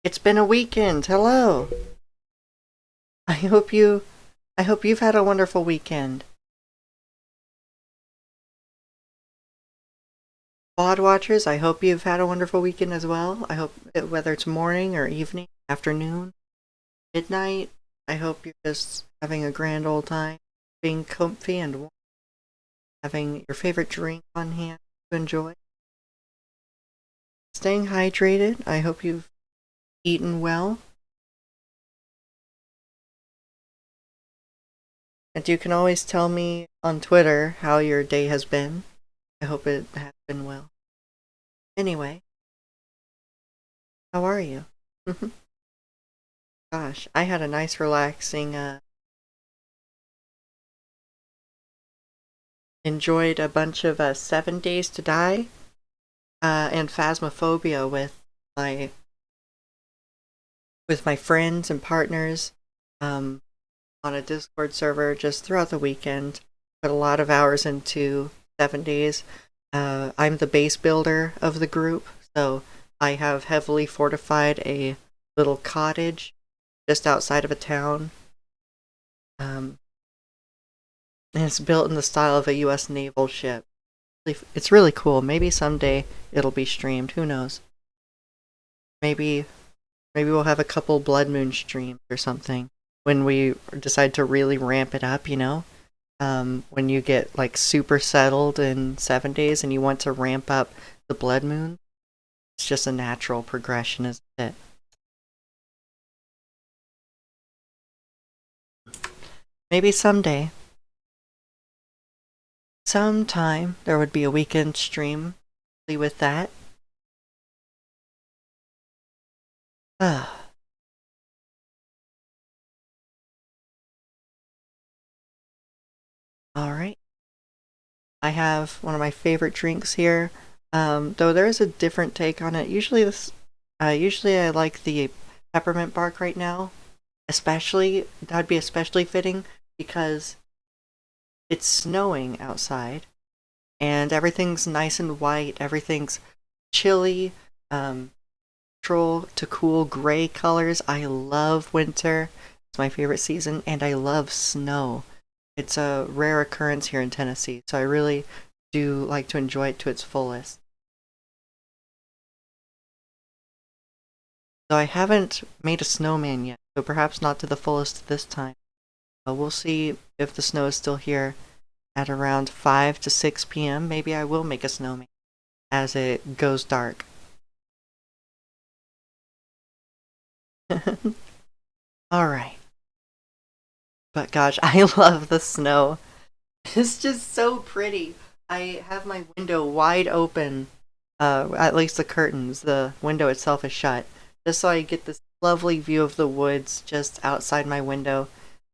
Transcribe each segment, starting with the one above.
It's been a weekend. Hello. I hope you I hope you've had a wonderful weekend. Pod watchers, I hope you've had a wonderful weekend as well. I hope whether it's morning or evening, afternoon, midnight, I hope you're just having a grand old time, being comfy and warm, having your favorite drink on hand to enjoy. Staying hydrated. I hope you've eaten well. And you can always tell me on Twitter how your day has been. I hope it has been well. Anyway, how are you? Gosh, I had a nice relaxing enjoyed a bunch of 7 Days to Die and Phasmophobia my with my friends and partners um, on a Discord server just throughout the weekend. Put a lot of hours into 7 days. I'm the base builder of the group, so I have heavily fortified a little cottage just outside of a town. Um, and it's built in the style of a U.S. naval ship. It's really cool. Maybe someday it'll be streamed. Who knows? Maybe maybe we'll have a couple Blood Moon streams or something when we decide to really ramp it up. When you get like super settled in 7 days and you want to ramp up the Blood Moon, it's just a natural progression, isn't it? Maybe someday, sometime, there would be a weekend stream with that. Ah. Alright. I have one of my favorite drinks here. Though there is a different take on it. Usually I like the peppermint bark right now. Especially, that'd be especially fitting because it's snowing outside and everything's nice and white. Everything's chilly, neutral to cool gray colors. I love winter. It's my favorite season, and I love snow. It's a rare occurrence here in Tennessee, so I really do like to enjoy it to its fullest. So I haven't made a snowman yet, so perhaps not to the fullest this time. We'll see if the snow is still here at around 5 to 6 p.m. Maybe I will make a snowman as it goes dark. Alright. But gosh, I love the snow. It's just so pretty. I have my window wide open, at least the curtains. The window itself is shut, just so I get this lovely view of the woods just outside my window.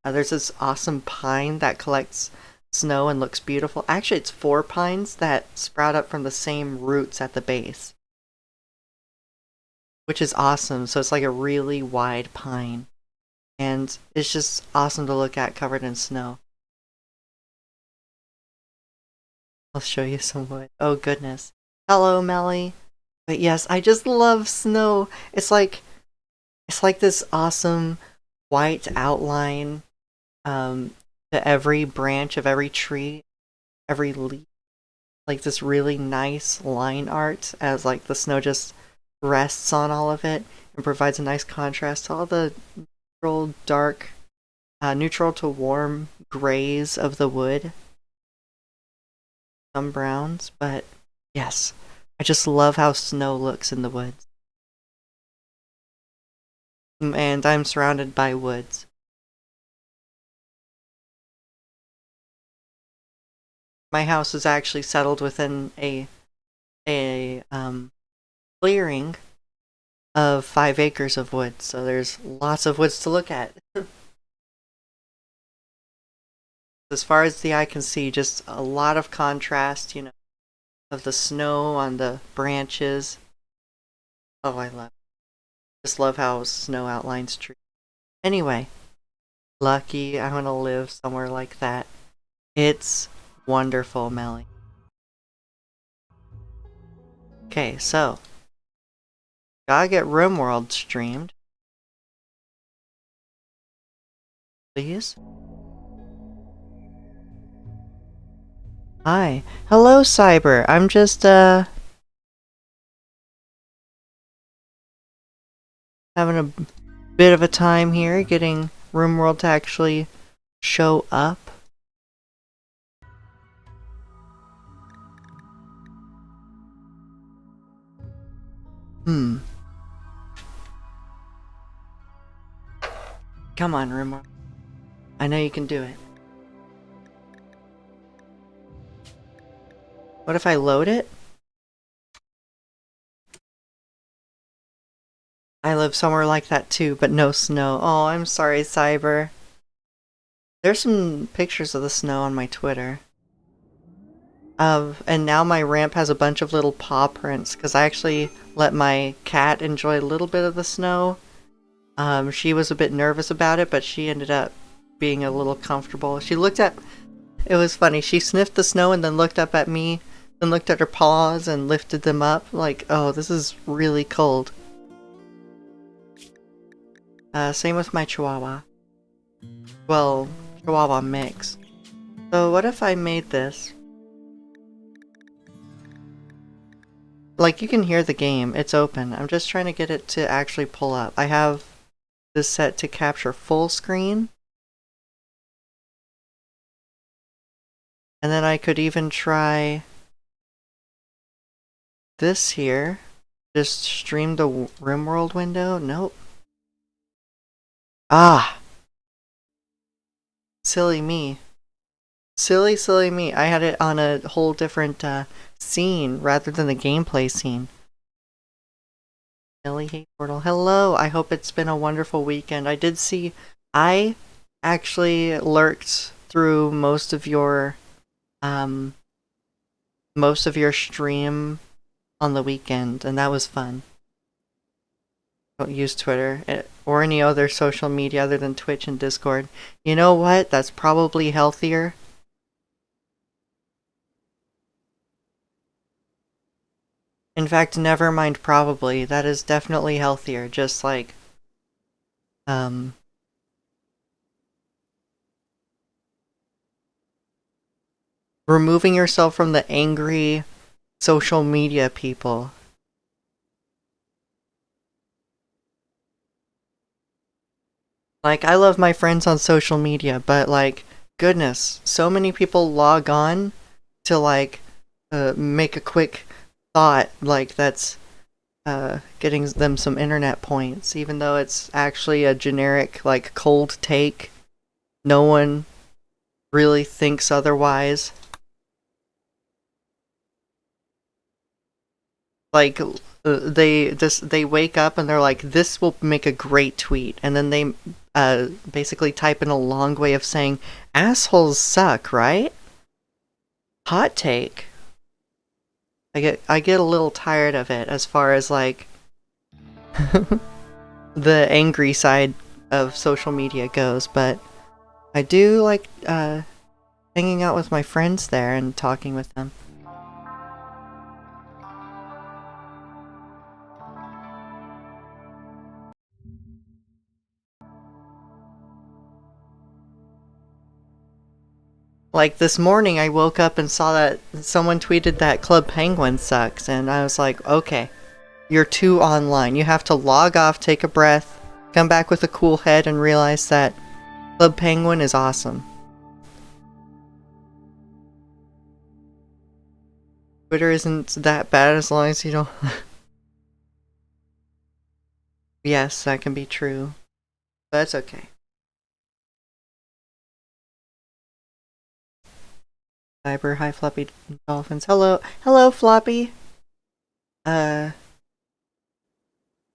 There's this awesome pine that collects snow and looks beautiful. Actually, it's four pines that sprout up from the same roots at the base, which is awesome. So it's like a really wide pine, and it's just awesome to look at covered in snow. I'll show you some wood. Oh goodness. Hello, Melly. But yes, I just love snow. It's like this awesome white outline to every branch of every tree, every leaf. Like this really nice line art as like the snow just rests on all of it and provides a nice contrast to all the neutral dark, neutral to warm grays of the wood. Some browns, but yes, I just love how snow looks in the woods. And I'm surrounded by woods. My house is actually settled within a clearing of 5 acres of woods, so there's lots of woods to look at. As far as the eye can see, just a lot of contrast, of the snow on the branches. Oh, I love just love how snow outlines trees. Anyway, lucky I want to live somewhere like that. It's wonderful, Melly. Okay, so Gotta get RimWorld streamed. Please. Hi. Hello, Cyber. I'm just, having a bit of a time here getting RimWorld to actually show up. Come on, RimWorld. I know you can do it. What if I load it? I live somewhere like that too, but no snow. Oh, I'm sorry, Cyber. There's some pictures of the snow on my Twitter. And now my ramp has a bunch of little paw prints, because I actually let my cat enjoy a little bit of the snow. She was a bit nervous about it, but she ended up being a little comfortable. She looked at... It was funny. She sniffed the snow and then looked up at me, then looked at her paws and lifted them up, like, oh, this is really cold. Same with my Chihuahua. Well, Chihuahua mix. So what if I made this? Like, you can hear the game. It's open. I'm just trying to get it to actually pull up. I have this set to capture full screen. And then I could even try this here. Just stream the RimWorld window. Nope. Ah! Silly me. Silly me. I had it on a whole different scene rather than the gameplay scene. Ellie Hate Portal. Hello! I hope it's been a wonderful weekend. I did see... I actually lurked through most of your stream on the weekend, and that was fun. Don't use Twitter or any other social media other than Twitch and Discord. You know what? That's probably healthier. In fact, never mind probably. That is definitely healthier. Just like, removing yourself from the angry social media people. Like, I love my friends on social media, but like, goodness, so many people log on to like, make a quick thought, like that's getting them some internet points, even though it's actually a generic, like, cold take. No one really thinks otherwise. Like, they wake up and they're like, this will make a great tweet, and then they basically type in a long way of saying, assholes suck, right? Hot take. I get a little tired of it as far as like the angry side of social media goes, but I do like hanging out with my friends there and talking with them. Like this morning I woke up and saw that someone tweeted that Club Penguin sucks, and I was like, okay, you're too online. You have to log off, take a breath, come back with a cool head, and realize that Club Penguin is awesome. Twitter isn't that bad as long as you don't... Yes, that can be true. But that's okay. Cyber, hi Floppy Dolphins. Hello, Floppy. I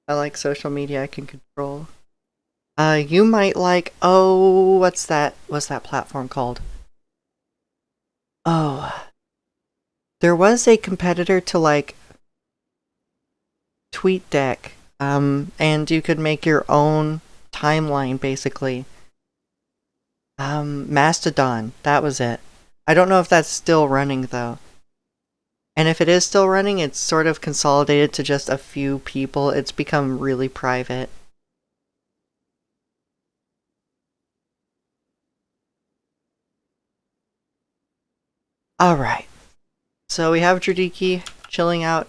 like social media I can control. You might like, oh, what's that platform called? Oh, there was a competitor to like TweetDeck, and you could make your own timeline basically. Mastodon, that was it. I don't know if that's still running though. And if it is still running, it's sort of consolidated to just a few people. It's become really private. Alright. So we have Dradiki chilling out.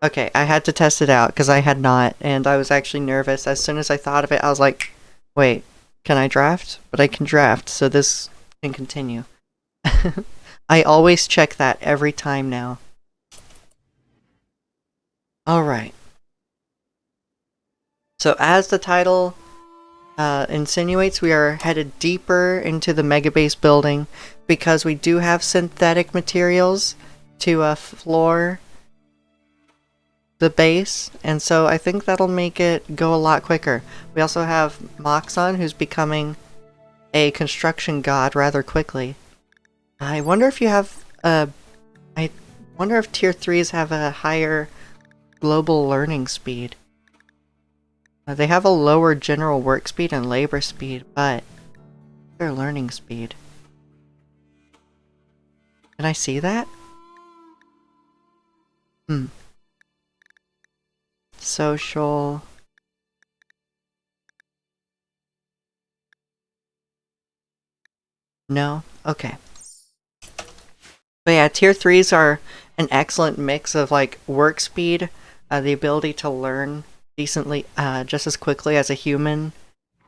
Okay, I had to test it out because I had not, and I was actually nervous. As soon as I thought of it, I was like, wait, can I draft? But I can draft, so this can continue. I always check that every time now. Alright. So as the title insinuates, we are headed deeper into the Megabase building because we do have synthetic materials to floor the base, and so I think that'll make it go a lot quicker. We also have Moxon, who's becoming a construction god rather quickly. I wonder if you have I wonder if tier 3s have a higher global learning speed. They have a lower general work speed and labor speed, but their learning speed. Can I see that? Social. No? Okay. But yeah, tier 3s are an excellent mix of like work speed, the ability to learn decently, just as quickly as a human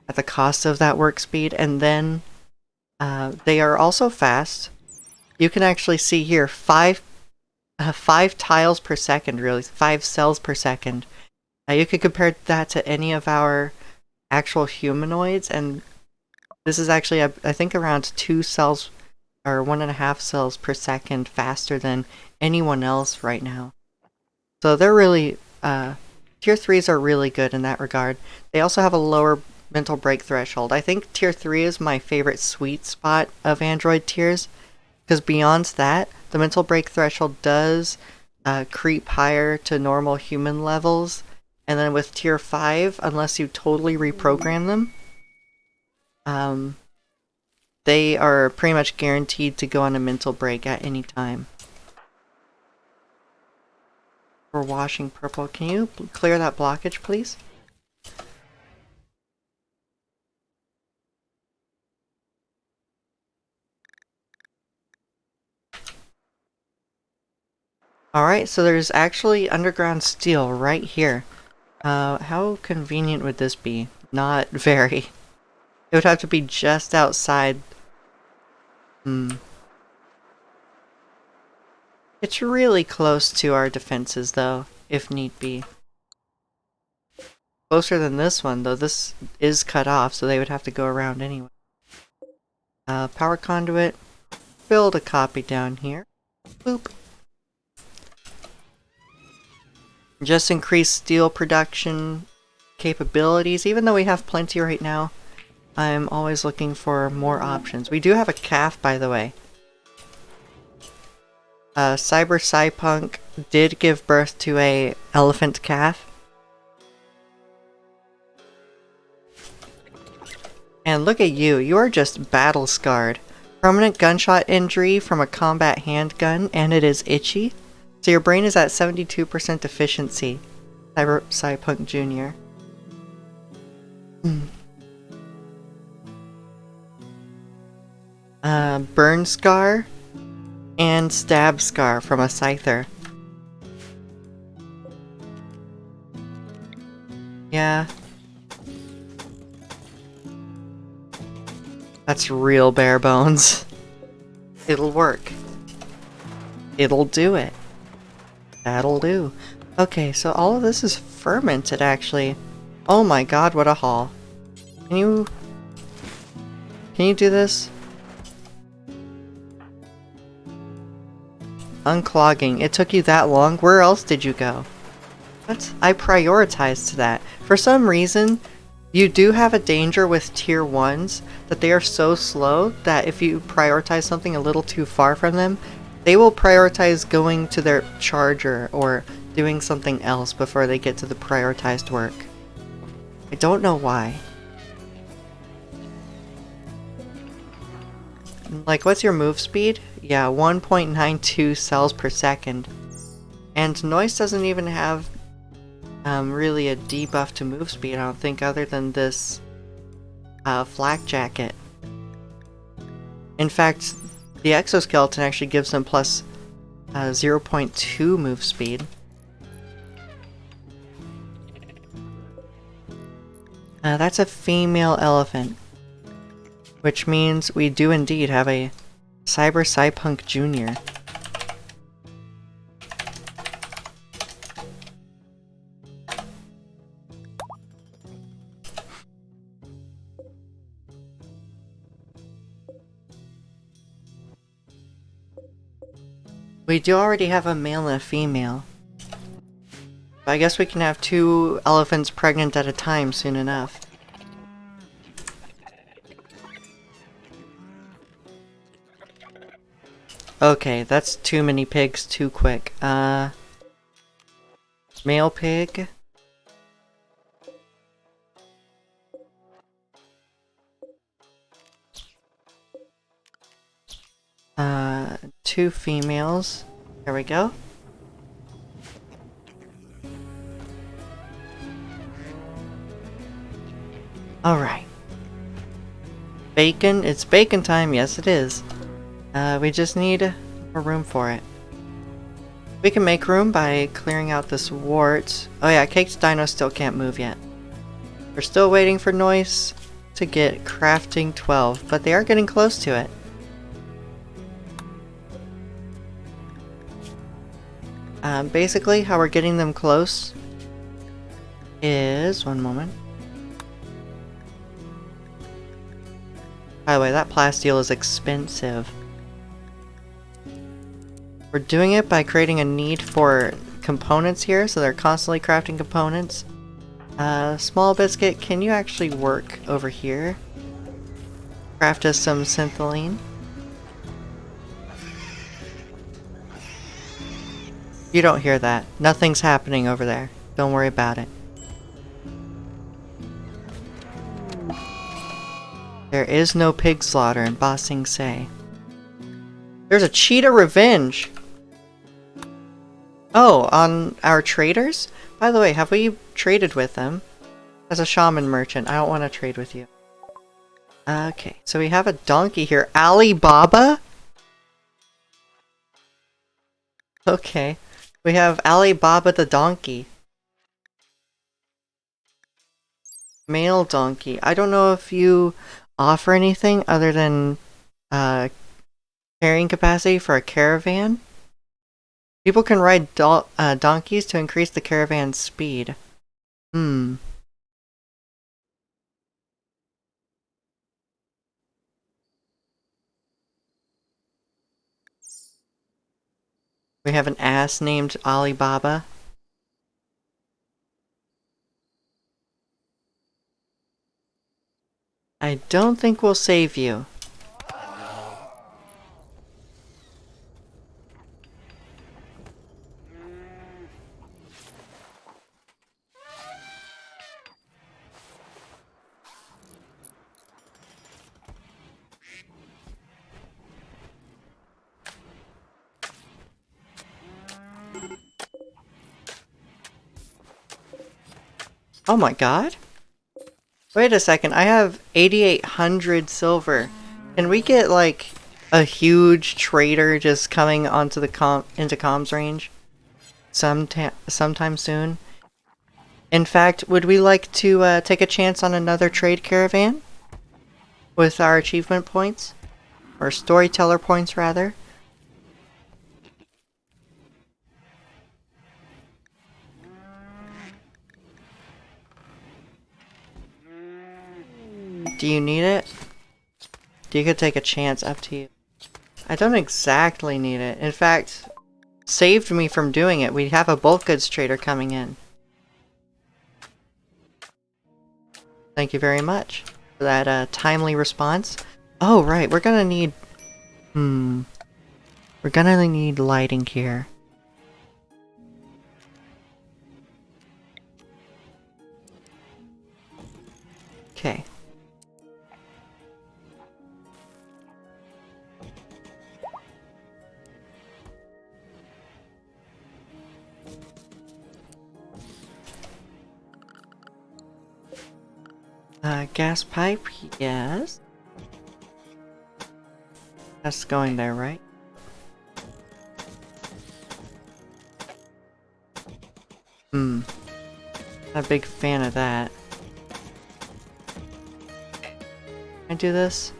at the cost of that work speed, and then they are also fast. You can actually see here 5 tiles per second, really, 5 cells per second. You could compare that to any of our actual humanoids, and this is actually, I think, around 2 cells or 1.5 cells per second faster than anyone else right now. So they're really, tier 3s are really good in that regard. They also have a lower mental break threshold. I think tier 3 is my favorite sweet spot of android tiers, because beyond that, the mental break threshold does creep higher to normal human levels, and then with tier 5, unless you totally reprogram them, they are pretty much guaranteed to go on a mental break at any time. For washing purple, can you clear that blockage, please? Alright, so there's actually underground steel right here. How convenient would this be? Not very. It would have to be just outside. It's really close to our defenses, though, if need be. Closer than this one, though. This is cut off, so they would have to go around anyway. Power conduit. Build a copy down here. Boop. Just increase steel production capabilities. Even though we have plenty right now, I'm always looking for more options. We do have a calf, by the way. Cyber Cypunk did give birth to a elephant calf. And look at you, you are just battle scarred. Permanent gunshot injury from a combat handgun, and it is itchy. So your brain is at 72% efficiency. Cyber Cypunk Jr. Burn scar and stab scar from a scyther. Yeah. That's real bare bones. It'll work. It'll do it. That'll do. Okay, so all of this is fermented, actually. Oh my god, what a haul. Can you do this? Unclogging. It took you that long? Where else did you go? What? I prioritized that. For some reason, you do have a danger with tier 1s that they are so slow that if you prioritize something a little too far from them, they will prioritize going to their charger or doing something else before they get to the prioritized work. I don't know why. Like, what's your move speed? Yeah, 1.92 cells per second. And Noise doesn't even have really a debuff to move speed, I don't think, other than this flak jacket. In fact, the exoskeleton actually gives them plus 0.2 move speed. That's a female elephant, which means we do indeed have a Cyber Cypunk Jr. We do already have a male and a female. But I guess we can have 2 elephants pregnant at a time soon enough. Okay, that's too many pigs too quick. Male pig. Two females. There we go. Alright. Bacon? It's bacon time, yes it is. We just need more room for it. We can make room by clearing out this wart. Oh yeah, Cake's dino still can't move yet. We're still waiting for Noise to get crafting 12, but they are getting close to it. Basically, how we're getting them close is... one moment. By the way, that plasteel is expensive. We're doing it by creating a need for components here, so they're constantly crafting components. Small Biscuit, can you actually work over here? Craft us some syntheline. You don't hear that. Nothing's happening over there. Don't worry about it. There is no pig slaughter in Ba Sing Se. There's a cheetah revenge! Oh, on our traders? By the way, have we traded with them? As a shaman merchant, I don't want to trade with you. Okay, so we have a donkey here. Alibaba? Okay. We have Alibaba the donkey. Male donkey. I don't know if you offer anything other than carrying capacity for a caravan. People can ride donkeys to increase the caravan's speed. We have an ass named Alibaba. I don't think we'll save you. Oh my god. Wait a second, I have 8,800 silver. Can we get like a huge trader just coming onto the into comms range sometime soon? In fact, would we like to take a chance on another trade caravan? With our achievement points? Or storyteller points, rather? Do you need it? You could take a chance, up to you. I don't exactly need it. In fact, saved me from doing it. We have a bulk goods trader coming in. Thank you very much for that timely response. Oh, right, we're gonna need... We're gonna need lighting here. Okay. Gas pipe, yes. That's going there, right? Not a big fan of that. Can I do this?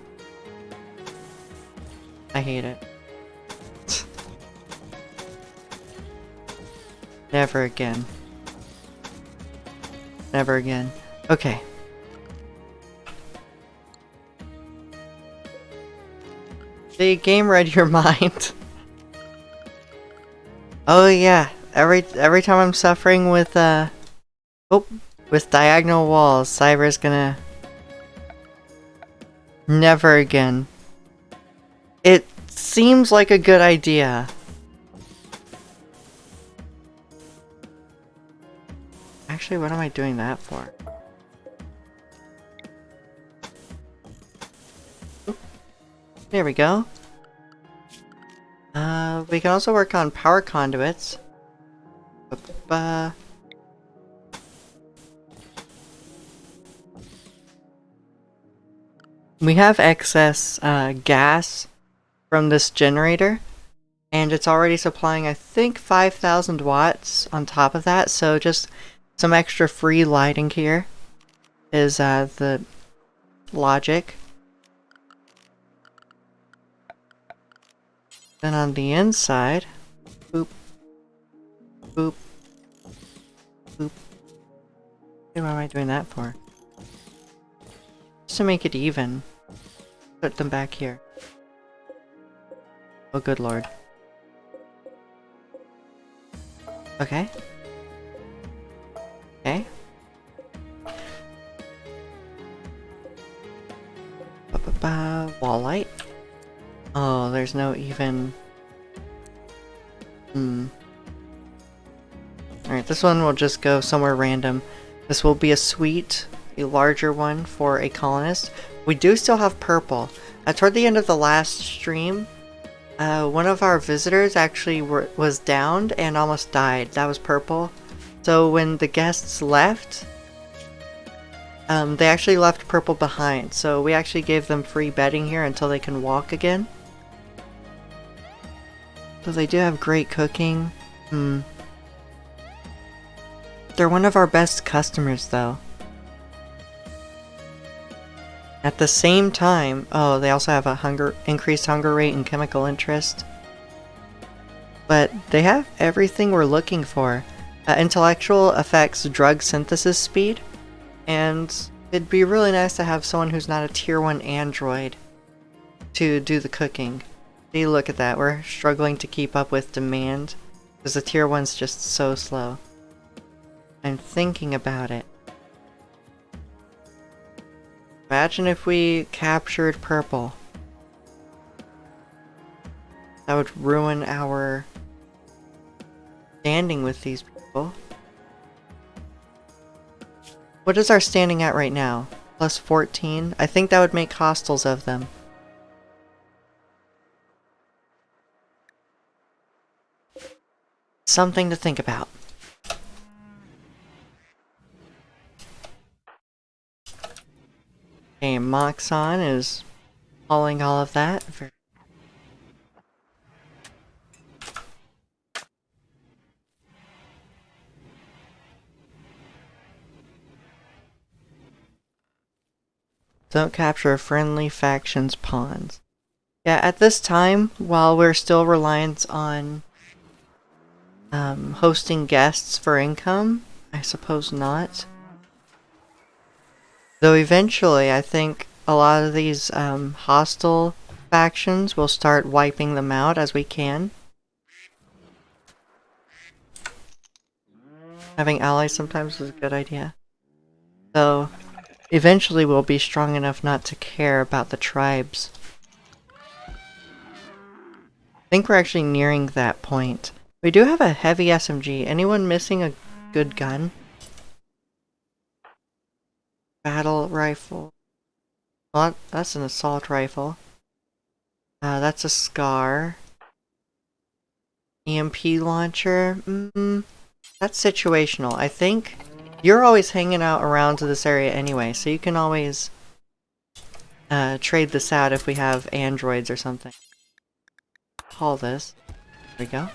I hate it. Never again. Never again. Okay. The game read your mind. Oh yeah. Every time I'm suffering with with diagonal walls, Cyber's gonna never again. It seems like a good idea. Actually, what am I doing that for? Oop. There we go. We can also work on power conduits. We have excess gas from this generator, and it's already supplying, I think, 5,000 watts on top of that, so just some extra free lighting here is the logic. Then on the inside, boop, boop, boop. Hey, what am I doing that for? Just to make it even. Put them back here. Oh, good lord. Okay. Okay. Wall light. Oh, there's no even... Alright, this one will just go somewhere random. This will be a suite, a larger one for a colonist. We do still have purple. Toward the end of the last stream, one of our visitors actually was downed and almost died. That was purple. So when the guests left, they actually left purple behind. So we actually gave them free bedding here until they can walk again. So they do have great cooking. They're one of our best customers though. At the same time, oh, they also have a increased hunger rate and chemical interest. But they have everything we're looking for. Intellectual affects drug synthesis speed, and it'd be really nice to have someone who's not a tier 1 android to do the cooking. See, look at that, we're struggling to keep up with demand, because the tier 1's just so slow. I'm thinking about it. Imagine if we captured purple. That would ruin our standing with these people. What is our standing at right now? Plus 14? I think that would make hostiles of them. Something to think about. Okay, Moxon is hauling all of that. Don't capture friendly factions' pawns. Yeah, at this time, while we're still reliant on hosting guests for income, I suppose not. Though eventually, I think a lot of these hostile factions will start wiping them out as we can. Having allies sometimes is a good idea. So, eventually we'll be strong enough not to care about the tribes. I think we're actually nearing that point. We do have a heavy SMG. Anyone missing a good gun? Battle rifle. Well, that's an assault rifle. That's a SCAR. EMP launcher. That's situational. I think You're always hanging out around to this area anyway, so you can always trade this out if we have androids or something. Haul this. There we go.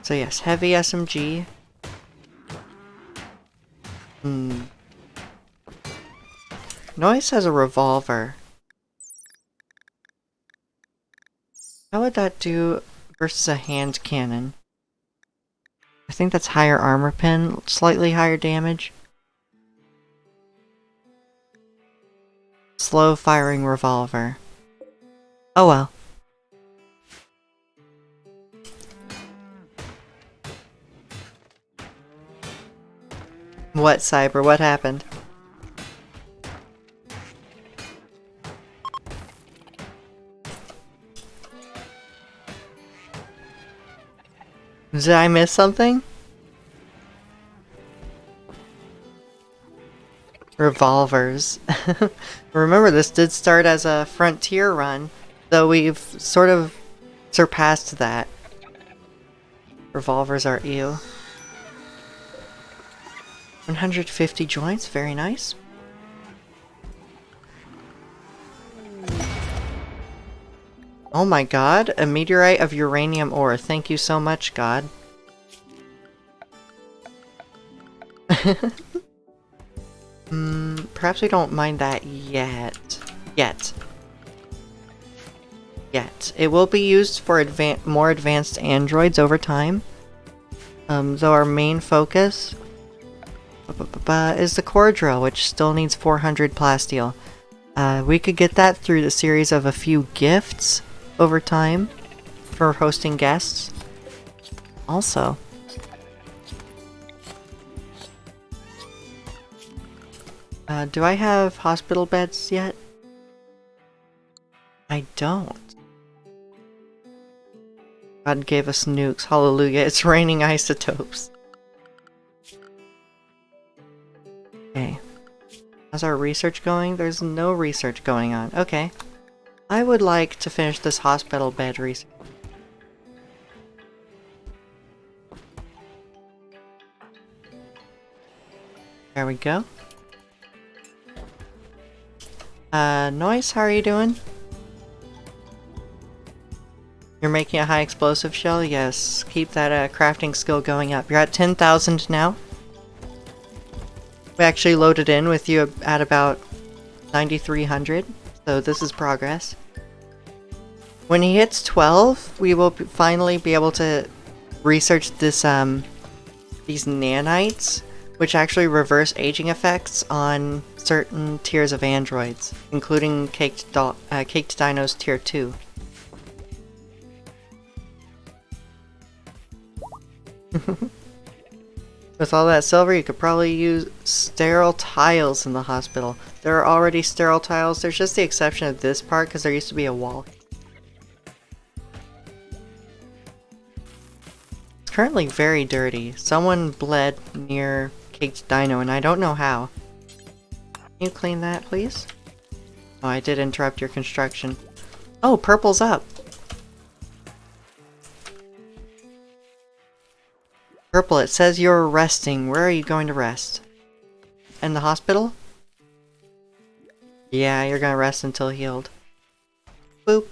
So yes, heavy SMG. Noise has a revolver. How would that do versus a hand cannon? I think that's higher armor pen, slightly higher damage. Slow firing revolver. Oh well. What, Cyber? What happened? Did I miss something? Revolvers. Remember, this did start as a frontier run, though we've sort of surpassed that. Revolvers are ew. 150 joints, very nice. Oh my god, a meteorite of uranium ore. Thank you so much, God. Perhaps we don't mind that yet. Yet. It will be used for more advanced androids over time. Though our main focus is the core drill, which still needs 400 plasteel. We could get that through the series of a few gifts over time for hosting guests. Also, do I have hospital beds yet? I don't. God gave us nukes. Hallelujah. It's raining isotopes. Okay. How's our research going? There's no research going on. Okay. I would like to finish this hospital bed research. There we go. Noise, how are you doing? You're making a high explosive shell? Yes. Keep that crafting skill going up. You're at 10,000 now. We actually loaded in with you at about 9,300, so this is progress. When he hits 12, we will finally be able to research this these nanites, which actually reverse aging effects on certain tiers of androids, including Caked Dinos Tier 2. With all that silver, you could probably use sterile tiles in the hospital. There are already sterile tiles, there's just the exception of this part because there used to be a wall. It's currently very dirty. Someone bled near Caked Dino and I don't know how. Can you clean that, please? Oh, I did interrupt your construction. Oh, purple's up! Purple, it says you're resting. Where are you going to rest? In the hospital? Yeah, you're gonna rest until healed. Boop.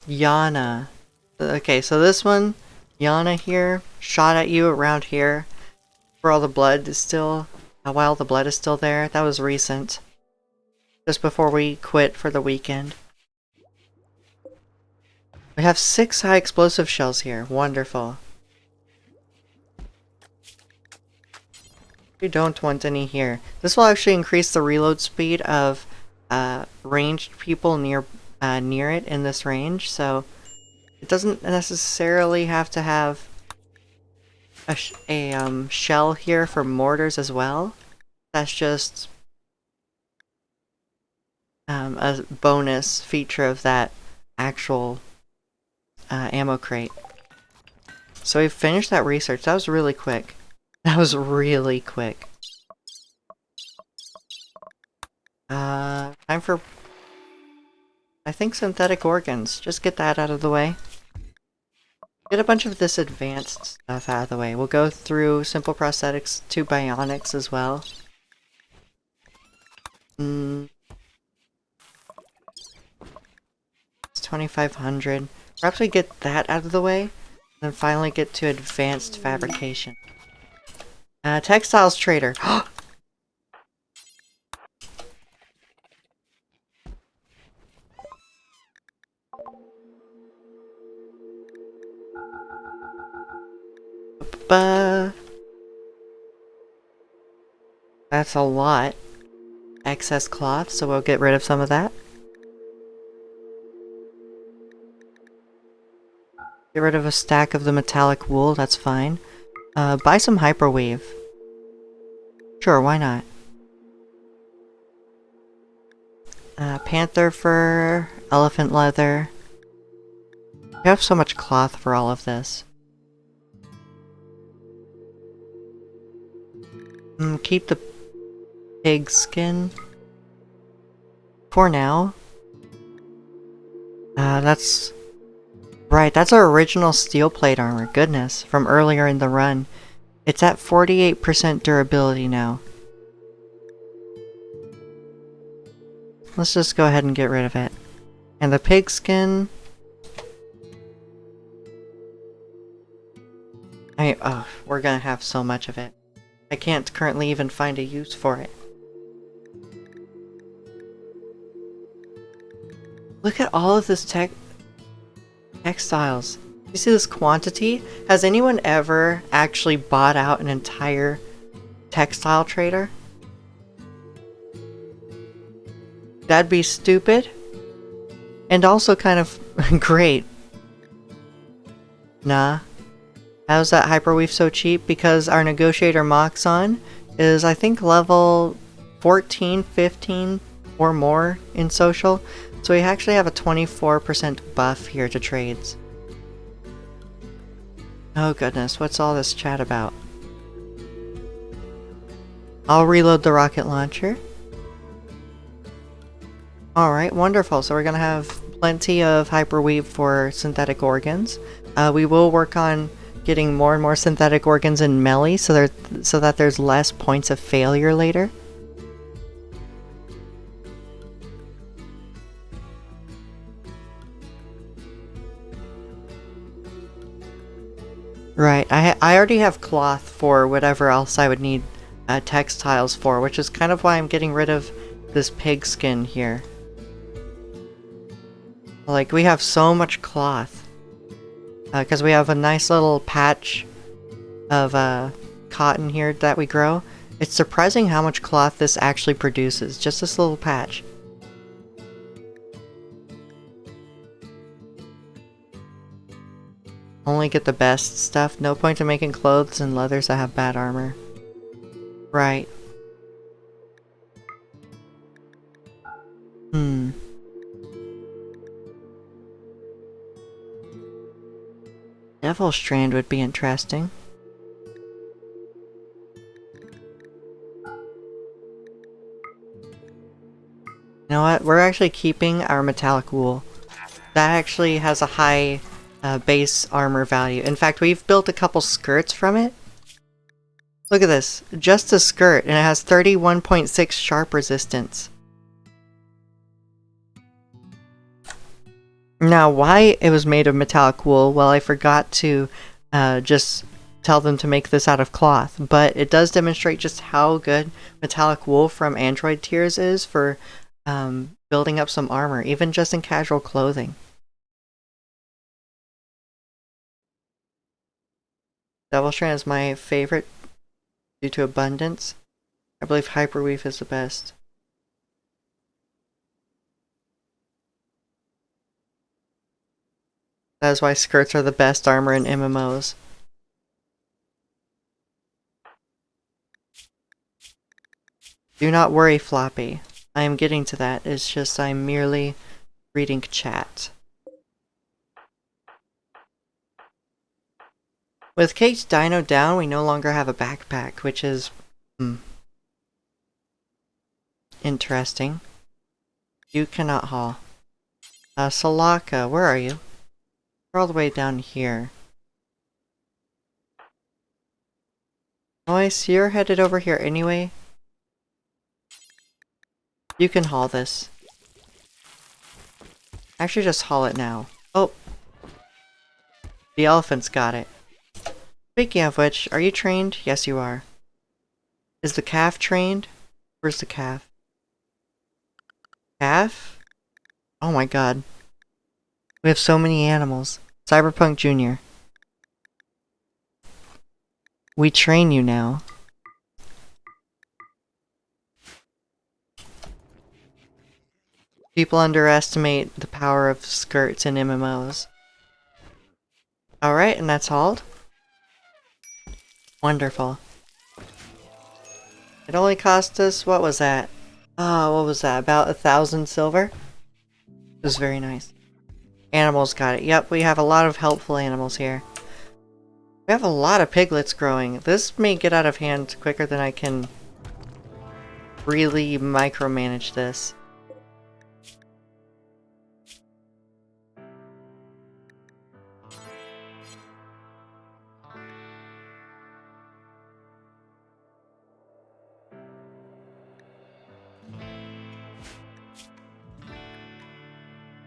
Yana. Okay, so this one, Yana here, shot at you around here. While the blood is still there. That was recent. Just before we quit for the weekend. We have 6 high explosive shells here. Wonderful. We don't want any here. This will actually increase the reload speed of ranged people near it in this range, so it doesn't necessarily have to have a shell here for mortars as well. That's just a bonus feature of that actual ammo crate. So we finished that research. That was really quick. That was really quick. Time for... I think synthetic organs. Just get that out of the way. Get a bunch of this advanced stuff out of the way. We'll go through simple prosthetics to bionics as well. It's 2,500. Perhaps we get that out of the way, and then finally get to advanced fabrication. Textiles trader. That's a lot. Excess cloth, so we'll get rid of some of that. Get rid of a stack of the metallic wool, that's fine. Buy some hyperweave. Sure, why not? Panther fur, elephant leather. We have so much cloth for all of this. Keep the pig skin for now. That's right, that's our original steel plate armor. Goodness, from earlier in the run. It's at 48% durability now. Let's just go ahead and get rid of it. And the pig skin. We're gonna have so much of it. I can't currently even find a use for it. Look at all of this textiles. You see this quantity? Has anyone ever actually bought out an entire textile trader? That'd be stupid. And also kind of great. Nah. How's that hyperweave so cheap? Because our negotiator Moxon is, I think, level 14, 15 or more in social. So we actually have a 24% buff here to trades. Oh goodness, what's all this chat about? I'll reload the rocket launcher. Alright, wonderful. So we're gonna have plenty of hyperweave for synthetic organs. We will work on getting more and more synthetic organs in melee so that there's less points of failure later. Right, I already have cloth for whatever else I would need textiles for, which is kind of why I'm getting rid of this pig skin here. Like, we have so much cloth. Because we have a nice little patch of cotton here that we grow. It's surprising how much cloth this actually produces, just this little patch. Only get the best stuff. No point in making clothes and leathers that have bad armor. Right. Devil Strand would be interesting. You know what? We're actually keeping our metallic wool. That actually has a high base armor value. In fact, we've built a couple skirts from it. Look at this. Just a skirt, and it has 31.6 sharp resistance. Now, why it was made of metallic wool, well, I forgot to just tell them to make this out of cloth, but it does demonstrate just how good metallic wool from Android tiers is for building up some armor, even just in casual clothing. Devil Strand is my favorite due to abundance. I believe Hyperweave is the best. That is why skirts are the best armor in MMOs. Do not worry, Floppy. I am getting to that. It's just I'm merely reading chat. With Kate's Dino down, we no longer have a backpack, which is interesting. You cannot haul. Salaka, where are you? We're all the way down here. Noise, you're headed over here anyway. You can haul this. Actually, just haul it now. Oh! The elephant's got it. Speaking of which, are you trained? Yes, you are. Is the calf trained? Where's the calf? Calf? Oh my god. We have so many animals. Cyberpunk Jr. We train you now. People underestimate the power of skirts in MMOs. Alright, and that's hauled? Wonderful. It only cost us, what was that? What was that? About 1,000 silver? It was very nice. Animals got it. Yep, we have a lot of helpful animals here. We have a lot of piglets growing. This may get out of hand quicker than I can really micromanage this.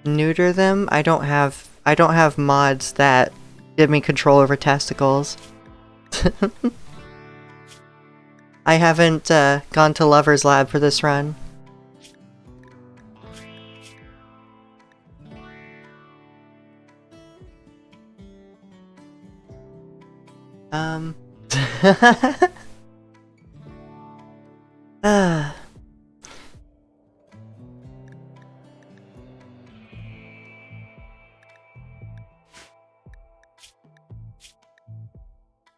Neuter them? I don't have mods that give me control over testicles. I haven't gone to Lover's Lab for this run.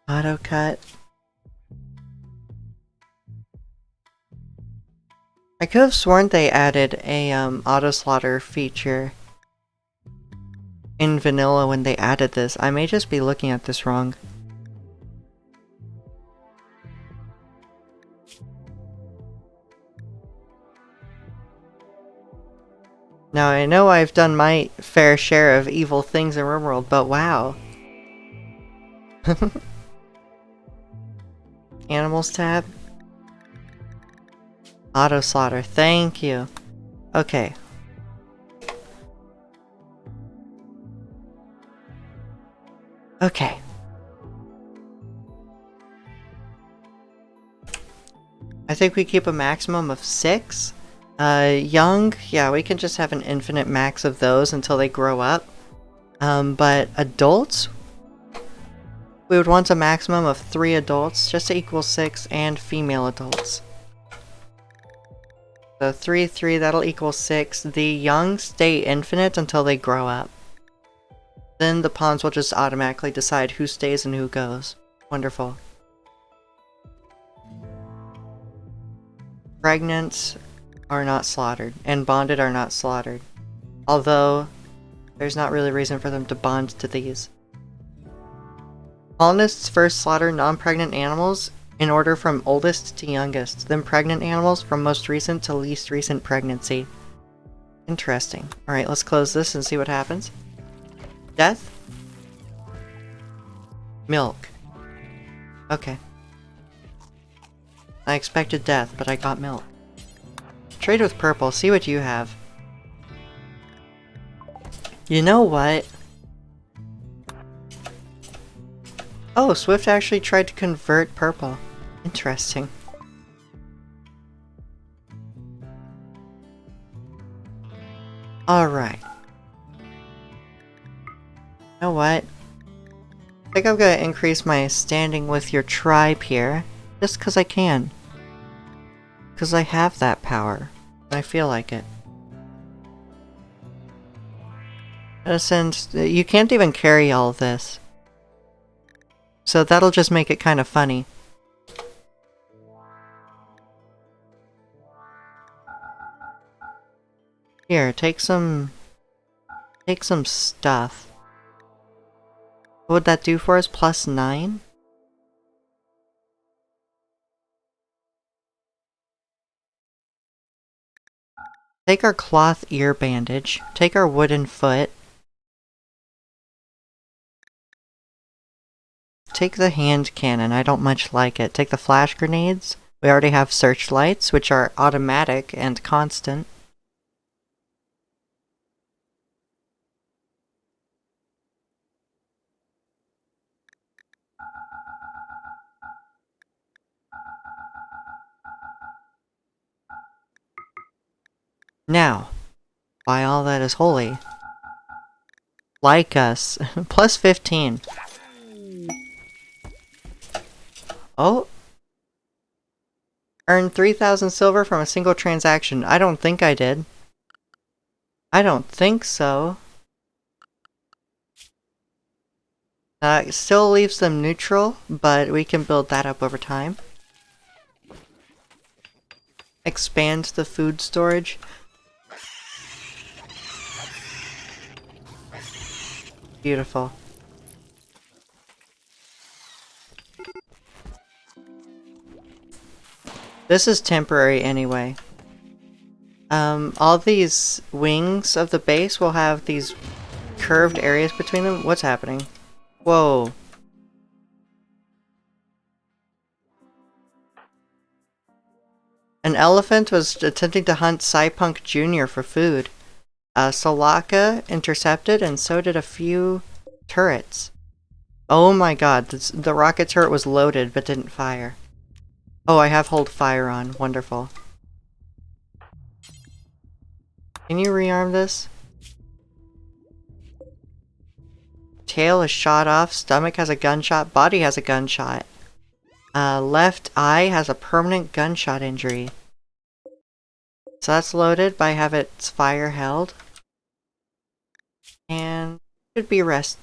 Auto cut. I could have sworn they added a auto slaughter feature in vanilla when they added this. I may just be looking at this wrong. Now I know I've done my fair share of evil things in RimWorld, but wow. Animals tab. Auto slaughter, thank you. Okay. Okay. I think we keep a maximum of 6. Young, yeah, we can just have an infinite max of those until they grow up. But adults, we would want a maximum of 3 adults, just to equal 6, and female adults. So 3, 3, that'll equal 6. The young stay infinite until they grow up. Then the pawns will just automatically decide who stays and who goes. Wonderful. Pregnant are not slaughtered, and bonded are not slaughtered. Although, there's not really reason for them to bond to these. Colonists first slaughter non-pregnant animals in order from oldest to youngest, then pregnant animals from most recent to least recent pregnancy. Interesting. Alright, let's close this and see what happens. Death? Milk. Okay. I expected death, but I got milk. Trade with purple, see what you have. You know what? Oh, Swift actually tried to convert purple. Interesting. Alright. You know what? I think I'm gonna increase my standing with your tribe here. Just because I can. Because I have that power. And I feel like it. Since you can't even carry all of this. So that'll just make it kind of funny. Here, take some stuff. What would that do for us? +9? Take our cloth ear bandage. Take our wooden foot. Take the hand cannon. I don't much like it. Take the flash grenades. We already have searchlights, which are automatic and constant. Now, by all that is holy, like us. Plus 15. Oh. Earned 3,000 silver from a single transaction. I don't think I did. I don't think so. It still leaves them neutral, but we can build that up over time. Expand the food storage. Beautiful. This is temporary anyway. All these wings of the base will have these curved areas between them. What's happening? Whoa. An elephant was attempting to hunt Cypunk Jr. for food. Solaka intercepted, and so did a few turrets. Oh my god, the rocket turret was loaded but didn't fire. Oh, I have hold fire on. Wonderful. Can you rearm this? Tail is shot off, stomach has a gunshot, body has a gunshot. Left eye has a permanent gunshot injury. So that's loaded, but I have its fire held. And should be rest.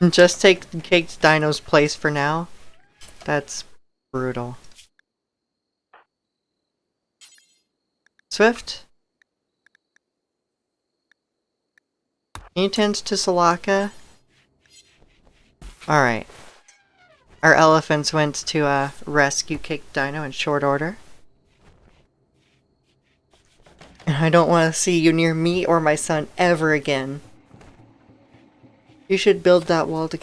Just take Caked Dino's place for now. That's brutal. Swift? Can you tend to Solaka? Alright. Our elephants went to rescue Caked Dino in short order. I don't want to see you near me or my son ever again. You should build that wall to...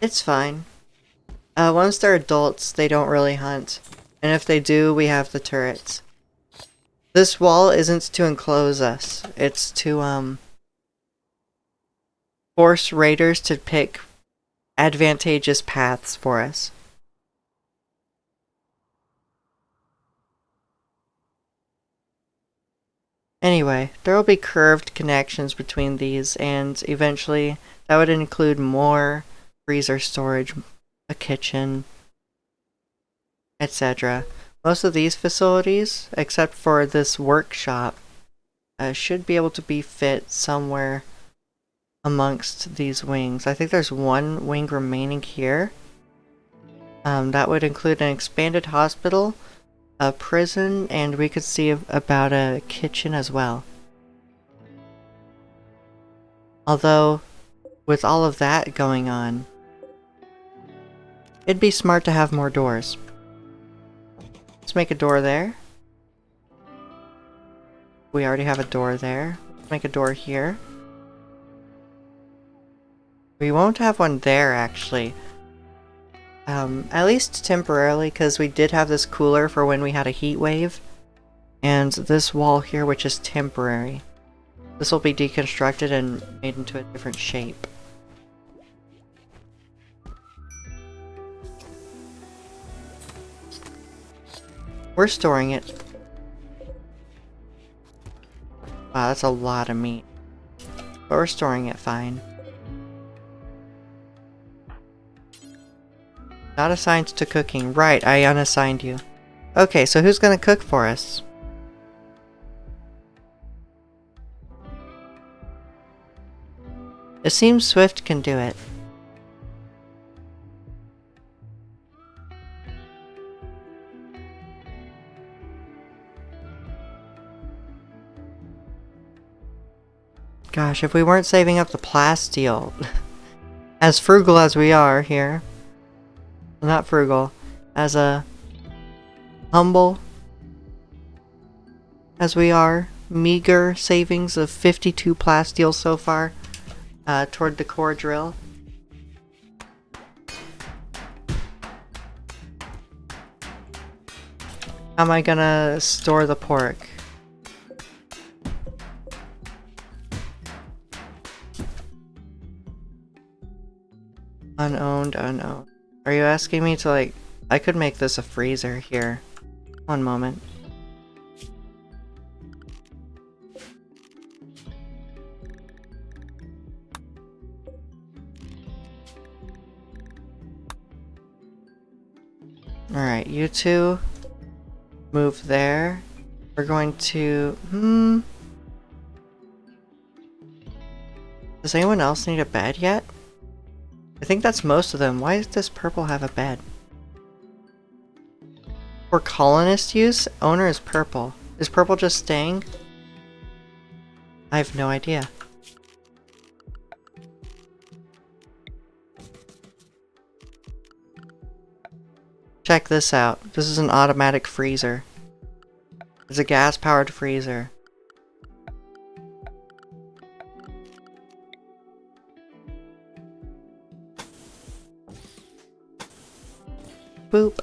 It's fine. Once they're adults, they don't really hunt. And if they do, we have the turrets. This wall isn't to enclose us. It's to, force raiders to pick advantageous paths for us. Anyway, there will be curved connections between these, and eventually that would include more freezer storage, a kitchen, etc. Most of these facilities, except for this workshop, should be able to be fit somewhere amongst these wings. I think there's one wing remaining here. That would include an expanded hospital, a prison, and we could see about a kitchen as well. Although, with all of that going on, it'd be smart to have more doors. Let's make a door there. We already have a door there. Let's make a door here. We won't have one there, actually. At least temporarily, because we did have this cooler for when we had a heat wave. And this wall here, which is temporary. This will be deconstructed and made into a different shape. We're storing it. Wow, that's a lot of meat. But we're storing it fine. Not assigned to cooking. Right, I unassigned you. Okay, so who's gonna cook for us? It seems Swift can do it. Gosh, if we weren't saving up the plasteel, as frugal as we are here, not frugal, as a humble as we are, meager savings of 52 plasteel so far toward the core drill. How am I gonna store the pork? Unowned, unowned. Are you asking me to, like... I could make this a freezer here. One moment. Alright, you two move there. We're going to... Does anyone else need a bed yet? I think that's most of them. Why does this purple have a bed? For colonist use, owner is purple. Is purple just staying? I have no idea. Check this out. This is an automatic freezer. It's a gas-powered freezer. Boop.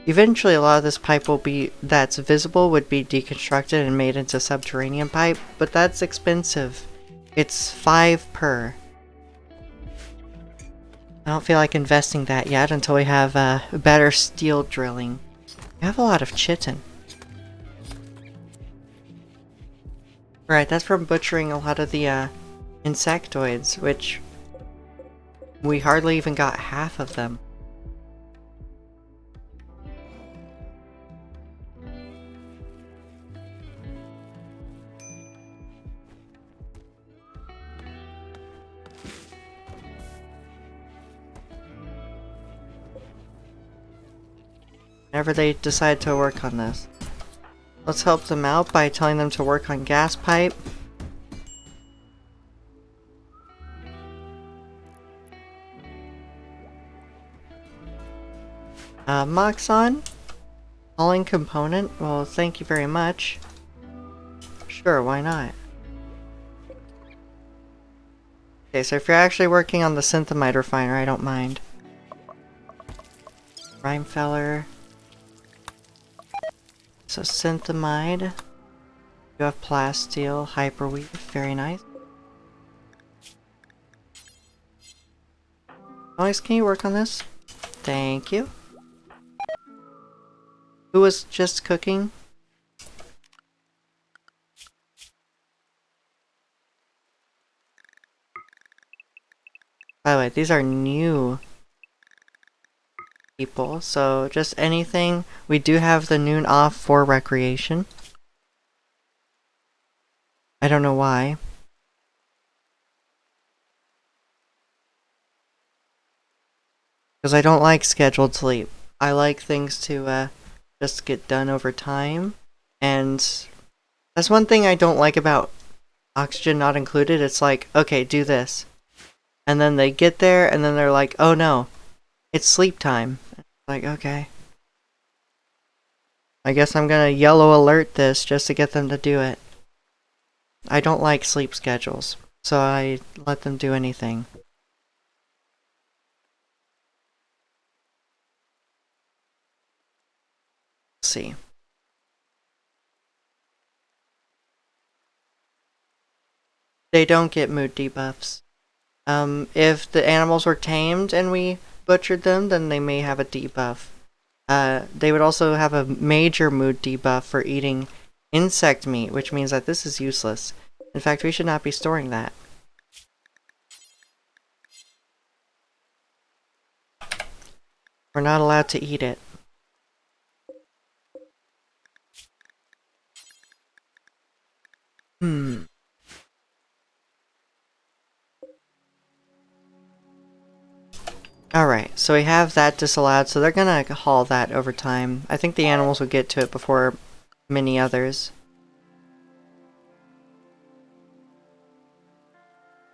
Eventually a lot of this pipe will be that's visible would be deconstructed and made into subterranean pipe, but that's expensive. It's 5 per. I don't feel like investing that yet until we have better steel drilling. We have a lot of chitin. Right, that's from butchering a lot of the insectoids, which we hardly even got half of them. Whenever they decide to work on this. Let's help them out by telling them to work on gas pipe. Moxon? Hauling component? Well, thank you very much. Sure, why not? Okay, so if you're actually working on the synthamite refiner, I don't mind. Rhymefeller. So synthamide. You have plasteel, hyperweave, very nice. Alex, can you work on this? Thank you. Who was just cooking? By the way, these are new people, so just anything. We do have the noon off for recreation. I don't know why. Because I don't like scheduled sleep. I like things to just get done over time. And that's one thing I don't like about oxygen not included. It's like, okay, do this. And then they get there and then they're like, oh no, it's sleep time. Like, okay. I guess I'm gonna yellow alert this just to get them to do it. I don't like sleep schedules, so I let them do anything. Let's see. They don't get mood debuffs. If the animals were tamed and we butchered them, then they may have a debuff. They would also have a major mood debuff for eating insect meat, which means that this is useless. In fact, we should not be storing that. We're not allowed to eat it. Alright, so we have that disallowed, so they're gonna haul that over time. I think the animals will get to it before many others.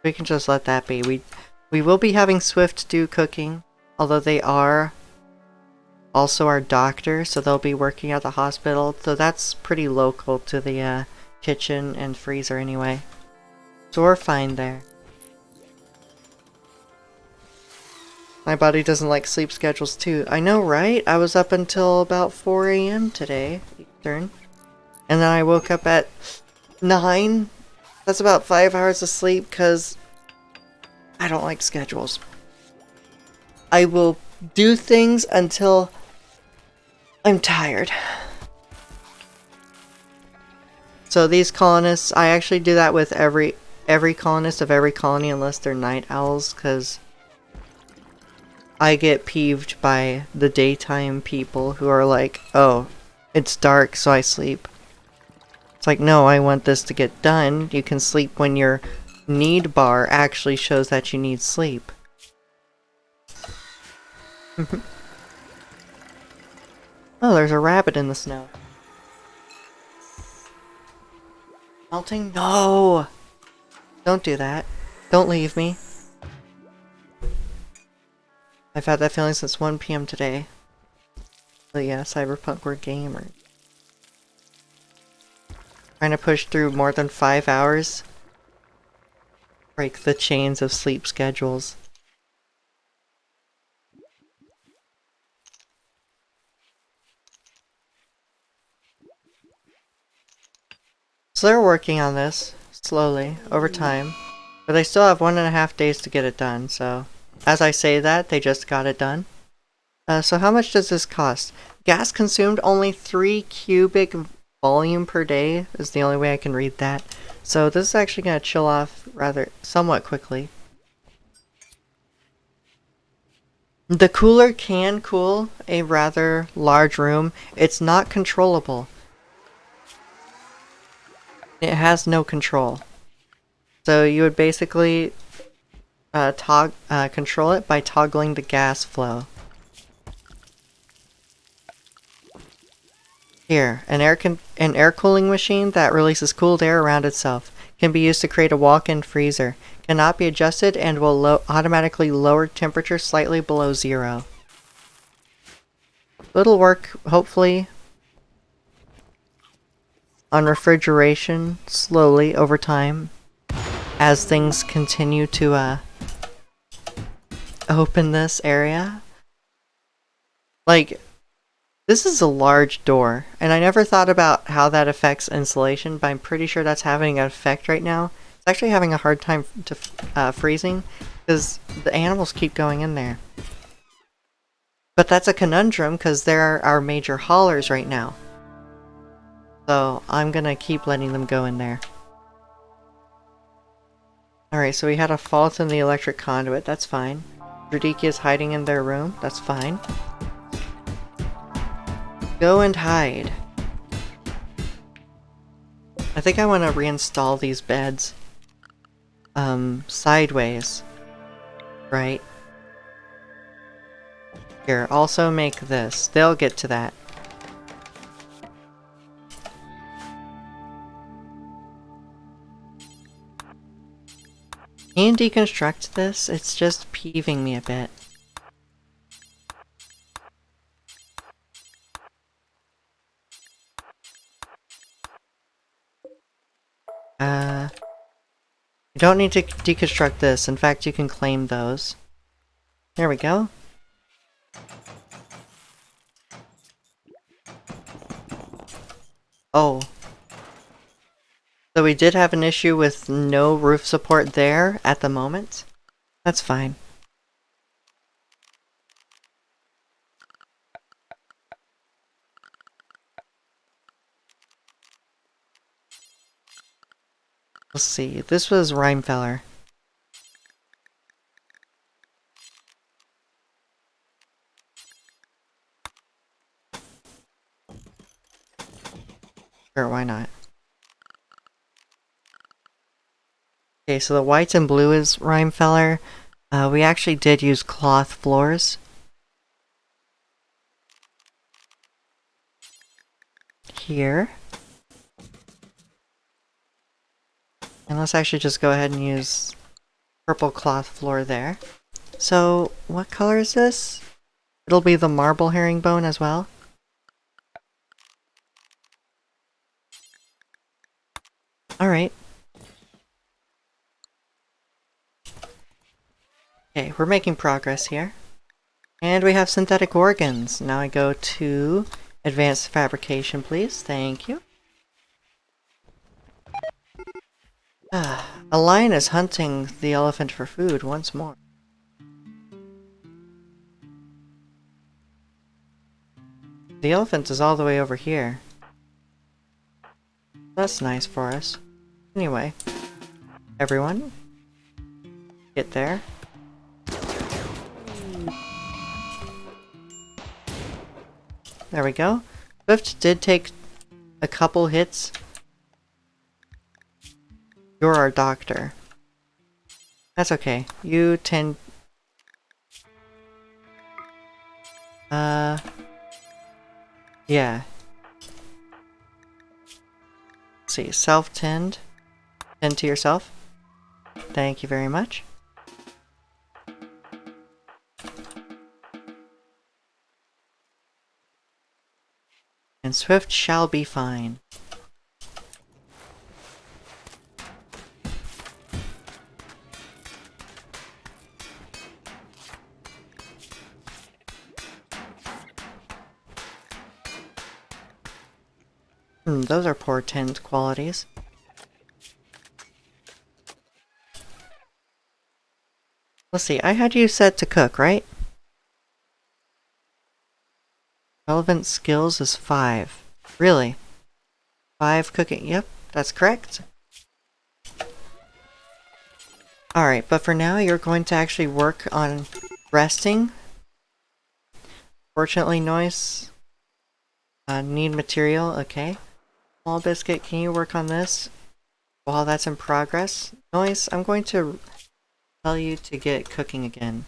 We can just let that be. We will be having Swift do cooking, although they are also our doctor, so they'll be working at the hospital, so that's pretty local to the kitchen and freezer anyway. So we're fine there. My body doesn't like sleep schedules too. I know, right? I was up until about 4 AM today, Eastern. And then I woke up at 9. That's about 5 hours of sleep, because I don't like schedules. I will do things until I'm tired. So these colonists, I actually do that with every colonist of every colony unless they're night owls, because I get peeved by the daytime people who are like, oh, it's dark so I sleep. It's like, no, I want this to get done. You can sleep when your need bar actually shows that you need sleep. Oh, there's a rabbit in the snow. Melting? No! Don't do that. Don't leave me. I've had that feeling since 1 PM today. But yeah, Cyberpunk, we're gamers. Trying to push through more than 5 hours. Break the chains of sleep schedules. So they're working on this, slowly, over time. But they still have 1.5 days to get it done, so... As I say that, they just got it done. So how much does this cost? Gas consumed only 3 cubic volume per day is the only way I can read that. So this is actually going to chill off somewhat quickly. The cooler can cool a rather large room. It's not controllable. It has no control. So you would basically control it by toggling the gas flow. Here, an air cooling machine that releases cooled air around itself can be used to create a walk-in freezer. Cannot be adjusted and will automatically lower temperature slightly below 0. It'll work, hopefully, on refrigeration slowly over time as things continue to open this area. Like, this is a large door, and I never thought about how that affects insulation, but I'm pretty sure that's having an effect right now. It's actually having a hard time freezing, because the animals keep going in there. But that's a conundrum, because they're our major haulers right now. So I'm gonna keep letting them go in there. Alright, so we had a fault in the electric conduit, that's fine. Radiki is hiding in their room, that's fine. Go and hide. I think I want to reinstall these beds. Sideways. Right? Here, also make this. They'll get to that. Can you deconstruct this? It's just peeving me a bit. You don't need to deconstruct this. In fact, you can claim those. There we go. Oh. So we did have an issue with no roof support there at the moment. That's fine. Let's see. This was Rhymefeller. Sure, why not? Okay, so the white and blue is Rhymefeller. We actually did use cloth floors. Here. And let's actually just go ahead and use purple cloth floor there. So, what color is this? It'll be the marble herringbone as well. Alright. Okay, we're making progress here. And we have synthetic organs. Now I go to advanced fabrication, please. Thank you. A lion is hunting the elephant for food once more. The elephant is all the way over here. That's nice for us. Anyway, everyone, get there. There we go. Swift did take a couple hits. You're our doctor. That's okay. You tend... yeah. Let's see, self-tend. Tend to yourself. Thank you very much. And Swift shall be fine. Those are poor tend qualities. Let's see, I had you set to cook, right? Relevant skills is 5. Really? 5 cooking, yep, that's correct. Alright, but for now you're going to actually work on resting. Fortunately, Noise. Need material, okay. Small Biscuit, can you work on this? While that's in progress. Noise, I'm going to tell you to get cooking again.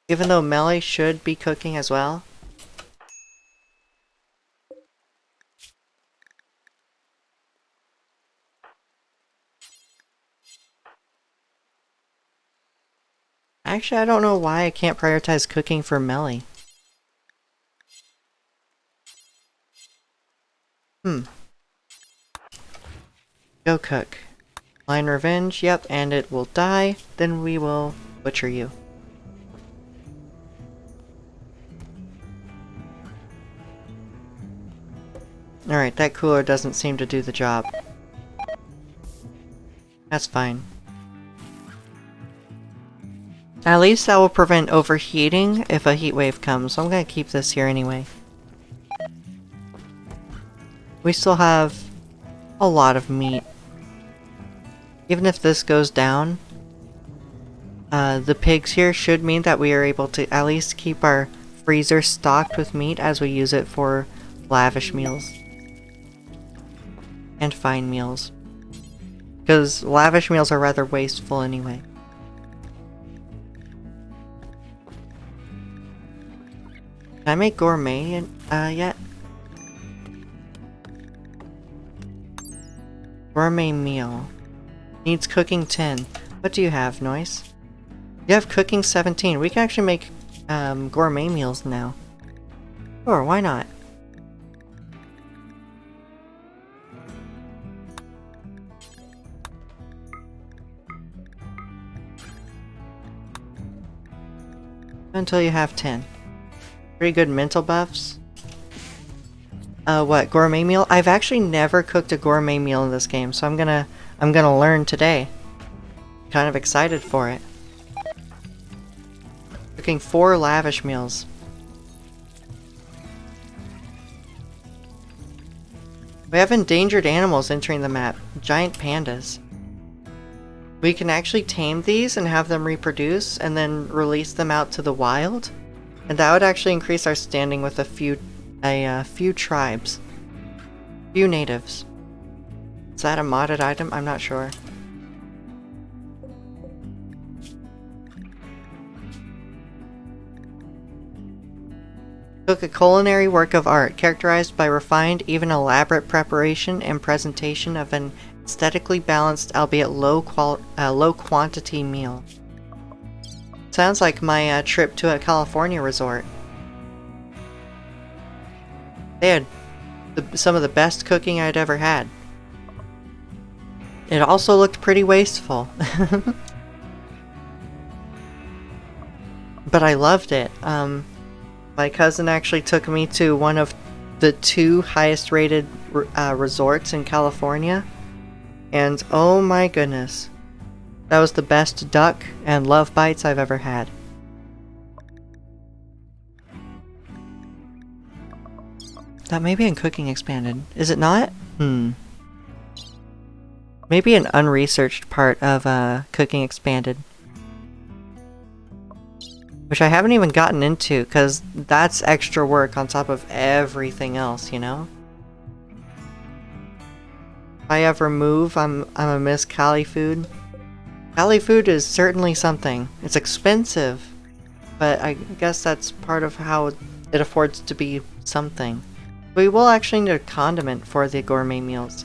Even though Melee should be cooking as well. Actually, I don't know why I can't prioritize cooking for Melee. Go cook. Lion Revenge, yep, and it will die. Then we will butcher you. Alright, that cooler doesn't seem to do the job. That's fine. At least that will prevent overheating if a heat wave comes, so I'm gonna keep this here anyway. We still have a lot of meat. Even if this goes down, the pigs here should mean that we are able to at least keep our freezer stocked with meat as we use it for lavish meals. And fine meals. Because lavish meals are rather wasteful anyway. Can I make gourmet yet? Gourmet meal. Needs cooking 10. What do you have, Noise? You have cooking 17. We can actually make gourmet meals now. Sure, why not? Until you have 10. Pretty good mental buffs. What, gourmet meal? I've actually never cooked a gourmet meal in this game, so I'm gonna learn today. Kind of excited for it. Cooking 4 lavish meals. We have endangered animals entering the map. Giant pandas. We can actually tame these and have them reproduce and then release them out to the wild. And that would actually increase our standing with a few tribes. Few natives. Is that a modded item? I'm not sure. Cook a culinary work of art, characterized by refined, even elaborate preparation and presentation of an Aesthetically balanced, albeit low quantity meal. Sounds like my trip to a California resort. They had some of the best cooking I'd ever had. It also looked pretty wasteful. But I loved it. My cousin actually took me to one of the 2 highest rated resorts in California. And oh my goodness. That was the best duck and love bites I've ever had. That may be in Cooking Expanded. Is it not? Maybe an unresearched part of Cooking Expanded. Which I haven't even gotten into, because that's extra work on top of everything else, you know? If I ever move, I'm a miss Cali food. Cali food is certainly something. It's expensive, but I guess that's part of how it affords to be something. We will actually need a condiment for the gourmet meals.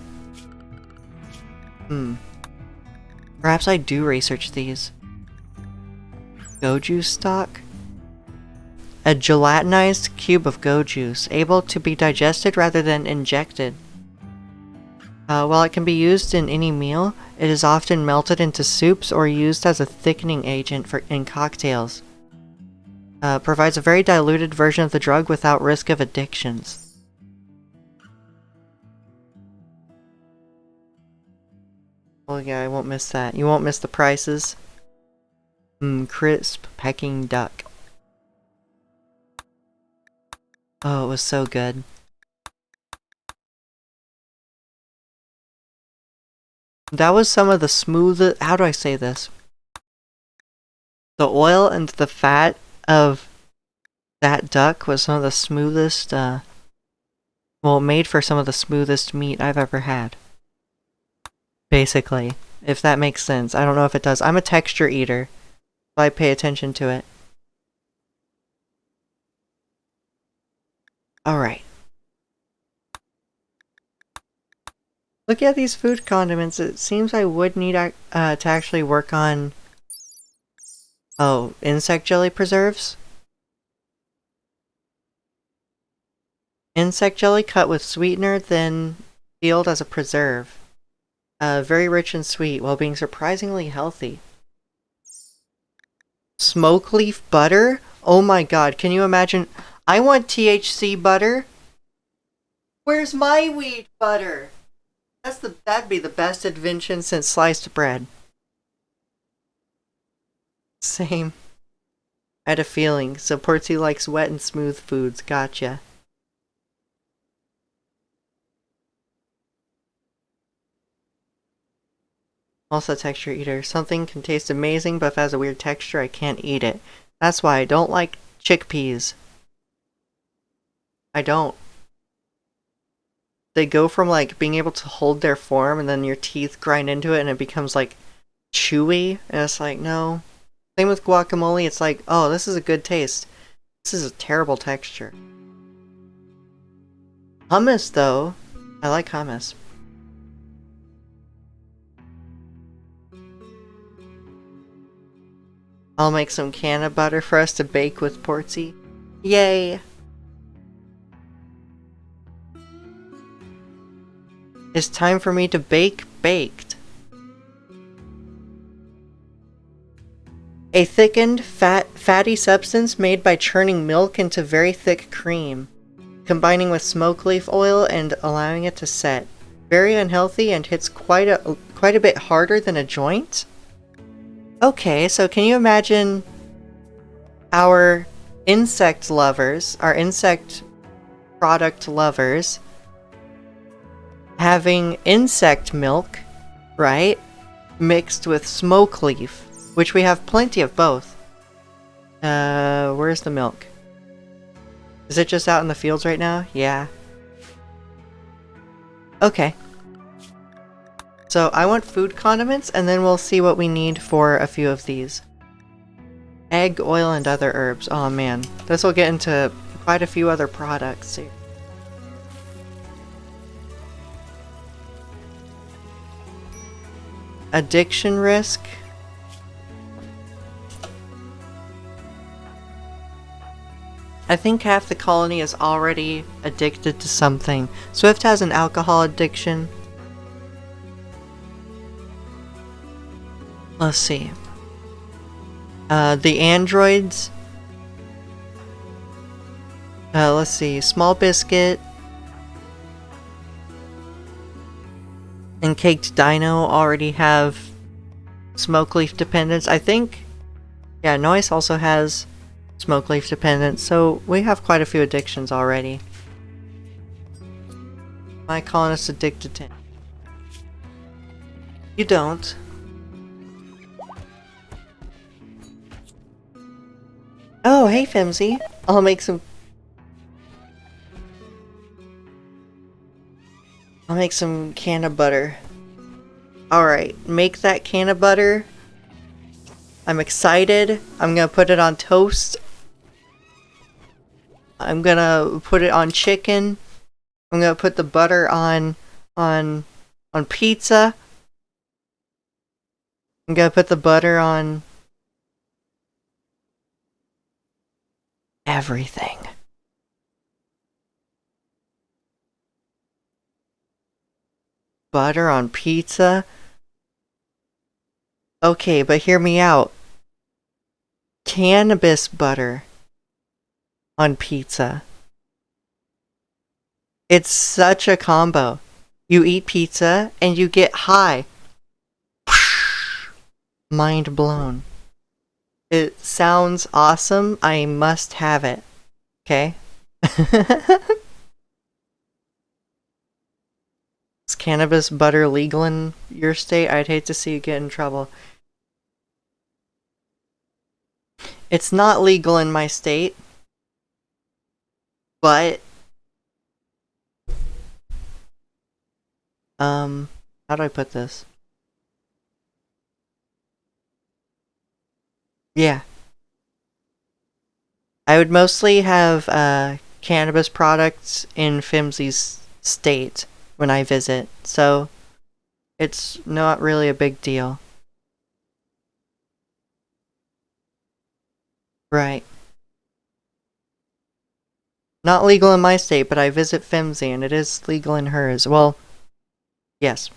Perhaps I do research these. Goju Stock? A gelatinized cube of goju, able to be digested rather than injected. While it can be used in any meal, it is often melted into soups or used as a thickening agent in cocktails. Provides a very diluted version of the drug without risk of addictions. Oh yeah, I won't miss that. You won't miss the prices. Crisp Peking duck. Oh, it was so good. That was some of the smoothest... How do I say this? The oil and the fat of that duck was some of the smoothest, well, made for some of the smoothest meat I've ever had. Basically. If that makes sense. I don't know if it does. I'm a texture eater. So I pay attention to it. Alright. Looking at these food condiments, it seems I would need to actually work on... Oh, insect jelly preserves? Insect jelly cut with sweetener, then peeled as a preserve. Very rich and sweet, while being surprisingly healthy. Smoke leaf butter? Oh my god, can you imagine? I want THC butter. Where's my wheat butter? That'd be the best invention since sliced bread. Same. I had a feeling. So Porty likes wet and smooth foods. Gotcha. Also a texture eater. Something can taste amazing, but if it has a weird texture, I can't eat it. That's why I don't like chickpeas. I don't. They go from like being able to hold their form and then your teeth grind into it and it becomes like chewy. And it's like, no. Same with guacamole. It's like, oh, this is a good taste. This is a terrible texture. Hummus, though. I like hummus. I'll make some canna butter for us to bake with Portsy. Yay! It's time for me to bake baked. A thickened, fatty substance made by churning milk into very thick cream, combining with smoke leaf oil and allowing it to set. Very unhealthy and hits quite a bit harder than a joint. Okay, so can you imagine our insect lovers, our insect product lovers, having insect milk, right, mixed with smoke leaf, which we have plenty of both. Where's the milk? Is it just out in the fields right now? Yeah. Okay. So I want food condiments, and then we'll see what we need for a few of these. Egg, oil, and other herbs. Oh man, this will get into quite a few other products here. Addiction risk. I think half the colony is already addicted to something. Swift has an alcohol addiction. Let's see. The androids. Let's see. Small Biscuit and Caked Dino already have smoke leaf dependence. I think, yeah, Noise also has smoke leaf dependence, so we have quite a few addictions already. My colonist addicted to. You don't. Oh, hey Fimsy. I'll make some can of butter. Alright, make that can of butter. I'm excited. I'm gonna put it on toast. I'm gonna put it on chicken. I'm gonna put the butter on pizza. I'm gonna put the butter on everything. Butter on pizza? Okay, but hear me out. Cannabis butter on pizza. It's such a combo. You eat pizza and you get high. Mind blown. It sounds awesome. I must have it. Okay? Is cannabis butter legal in your state? I'd hate to see you get in trouble. It's not legal in my state, but how do I put this? Yeah. I would mostly have cannabis products in Fimsy's state when I visit, so it's not really a big deal. Right. Not legal in my state, but I visit Fimsy and it is legal in hers. Well, yes.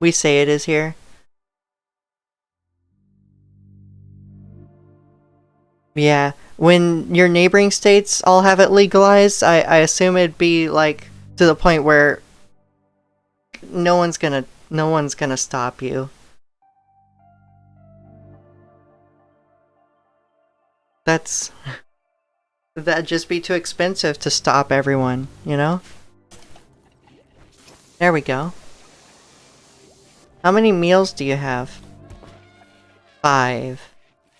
We say it is here. Yeah. When your neighboring states all have it legalized, I assume it'd be like to the point where no one's gonna stop you. That'd just be too expensive to stop everyone, you know? There we go. How many meals do you have? 5.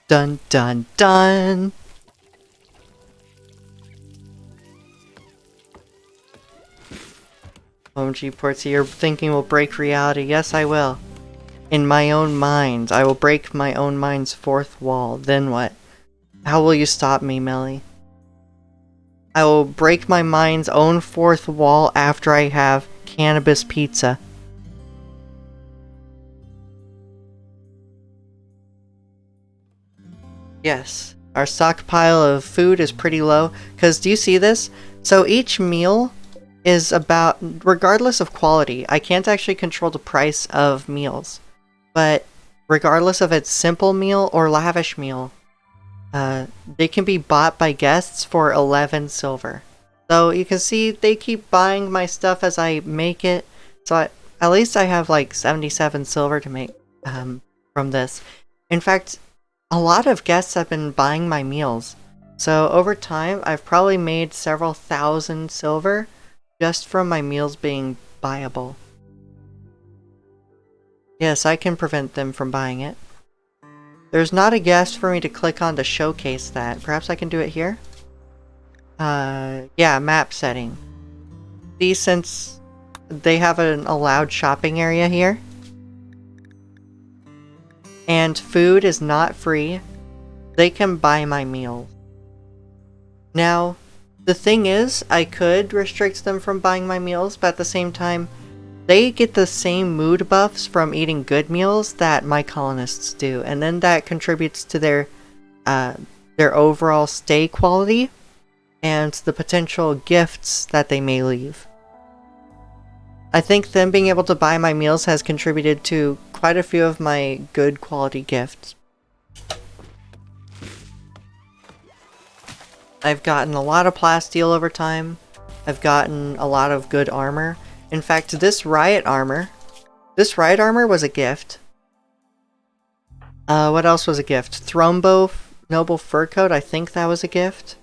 Dun dun dun! OMG Portsy, you're thinking will break reality. Yes, I will. In my own mind. I will break my own mind's fourth wall. Then what? How will you stop me, Melly? I will break my mind's own fourth wall after I have cannabis pizza. Yes. Our stockpile of food is pretty low. Because do you see this? So each meal is about, regardless of quality, I can't actually control the price of meals. But regardless of its simple meal or lavish meal, they can be bought by guests for 11 silver. So you can see they keep buying my stuff as I make it. So at least I have like 77 silver to make from this. In fact, a lot of guests have been buying my meals. So over time, I've probably made several thousand silver just from my meals being buyable. Yes, I can prevent them from buying it. There's not a guest for me to click on to showcase that. Perhaps I can do it here? Yeah, map setting. See, since they have an allowed shopping area here, and food is not free, they can buy my meals. Now, the thing is, I could restrict them from buying my meals, but at the same time, they get the same mood buffs from eating good meals that my colonists do, and then that contributes to their overall stay quality and the potential gifts that they may leave. I think them being able to buy my meals has contributed to quite a few of my good quality gifts. I've gotten a lot of plasteel over time. I've gotten a lot of good armor. In fact, this riot armor was a gift. What else was a gift? Thrombo Noble Fur Coat, I think that was a gift.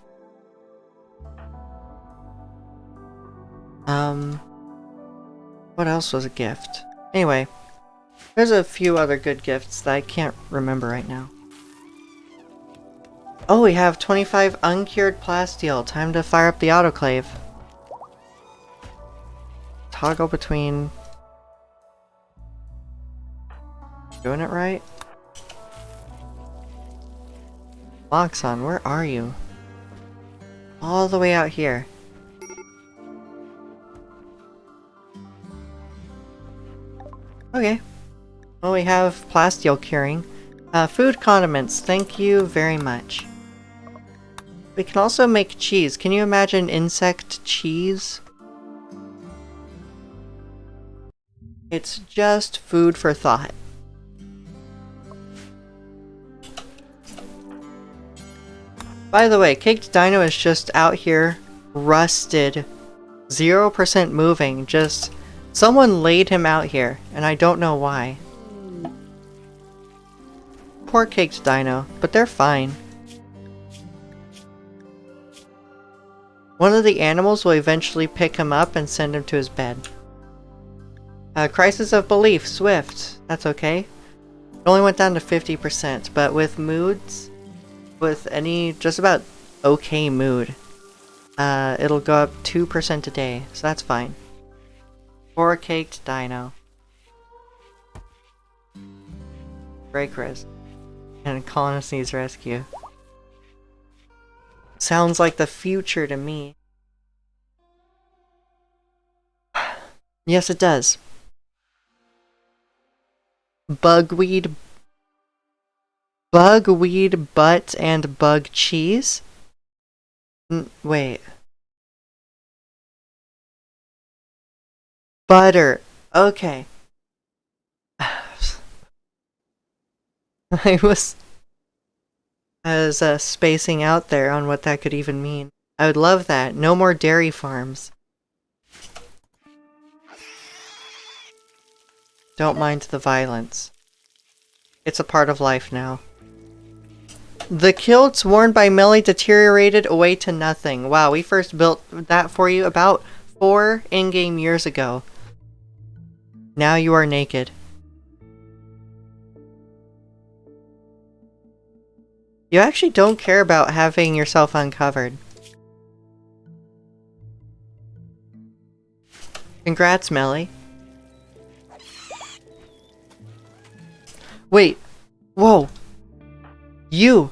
What else was a gift? Anyway, there's a few other good gifts that I can't remember right now. Oh, we have 25 uncured plasteel. Time to fire up the autoclave. Toggle between... Doing it right? Moxon, where are you? All the way out here. Okay. Well, we have plasteel curing. Food condiments, thank you very much. We can also make cheese. Can you imagine insect cheese? It's just food for thought. By the way, Caked Dino is just out here, rusted, 0% moving, just... Someone laid him out here, and I don't know why. Poor Caked Dino, but they're fine. One of the animals will eventually pick him up and send him to his bed. Crisis of belief, Swift. That's okay. It only went down to 50%, but with moods, with any just about okay mood, it'll go up 2% a day, so that's fine. Poor Caked Dino. Break risk. And colonist needs rescue. Sounds like the future to me. Yes, it does. Bugweed butt and bug cheese? Wait. Butter. Okay. I was spacing out there on what that could even mean. I would love that. No more dairy farms. Don't mind the violence. It's a part of life now. The kilts worn by Melly deteriorated away to nothing. Wow, we first built that for you about 4 in-game years ago. Now you are naked. You actually don't care about having yourself uncovered. Congrats, Melly. Wait. Whoa. You.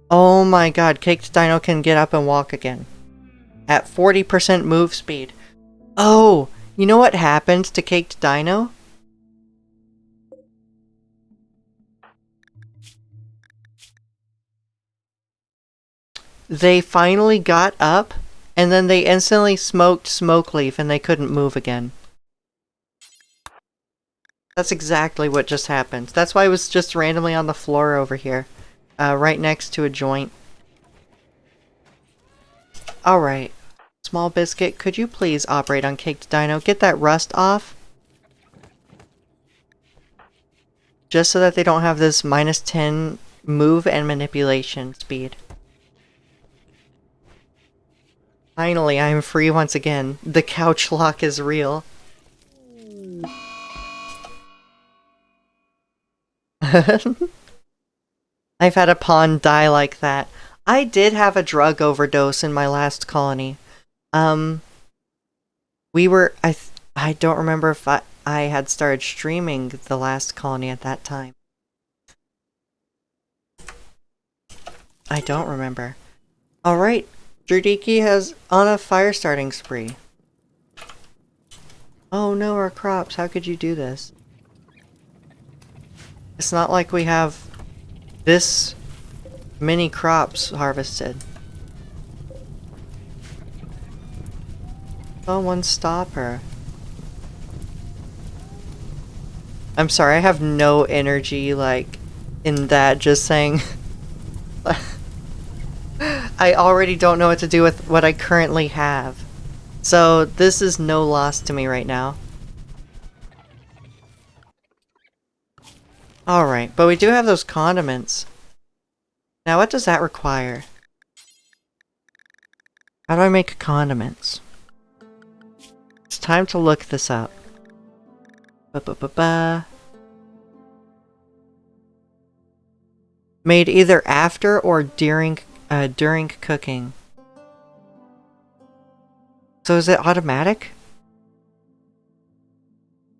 Oh my god, Caked Dino can get up and walk again. At 40% move speed. Oh, you know what happened to Caked Dino? They finally got up, and then they instantly smoked Smoke Leaf and they couldn't move again. That's exactly what just happened. That's why I was just randomly on the floor over here. Right next to a joint. Alright. Small Biscuit, could you please operate on Caked Dino? Get that rust off. Just so that they don't have this -10 move and manipulation speed. Finally, I am free once again. The couch lock is real. I've had a pawn die like that. I did have a drug overdose in my last colony. We were... I don't remember if I had started streaming the last colony at that time. I don't remember. Alright, Dradiki has on a fire starting spree. Oh no, our crops, how could you do this? It's not like we have this many crops harvested. Someone stop her. I'm sorry, I have no energy, like, in that, just saying. I already don't know what to do with what I currently have. So, this is no loss to me right now. Alright, but we do have those condiments. Now, what does that require? How do I make condiments? It's time to look this up. Ba-ba-ba-ba. Made either after or during cooking. So is it automatic?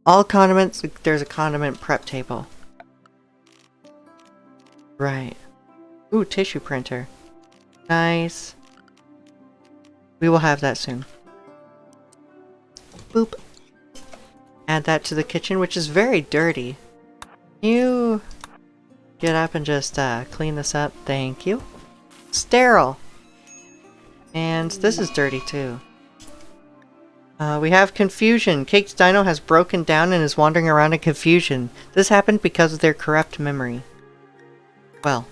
All condiments, there's a condiment prep table. Right. Ooh, tissue printer. Nice. We will have that soon. Boop. Add that to the kitchen, which is very dirty. You get up and just clean this up. Thank you. Sterile. And this is dirty too. We have confusion. Cake's dino has broken down and is wandering around in confusion. This happened because of their corrupt memory. Well.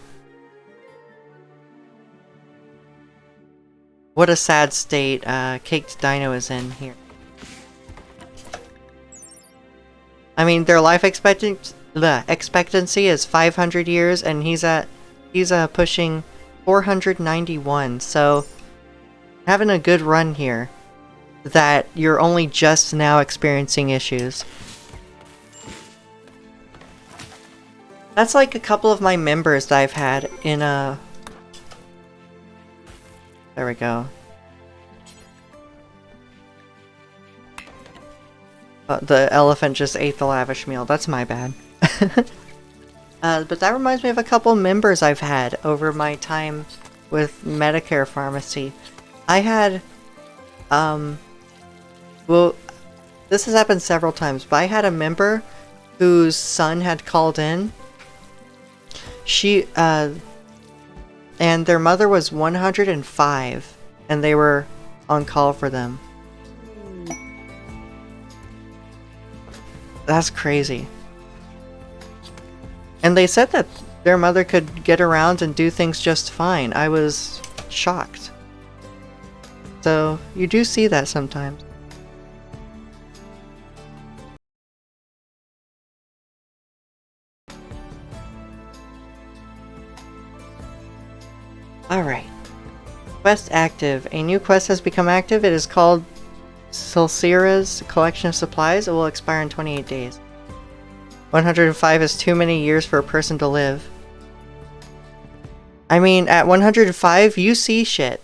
What a sad state Cake's dino is in here. I mean, their life expectancy is 500 years, and he's pushing 491. So, having a good run here. That you're only just now experiencing issues. That's like a couple of my members that I've had in a... There we go. The elephant just ate the lavish meal. That's my bad. But that reminds me of a couple members I've had over my time with Medicare Pharmacy. I had... Well, this has happened several times, but I had a member whose son had called in. She, and their mother was 105, and they were on call for them. That's crazy. And they said that their mother could get around and do things just fine. I was shocked. So, you do see that sometimes. Alright. Quest active. A new quest has become active. It is called Silsira's Collection of Supplies. It will expire in 28 days. 105 is too many years for a person to live. I mean, at 105, you see shit.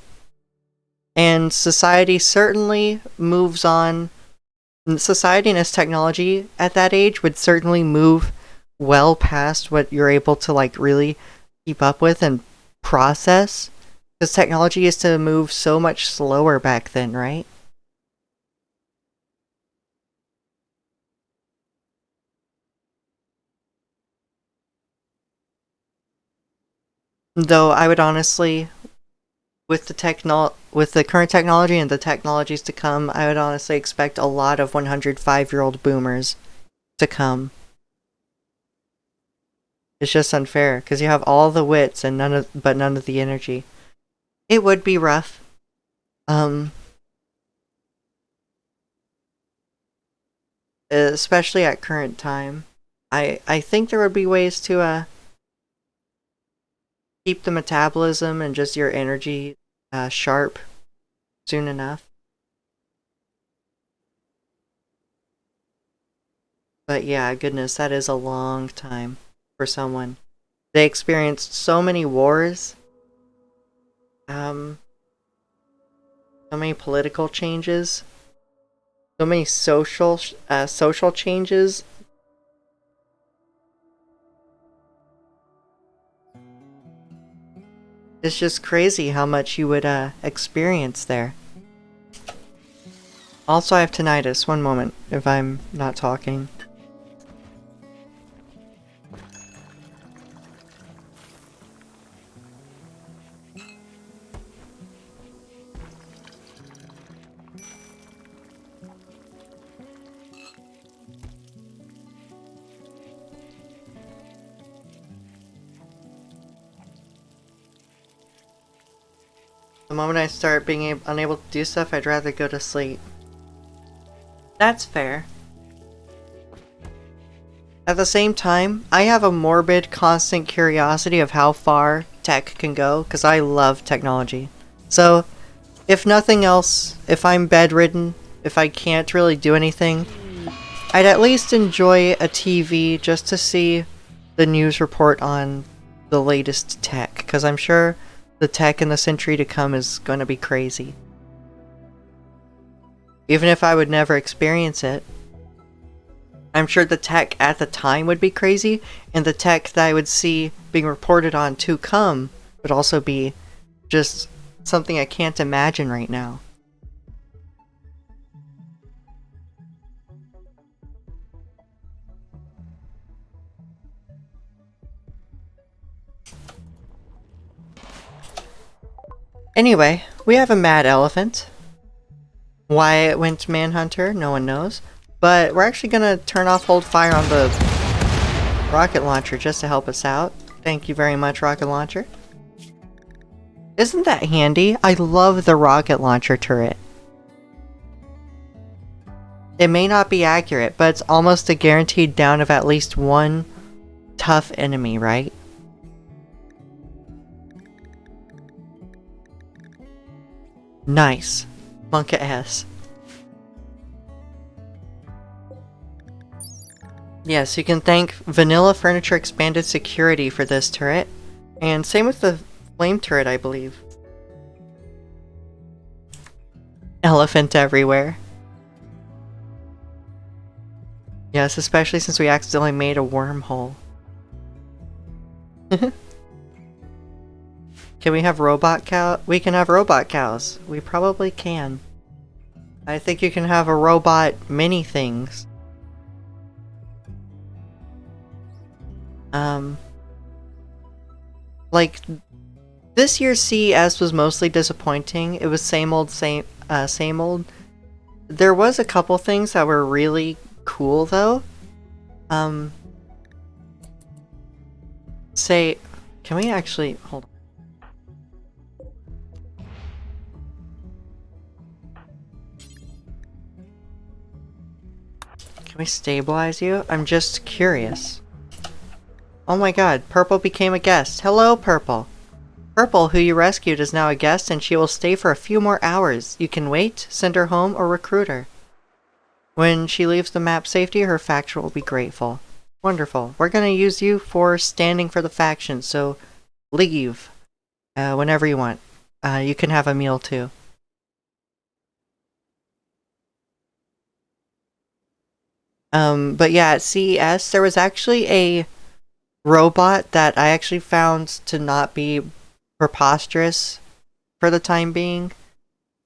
And society certainly moves on. Society and its technology at that age would certainly move well past what you're able to, like, really keep up with and process, because technology used to move so much slower back then, right? Though I would honestly, with the current technology and the technologies to come, I would honestly expect a lot of 105-year-old boomers to come. It's just unfair, because you have all the wits and none of the energy. It would be rough. Especially at current time. I think there would be ways to keep the metabolism and just your energy sharp soon enough. But yeah, goodness, that is a long time for someone. They experienced so many wars. So many political changes. So many social changes. It's just crazy how much you would experience there. Also, I have tinnitus. One moment, if I'm not talking. The moment I start being unable to do stuff, I'd rather go to sleep. That's fair. At the same time, I have a morbid, constant curiosity of how far tech can go, because I love technology. So, if nothing else, if I'm bedridden, if I can't really do anything, I'd at least enjoy a TV just to see the news report on the latest tech, because I'm sure the tech in the century to come is going to be crazy. Even if I would never experience it, I'm sure the tech at the time would be crazy, and the tech that I would see being reported on to come would also be just something I can't imagine right now. Anyway, we have a mad elephant. Why it went manhunter, no one knows. But we're actually gonna turn off hold fire on the rocket launcher just to help us out. Thank you very much, rocket launcher. Isn't that handy? I love the rocket launcher turret. It may not be accurate, but it's almost a guaranteed down of at least one tough enemy, right? Nice. Monka S. Yes, you can thank Vanilla Furniture Expanded Security for this turret. And same with the flame turret, I believe. Elephant everywhere. Yes, especially since we accidentally made a wormhole. Can we have robot cow? We can have robot cows. We probably can. I think you can have a robot mini things. Like, this year's CES was mostly disappointing. It was same old, same old. There was a couple things that were really cool, though. Can we actually, hold on. Can we stabilize you? I'm just curious. Oh my god, Purple became a guest. Hello, Purple. Purple, who you rescued, is now a guest and she will stay for a few more hours. You can wait, send her home, or recruit her. When she leaves the map safety, her faction will be grateful. Wonderful. We're gonna use you for standing for the faction, so leave whenever you want. You can have a meal too. But yeah, at CES, there was actually a robot that I actually found to not be preposterous for the time being.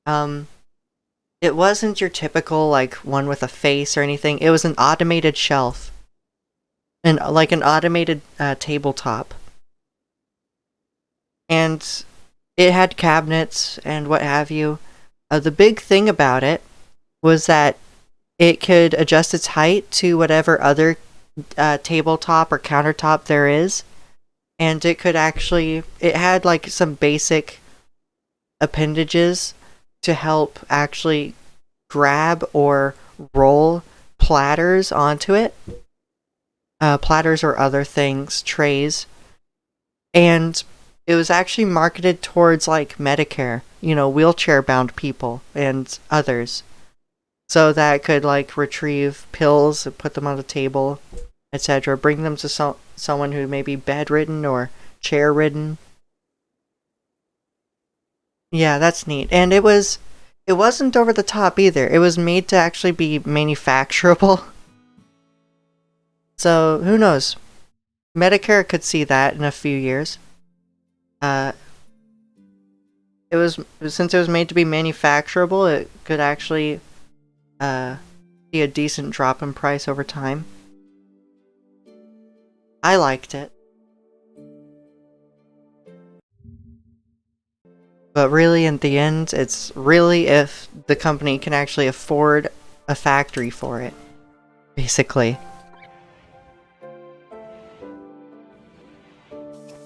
It wasn't your typical, like, one with a face or anything. It was an automated shelf. And, like, an automated tabletop. And it had cabinets and what have you. The big thing about it was that it could adjust its height to whatever other tabletop or countertop there is. And it could actually, it had like some basic appendages to help actually grab or roll platters onto it. Platters or other things, trays. And it was actually marketed towards like Medicare, you know, wheelchair bound people and others. So that could like retrieve pills and put them on the table, etc. Bring them to someone who may be bedridden or chair-ridden. Yeah, that's neat. And it wasn't over the top either. It was made to actually be manufacturable. So, who knows? Medicare could see that in a few years. since it was made to be manufacturable, it could actually see a decent drop in price over time. I liked it. But really, in the end, it's really if the company can actually afford a factory for it, basically.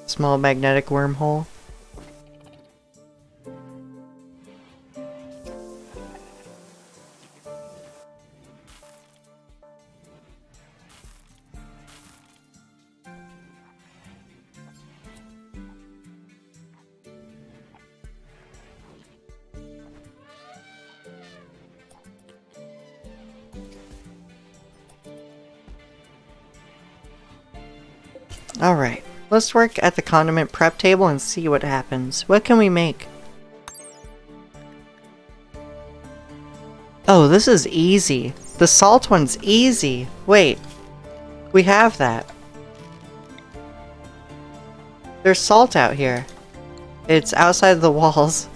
Small magnetic wormhole. Alright, let's work at the condiment prep table and see what happens. What can we make? Oh, this is easy. The salt one's easy. Wait, we have that. There's salt out here. It's outside the walls.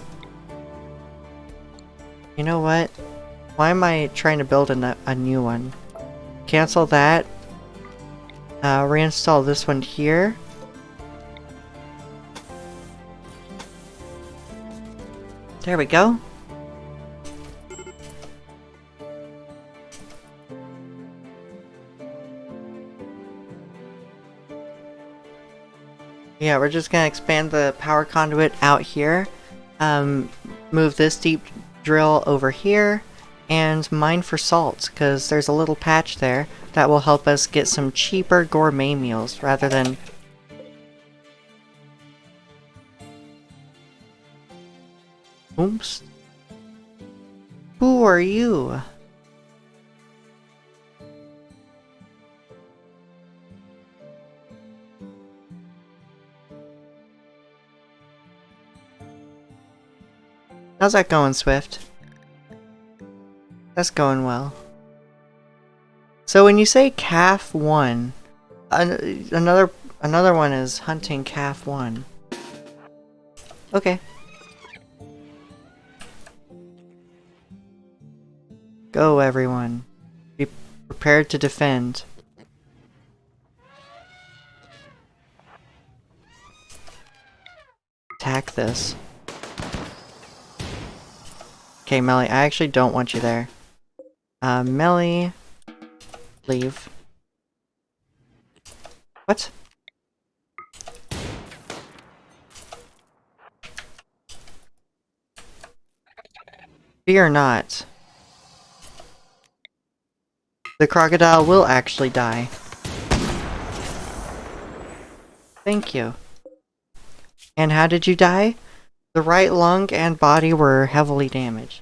You know what? Why am I trying to build a new one? Cancel that. Reinstall this one here. There we go. Yeah, we're just gonna expand the power conduit out here. Move this deep drill over here. And mine for salt, because there's a little patch there that will help us get some cheaper gourmet meals rather than... Oops. Who are you? How's that going, Swift? That's going well. So when you say calf 1, another one is hunting calf 1. Okay. Go everyone. Be prepared to defend. Attack this. Okay, Melly, I actually don't want you there. Melly, leave. What? Fear not. The crocodile will actually die. Thank you. And how did you die? The right lung and body were heavily damaged.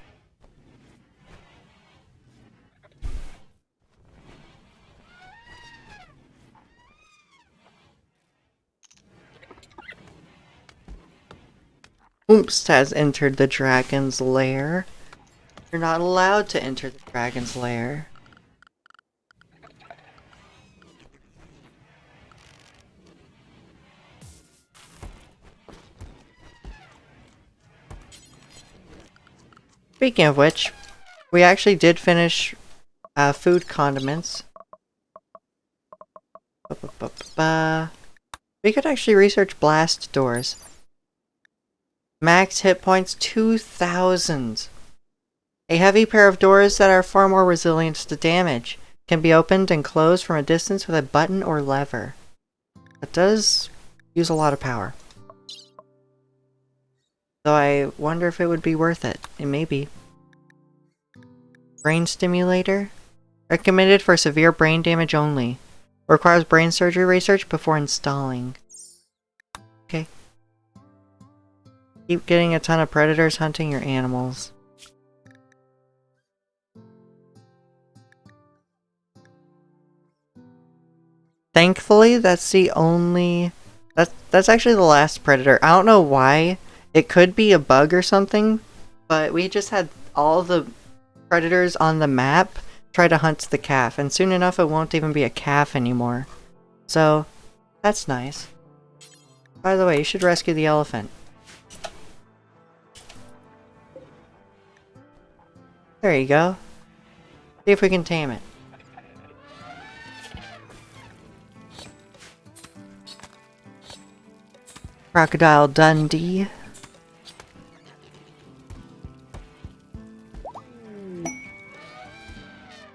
Oops has entered the dragon's lair. You're not allowed to enter the dragon's lair. Speaking of which, we actually did finish food condiments. We could actually research blast doors. Max hit points 2,000. A heavy pair of doors that are far more resilient to damage. Can be opened and closed from a distance with a button or lever. That does use a lot of power. So I wonder if it would be worth it. It may be. Brain Stimulator? Recommended for severe brain damage only. Requires brain surgery research before installing. Okay. Keep getting a ton of predators hunting your animals. Thankfully, that's the only... That's actually the last predator. I don't know why. It could be a bug or something, but we just had all the predators on the map try to hunt the calf, and soon enough it won't even be a calf anymore. So, that's nice. By the way, you should rescue the elephant. There you go. See if we can tame it. Crocodile Dundee.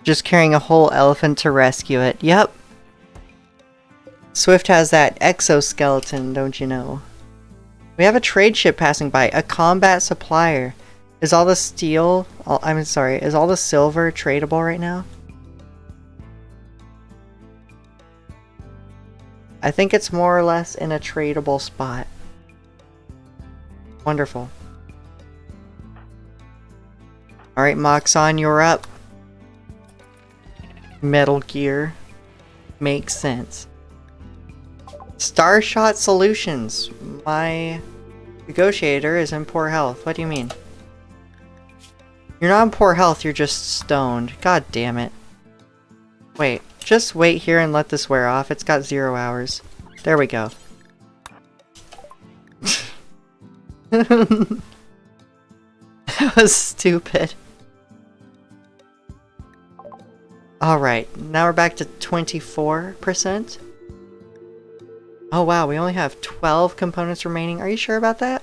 Just carrying a whole elephant to rescue it. Yep. Swift has that exoskeleton, don't you know? We have a trade ship passing by. A combat supplier. Is all the steel... is all the silver tradable right now? I think it's more or less in a tradable spot. Wonderful. Alright, Moxon, you're up. Metal Gear. Makes sense. Starshot Solutions. My negotiator is in poor health. What do you mean? You're not in poor health, you're just stoned. God damn it. Wait, just wait here and let this wear off. It's got 0 hours. There we go. That was stupid. Alright, now we're back to 24%. Oh wow, we only have 12 components remaining. Are you sure about that?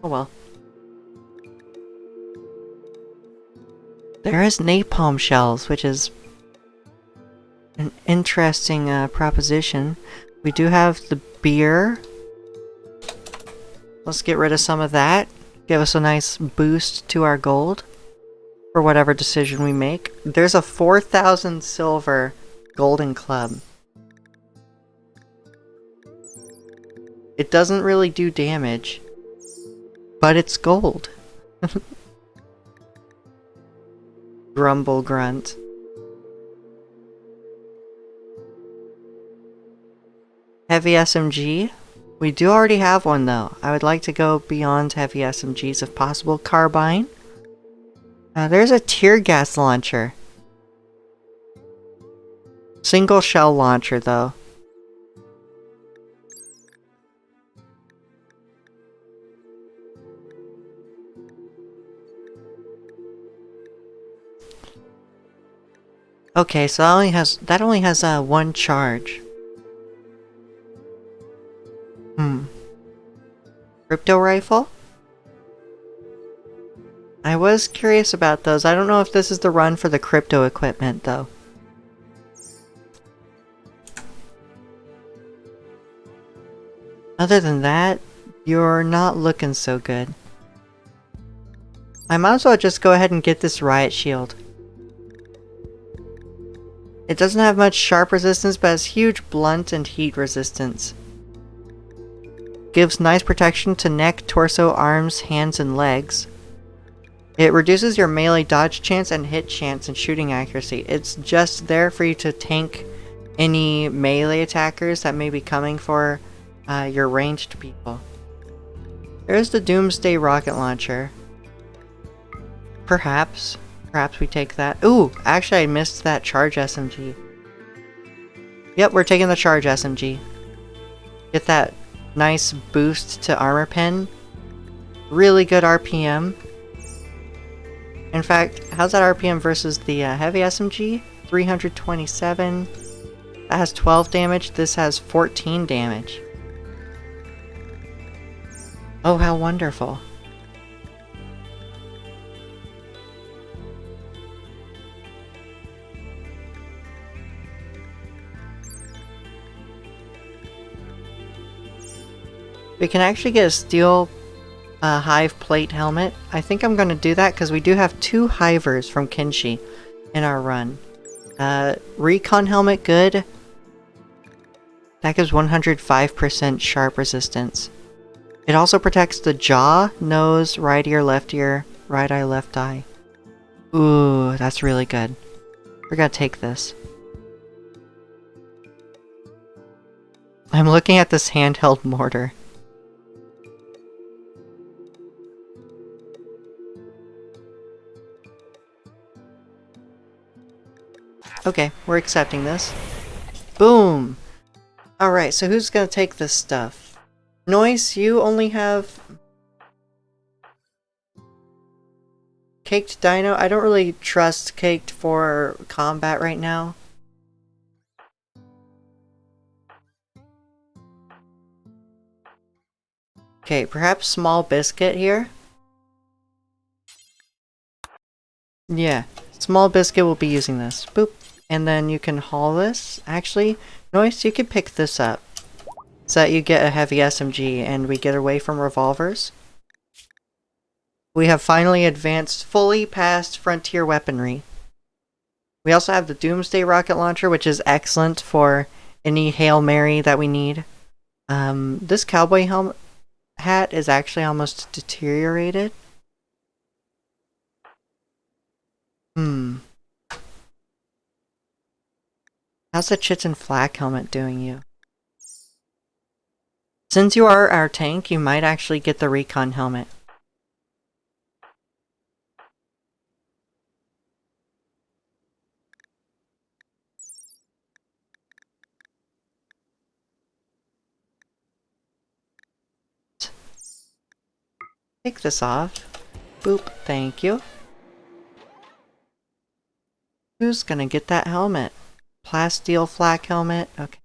Oh well. There is napalm shells, which is an interesting proposition. We do have the beer. Let's get rid of some of that. Give us a nice boost to our gold for whatever decision we make. There's a 4,000 silver golden club. It doesn't really do damage, but it's gold. Grumble grunt. Heavy SMG. We do already have one though. I would like to go beyond heavy SMGs if possible. Carbine. There's a tear gas launcher. Single shell launcher though. Okay, so that only has one charge. Crypto rifle? I was curious about those. I don't know if this is the run for the crypto equipment though. Other than that, you're not looking so good. I might as well just go ahead and get this Riot Shield. It doesn't have much sharp resistance, but has huge blunt and heat resistance. Gives nice protection to neck, torso, arms, hands, and legs. It reduces your melee dodge chance and hit chance and shooting accuracy. It's just there for you to tank any melee attackers that may be coming for your ranged people. There's the Doomsday rocket launcher. Perhaps we take that. Ooh, actually I missed that charge SMG. Yep, we're taking the charge SMG. Get that nice boost to armor pen. Really good RPM. In fact, how's that RPM versus the heavy SMG? 327. That has 12 damage. This has 14 damage. Oh, how wonderful. We can actually get a steel hive plate helmet. I think I'm going to do that because we do have 2 hivers from Kenshi in our run. Recon helmet, good. That gives 105% sharp resistance. It also protects the jaw, nose, right ear, left eye, left eye. Ooh, that's really good. We're gonna take this. I'm looking at this handheld mortar. Okay, we're accepting this. Boom! Alright, so who's gonna take this stuff? Noise, you only have... Caked Dino, I don't really trust Caked for combat right now. Okay, perhaps Small Biscuit here? Yeah, Small Biscuit will be using this. Boop. And then you can haul this. Actually, Noise, you can pick this up. So that you get a heavy SMG and we get away from revolvers. We have finally advanced fully past frontier weaponry. We also have the Doomsday rocket launcher, which is excellent for any Hail Mary that we need. This cowboy hat is actually almost deteriorated. How's the Chitin Flak helmet doing you? Since you are our tank, you might actually get the recon helmet. Take this off. Boop, thank you. Who's gonna get that helmet? Plasteel flak helmet, okay.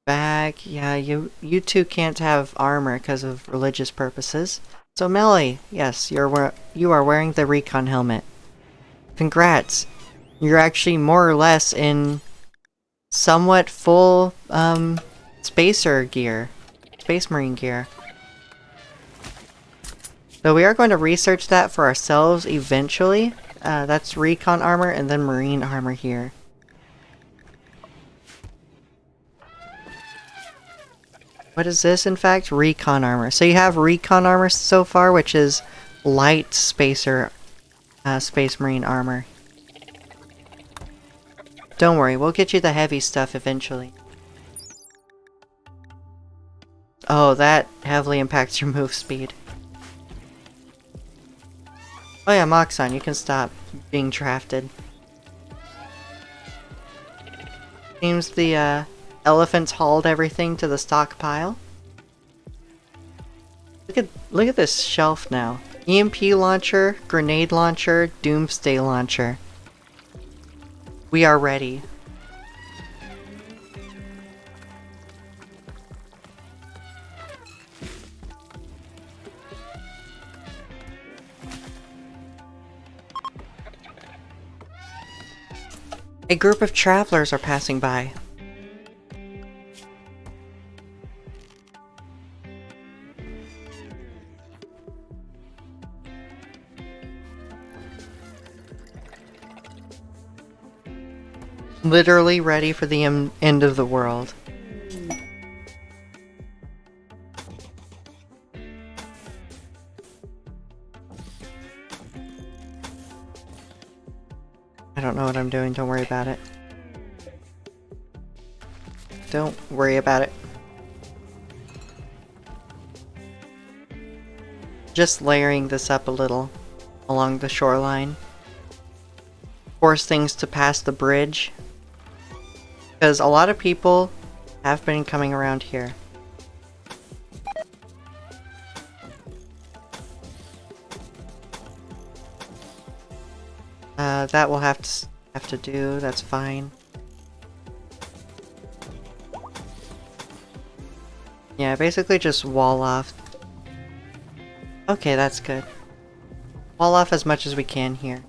Bag, yeah, you two can't have armor because of religious purposes. So Melly, yes, you are wearing the recon helmet. Congrats! You're actually more or less in somewhat full spacer gear. Space Marine gear. So we are going to research that for ourselves eventually. That's recon armor and then marine armor here. What is this, in fact? Recon armor. So you have recon armor so far, which is light spacer Space Marine armor. Don't worry, we'll get you the heavy stuff eventually. Oh, that heavily impacts your move speed. Oh yeah, Moxon, you can stop being drafted. Seems the elephants hauled everything to the stockpile. Look at this shelf now. EMP launcher, grenade launcher, Doomsday launcher. We are ready. A group of travelers are passing by. Literally ready for the end of the world. I don't know what I'm doing, don't worry about it. Don't worry about it. Just layering this up a little along the shoreline. Force things to pass the bridge. Because a lot of people have been coming around here. That will have to do, that's fine. Yeah, basically just wall off. Okay, that's good. Wall off as much as we can here.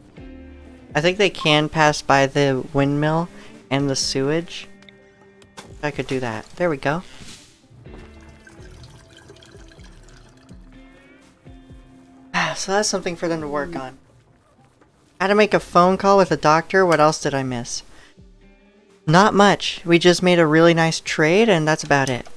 I think they can pass by the windmill and the sewage. I could do that. There we go. So that's something for them to work on. How to make a phone call with a doctor? What else did I miss? Not much. We just made a really nice trade and that's about it.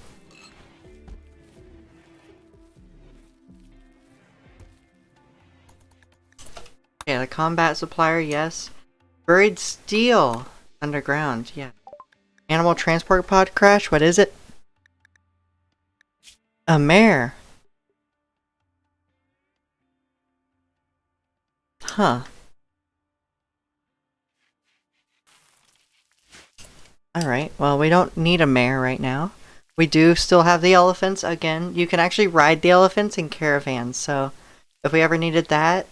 Yeah, the combat supplier, yes. Buried steel underground, yeah. Animal transport pod crash, what is it? A mare. Huh. Alright, well we don't need a mare right now. We do still have the elephants, again. You can actually ride the elephants in caravans, so if we ever needed that,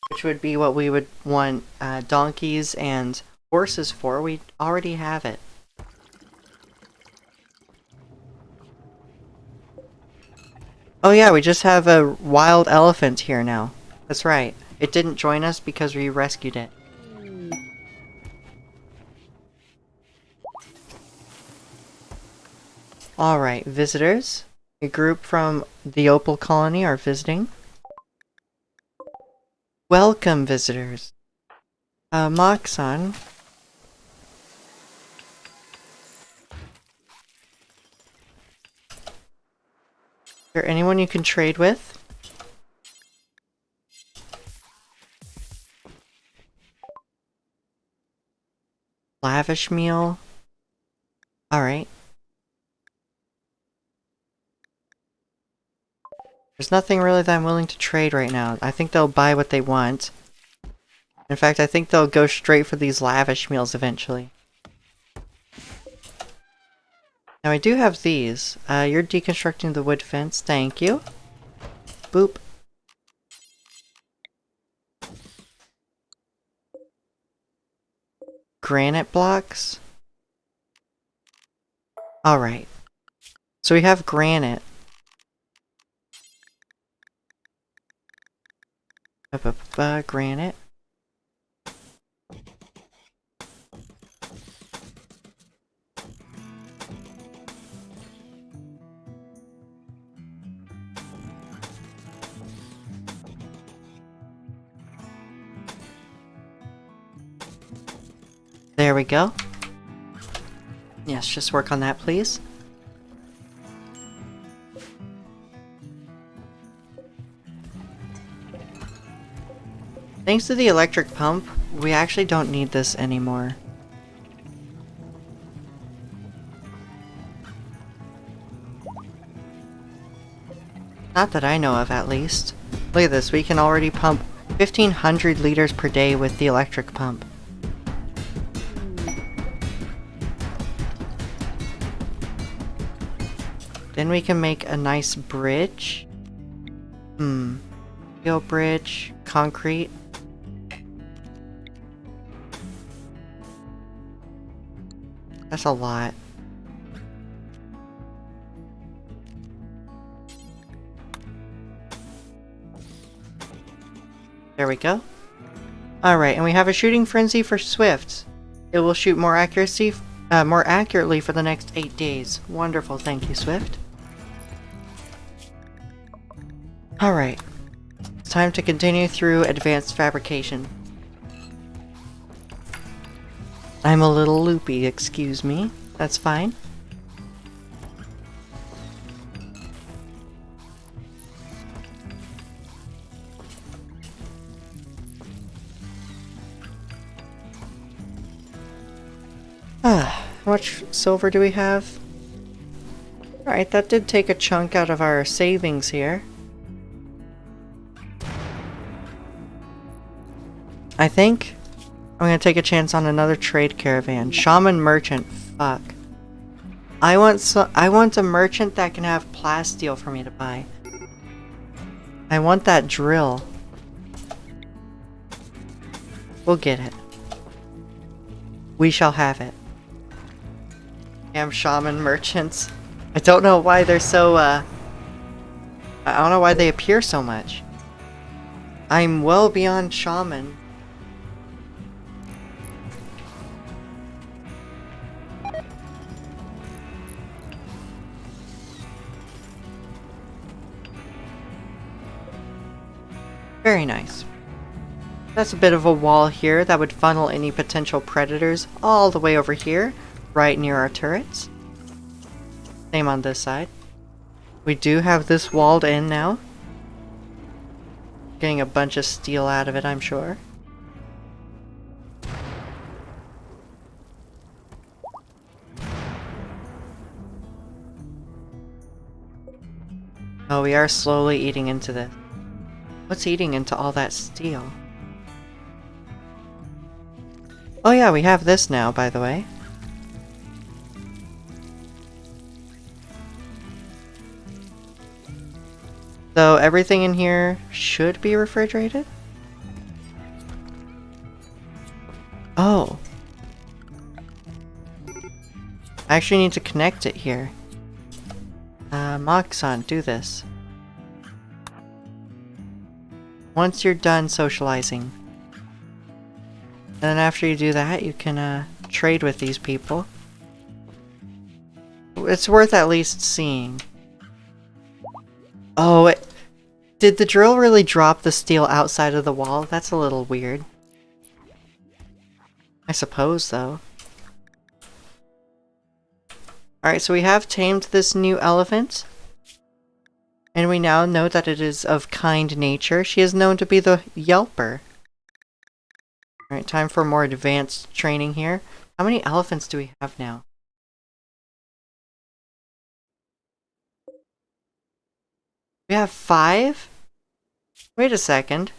which would be what we would want donkeys and horses for. We already have it. Oh yeah, we just have a wild elephant here now. That's right. It didn't join us because we rescued it. Alright, visitors. A group from the Opal Colony are visiting. Welcome, visitors. Moxon. Is there anyone you can trade with? Lavish meal. Alright. There's nothing really that I'm willing to trade right now. I think they'll buy what they want. In fact, I think they'll go straight for these lavish meals eventually. Now I do have these. You're deconstructing the wood fence. Thank you. Boop. Granite blocks. Alright. So we have granite. Granite. There we go. Yes, just work on that, please. Thanks to the electric pump, we actually don't need this anymore. Not that I know of, at least. Look at this, we can already pump 1,500 liters per day with the electric pump. Then we can make a nice bridge. Steel bridge, concrete. That's a lot. There we go. Alright, and we have a shooting frenzy for Swift. It will shoot more accurately for the next 8 days. Wonderful, thank you, Swift. Alright. It's time to continue through advanced fabrication. I'm a little loopy, excuse me. That's fine. How much silver do we have? Alright, that did take a chunk out of our savings here. I think I'm gonna take a chance on another trade caravan. Shaman merchant. Fuck. I want a merchant that can have plasteel for me to buy. I want that drill. We'll get it. We shall have it. Damn shaman merchants. I don't know why they're so, I don't know why they appear so much. I'm well beyond shaman. Very nice. That's a bit of a wall here that would funnel any potential predators all the way over here, right near our turrets. Same on this side. We do have this walled in now. Getting a bunch of steel out of it, I'm sure. Oh, we are slowly eating into this. What's eating into all that steel? Oh yeah, we have this now, by the way. So everything in here should be refrigerated? I actually need to connect it here. Moxon, do this. Once you're done socializing. And then after you do that, you can trade with these people. It's worth at least seeing. Oh, did the drill really drop the steel outside of the wall? That's a little weird. I suppose, though. Alright, so we have tamed this new elephant. And we now know that it is of kind nature. She is known to be the Yelper. Alright, time for more advanced training here. How many elephants do we have now? We have 5? Wait a second.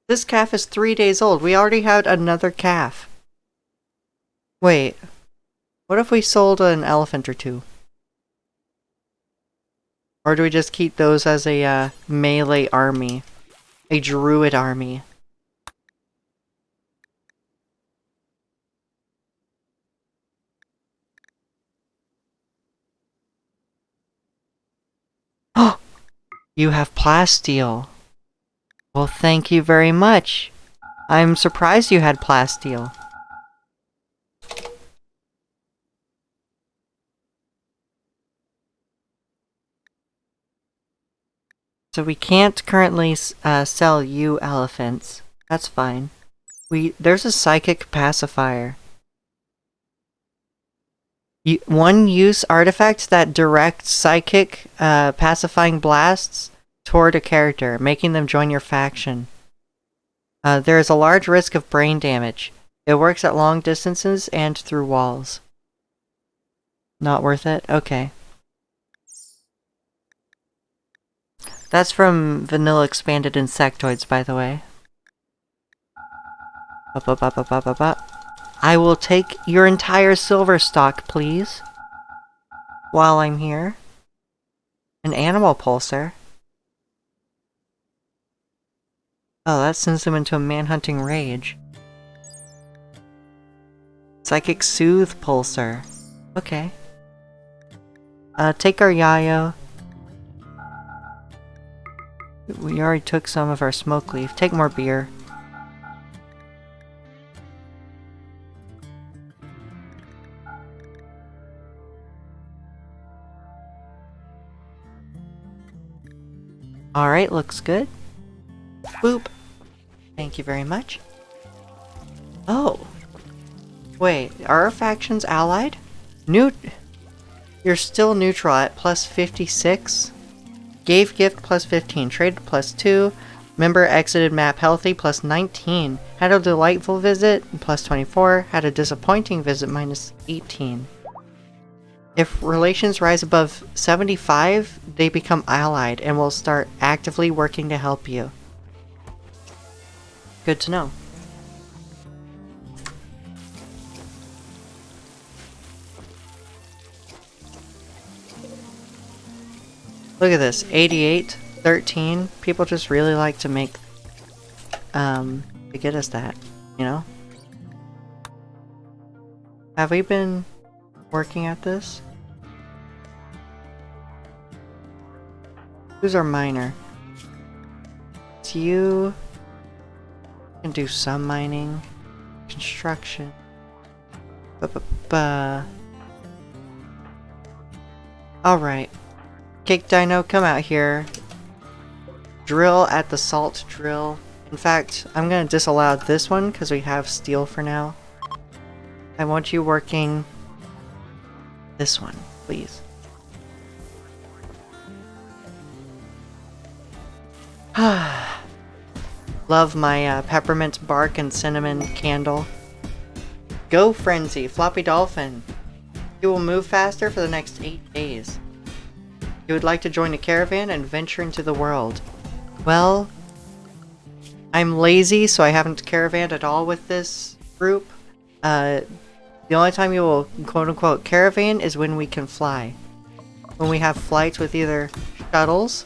This calf is 3 days old. We already had another calf. Wait. What if we sold an elephant or two? Or do we just keep those as a melee army? A druid army? Oh! You have plasteel. Well, thank you very much. I'm surprised you had plasteel. So we can't currently sell you elephants. That's fine. There's a psychic pacifier. One-use artifact that directs psychic pacifying blasts toward a character, making them join your faction. There is a large risk of brain damage. It works at long distances and through walls. Not worth it? Okay. That's from Vanilla Expanded Insectoids, by the way. I will take your entire silver stock, please. While I'm here. An animal pulsar. Oh, that sends them into a man-hunting rage. Psychic Soothe pulsar. Okay. Take our Yayo. We already took some of our smoke leaf. Take more beer. Alright, looks good. Boop. Thank you very much. Oh. Wait, are our factions allied? You're still neutral at plus 56. Gave gift plus 15. Traded plus 2. Member exited map healthy plus 19. Had a delightful visit plus 24. Had a disappointing visit minus 18. If relations rise above 75, they become allied and will start actively working to help you. Good to know. Look at this, 88, 13. People just really like to make, to get us that, you know? Have we been working at this? Who's our miner? It's you. Can do some mining. Construction. Alright. Cake Dino, come out here. Drill at the salt drill. In fact, I'm gonna disallow this one because we have steel for now. I want you working this one, please. Love my peppermint bark and cinnamon candle. Go Frenzy, Floppy Dolphin. You will move faster for the next 8 days. You would like to join a caravan and venture into the world. Well, I'm lazy, so I haven't caravanned at all with this group. The only time you will quote-unquote caravan is when we can fly. When we have flights with either shuttles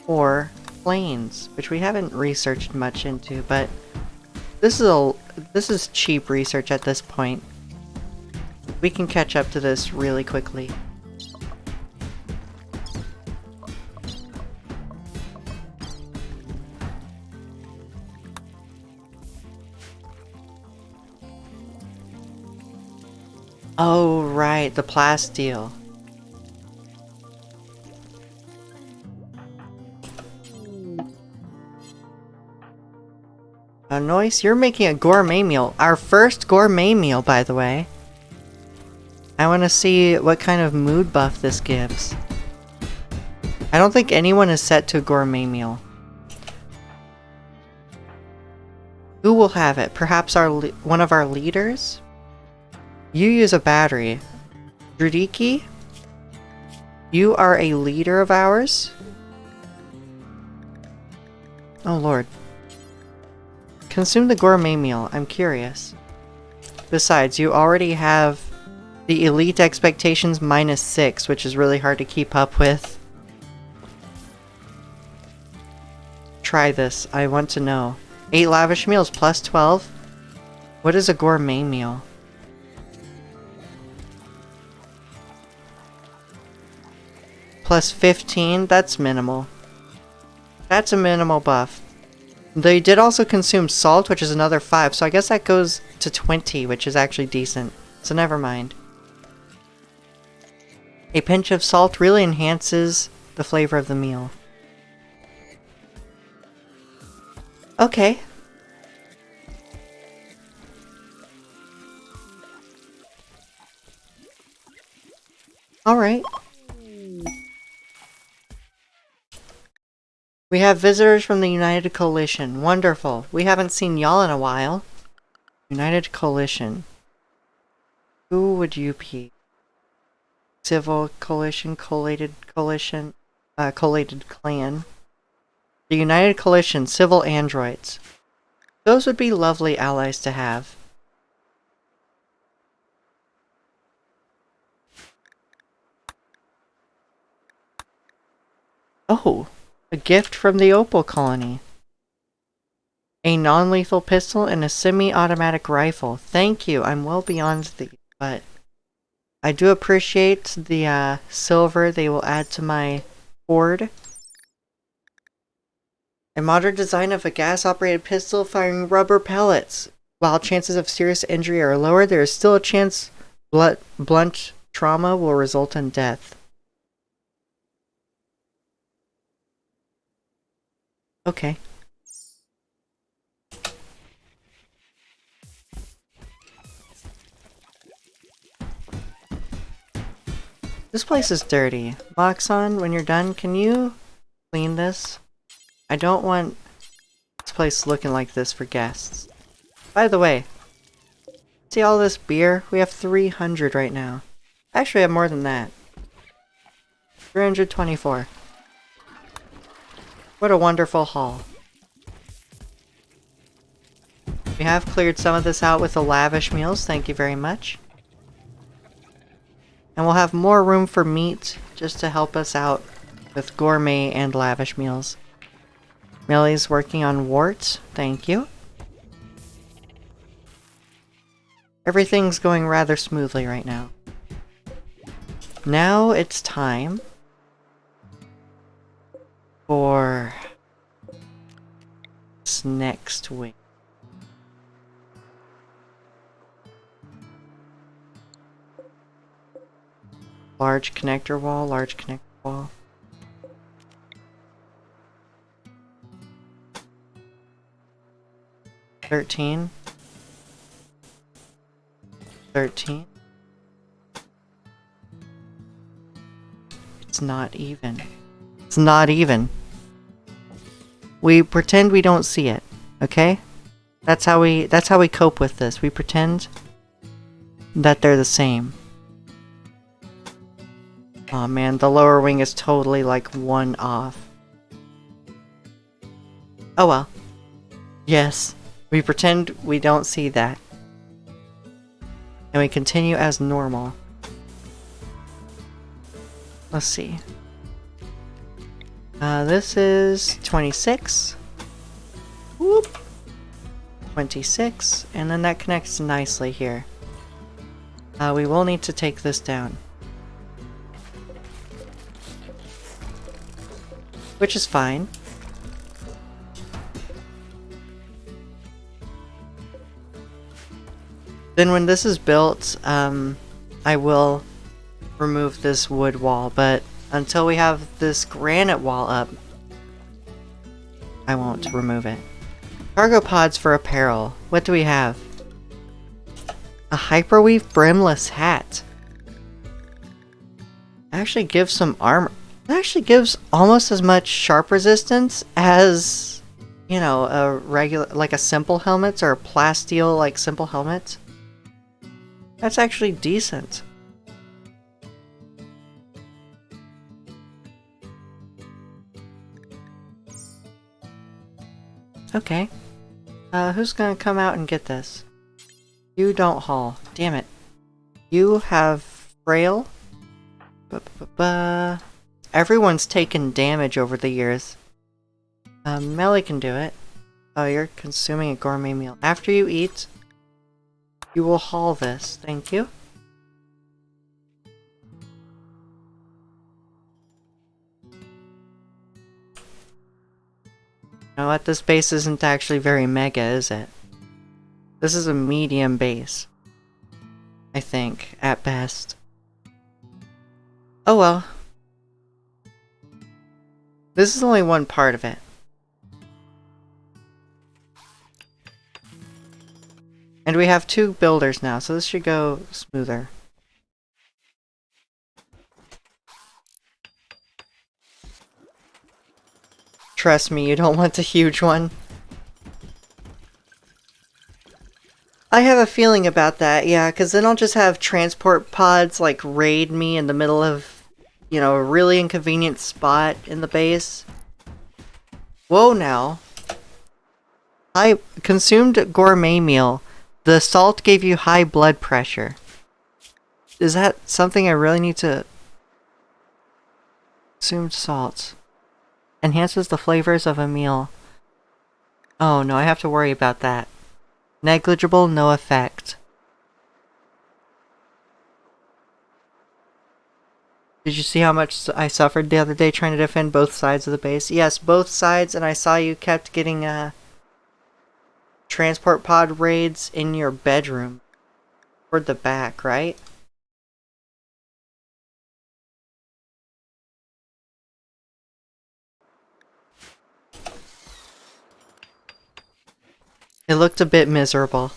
or planes, which we haven't researched much into, but this is cheap research at this point. We can catch up to this really quickly. Oh, right, the plasteel. Noise, you're making a gourmet meal. Our first gourmet meal, by the way. I want to see what kind of mood buff this gives. I don't think anyone is set to a gourmet meal. Who will have it? Perhaps one of our leaders? You use a battery. Drudiki? You are a leader of ours? Oh lord. Consume the gourmet meal. I'm curious. Besides, you already have the elite expectations -6, which is really hard to keep up with. Try this. I want to know. 8 lavish meals plus 12? What is a gourmet meal? Plus 15? That's minimal. That's a minimal buff. They did also consume salt, which is another 5, so I guess that goes to 20, which is actually decent. So never mind. A pinch of salt really enhances the flavor of the meal. Okay. Alright. We have visitors from the United Coalition. Wonderful. We haven't seen y'all in a while. United Coalition. Who would you be? Civil Coalition, Collated Coalition, Collated Clan. The United Coalition, Civil Androids. Those would be lovely allies to have. Oh! A gift from the Opal Colony. A non-lethal pistol and a semi-automatic rifle. Thank you, I'm well beyond these, but I do appreciate the silver they will add to my hoard. A modern design of a gas-operated pistol firing rubber pellets. While chances of serious injury are lower, there is still a chance blunt trauma will result in death. Okay. This place is dirty. Moxon, when you're done, can you clean this? I don't want this place looking like this for guests. By the way, see all this beer? We have 300 right now. Actually, I have more than that. 324. What a wonderful haul. We have cleared some of this out with the lavish meals, thank you very much. And we'll have more room for meat, just to help us out with gourmet and lavish meals. Millie's working on warts, thank you. Everything's going rather smoothly right now. Now it's time for this next wing. Large connector wall, large connector wall. $13. It's not even. It's not even. We pretend we don't see it, okay? That's how we cope with this. We pretend that they're the same. Aw man, the lower wing is totally like 1 off. Oh well. Yes, we pretend we don't see that. And we continue as normal. Let's see. This is 26. Whoop. 26. And then that connects nicely here. We will need to take this down. Which is fine. Then when this is built, I will remove this wood wall, but until we have this granite wall up, I won't remove it. Cargo pods for apparel. What do we have? A hyperweave brimless hat. Actually gives some armor. It actually gives almost as much sharp resistance as, you know, a regular, like a simple helmet or a plasteel like simple helmet. That's actually decent. Okay. Who's gonna come out and get this? You don't haul. Damn it. You have frail? Everyone's taken damage over the years. Melly can do it. Oh, you're consuming a gourmet meal. After you eat, you will haul this. Thank you. You know what? This base isn't actually very mega, is it? This is a medium base. I think, at best. Oh well. This is only one part of it. And we have 2 builders now, so this should go smoother. Trust me, you don't want a huge one. I have a feeling about that, yeah, because then I'll just have transport pods, like, raid me in the middle of, you know, a really inconvenient spot in the base. Whoa, now. I consumed gourmet meal. The salt gave you high blood pressure. Is that something I really need to... Consumed salt. Enhances the flavors of a meal. Oh no, I have to worry about that. Negligible, no effect. Did you see how much I suffered the other day trying to defend both sides of the base? Yes, both sides, and I saw you kept getting transport pod raids in your bedroom. Toward the back, right? It looked a bit miserable.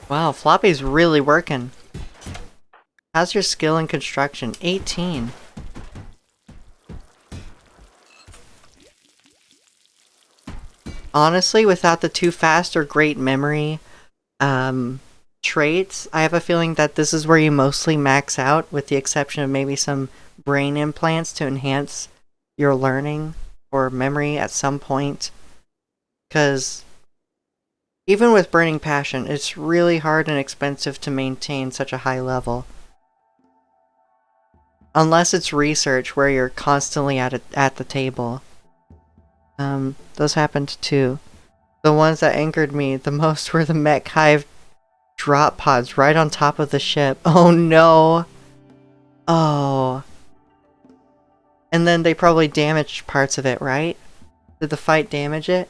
Wow, Floppy's really working. How's your skill in construction? 18. Honestly, without the too fast or great memory traits, I have a feeling that this is where you mostly max out, with the exception of maybe some brain implants to enhance your learning or memory at some point. Because even with Burning Passion, it's really hard and expensive to maintain such a high level. Unless it's research where you're constantly at the table. Those happened too. The ones that angered me the most were the mech hive drop pods right on top of the ship. Oh no! Oh. And then they probably damaged parts of it, right? Did the fight damage it?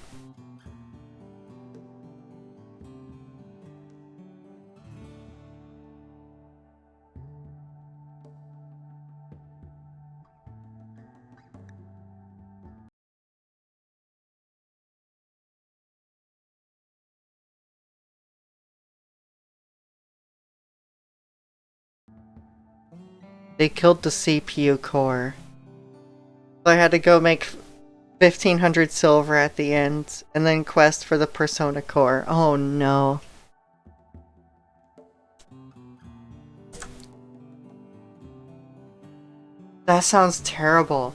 They killed the CPU core. So I had to go make 1500 silver at the end, and then quest for the Persona core. Oh no. That sounds terrible.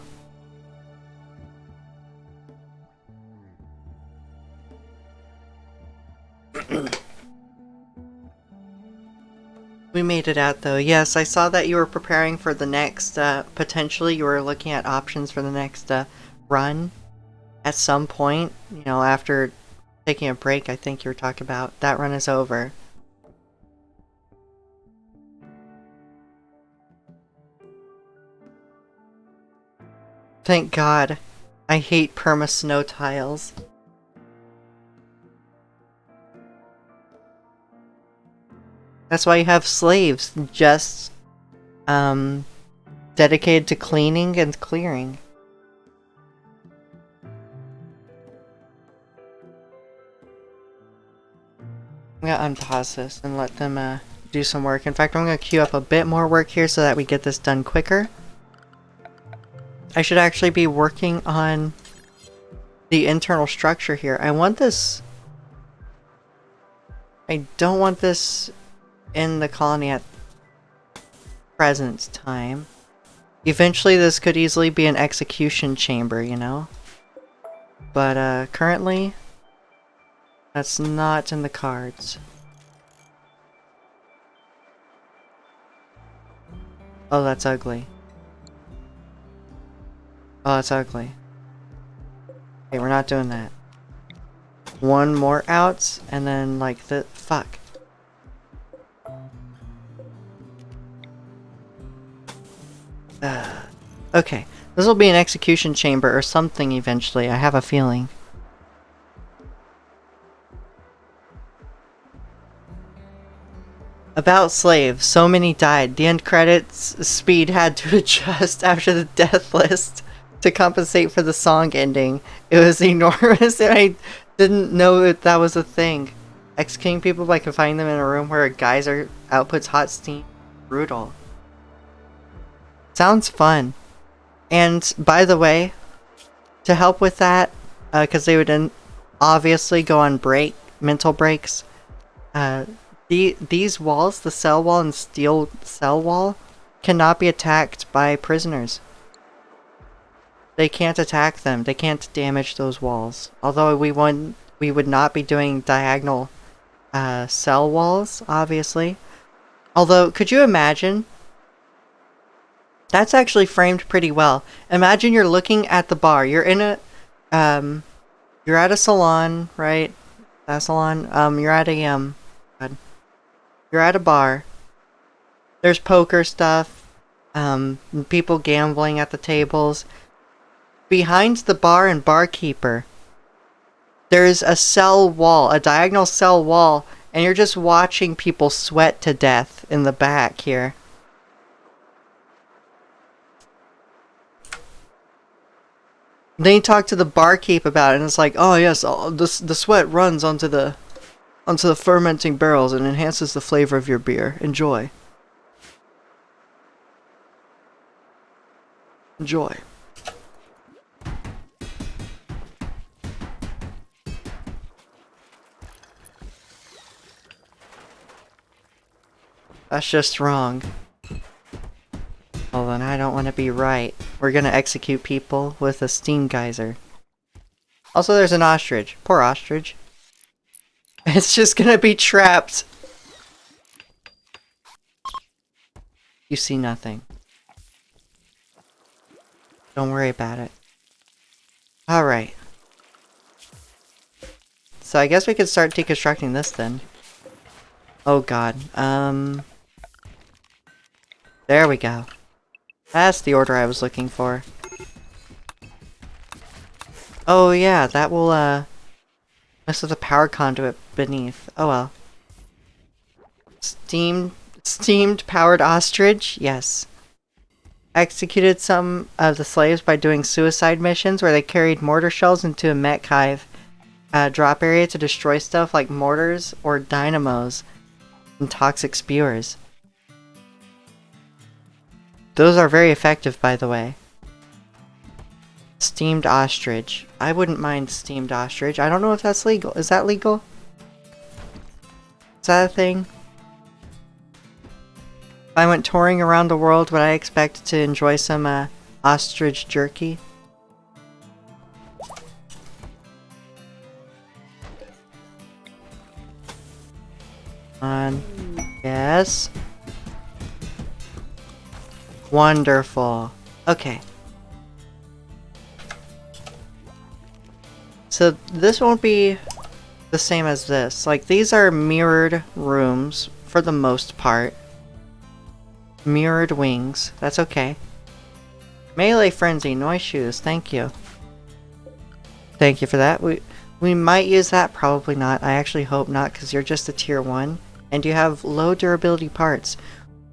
We made it out though. Yes, I saw that you were preparing for the next, potentially you were looking at options for the next run at some point, you know, after taking a break, I think you were talking about, that run is over. Thank God. I hate perma-snow tiles. That's why you have slaves, just dedicated to cleaning and clearing. I'm gonna unpause this and let them do some work. In fact, I'm gonna queue up a bit more work here so that we get this done quicker. I should actually be working on the internal structure here. I want this... I don't want this in the colony at present time. Eventually this could easily be an execution chamber, you know? But currently, that's not in the cards. Oh, that's ugly. Oh, that's ugly. Okay, we're not doing that. One more out, and then like the... fuck. Okay, this will be an execution chamber or something eventually, I have a feeling. About slaves, so many died. The end credits speed had to adjust after the death list to compensate for the song ending. It was enormous and I didn't know that that was a thing. Executing people by confining them in a room where a geyser outputs hot steam. Brutal. Sounds fun. And by the way, to help with that, because they would obviously go on mental breaks, these walls, the cell wall and steel cell wall, cannot be attacked by prisoners. They can't attack them. They can't damage those walls. Although we would not be doing diagonal cell walls, obviously. Although, could you imagine? That's actually framed pretty well. Imagine you're looking at the bar. You're in a, you're at a salon, right? A salon. You're at a, you're at a bar. There's poker stuff. People gambling at the tables. Behind the bar and barkeeper, there's a cell wall, a diagonal cell wall, and you're just watching people sweat to death in the back here. Then you talk to the barkeep about it, and it's like, oh yes, the sweat runs onto the fermenting barrels and enhances the flavor of your beer. Enjoy. Enjoy. That's just wrong. Well then, I don't want to be right. We're gonna execute people with a steam geyser. Also, there's an ostrich. Poor ostrich. It's just gonna be trapped. You see nothing. Don't worry about it. Alright. So I guess we could start deconstructing this then. Oh god. There we go. That's the order I was looking for. Oh yeah, that will mess with the power conduit beneath. Oh well. Steamed powered ostrich? Yes. Executed some of the slaves by doing suicide missions where they carried mortar shells into a mech hive drop area to destroy stuff like mortars or dynamos and toxic spewers. Those are very effective, by the way. Steamed ostrich. I wouldn't mind steamed ostrich. I don't know if that's legal. Is that legal? Is that a thing? If I went touring around the world, would I expect to enjoy some ostrich jerky? Yes. Wonderful. Okay. So this won't be the same as this. Like, these are mirrored rooms for the most part. Mirrored wings. That's okay. Melee Frenzy, Noise Shoes, thank you. Thank you for that. We might use that, probably not. I actually hope not, because you're just a tier 1, and you have low durability parts.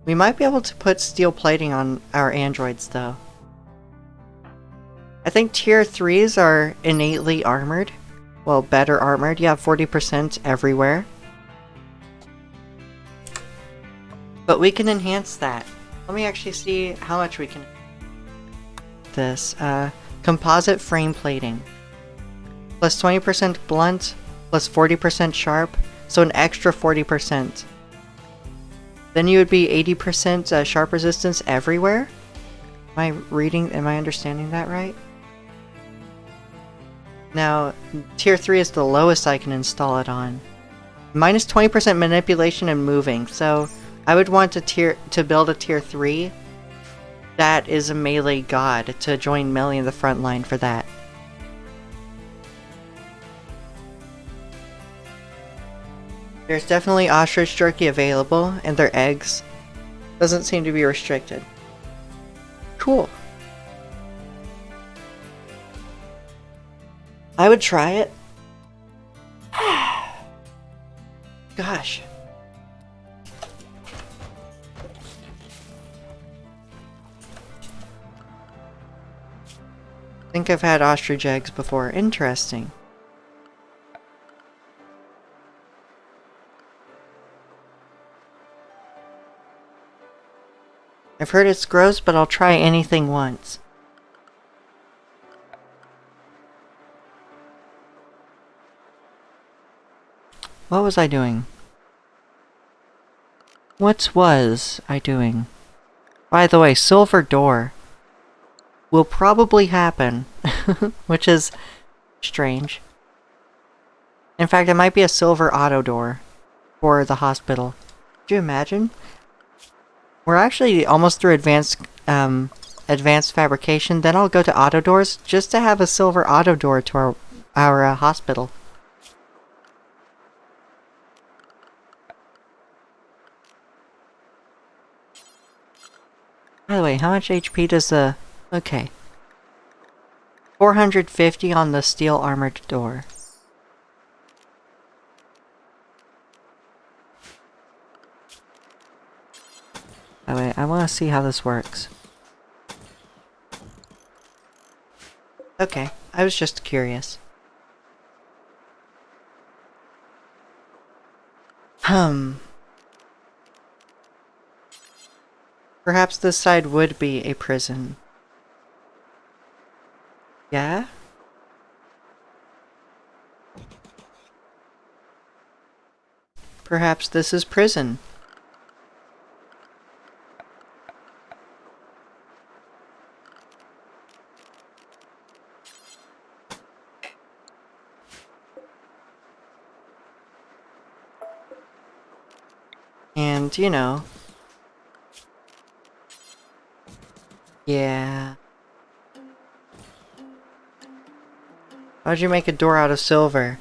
We might be able to put steel plating on our androids, though. I think tier 3s are innately armored. Well, better armored. You have 40% everywhere. But we can enhance that. Let me actually see how much we can. This, composite frame plating. Plus 20% blunt, plus 40% sharp, so an extra 40%. Then you would be 80% sharp resistance everywhere? Am I understanding that right? Now, tier 3 is the lowest I can install it on. Minus 20% manipulation and moving, so I would want to build a tier 3 that is a melee god to join melee in the front line for that. There's definitely ostrich jerky available, and their eggs. Doesn't seem to be restricted. Cool. I would try it. Gosh. I think I've had ostrich eggs before. Interesting. I've heard it's gross, but I'll try anything once. What was I doing? What was I doing? By the way, silver door will probably happen, which is strange. In fact, it might be a silver auto door for the hospital. Could you imagine? We're actually almost through advanced fabrication. Then I'll go to auto doors just to have a silver auto door to our hospital. By the way, how much HP does the... Okay. 450 on the steel armored door. By the way, I want to see how this works. Okay, I was just curious. Perhaps this side would be a prison. Yeah? Perhaps this is prison. And, you know... Yeah... Why'd you make a door out of silver?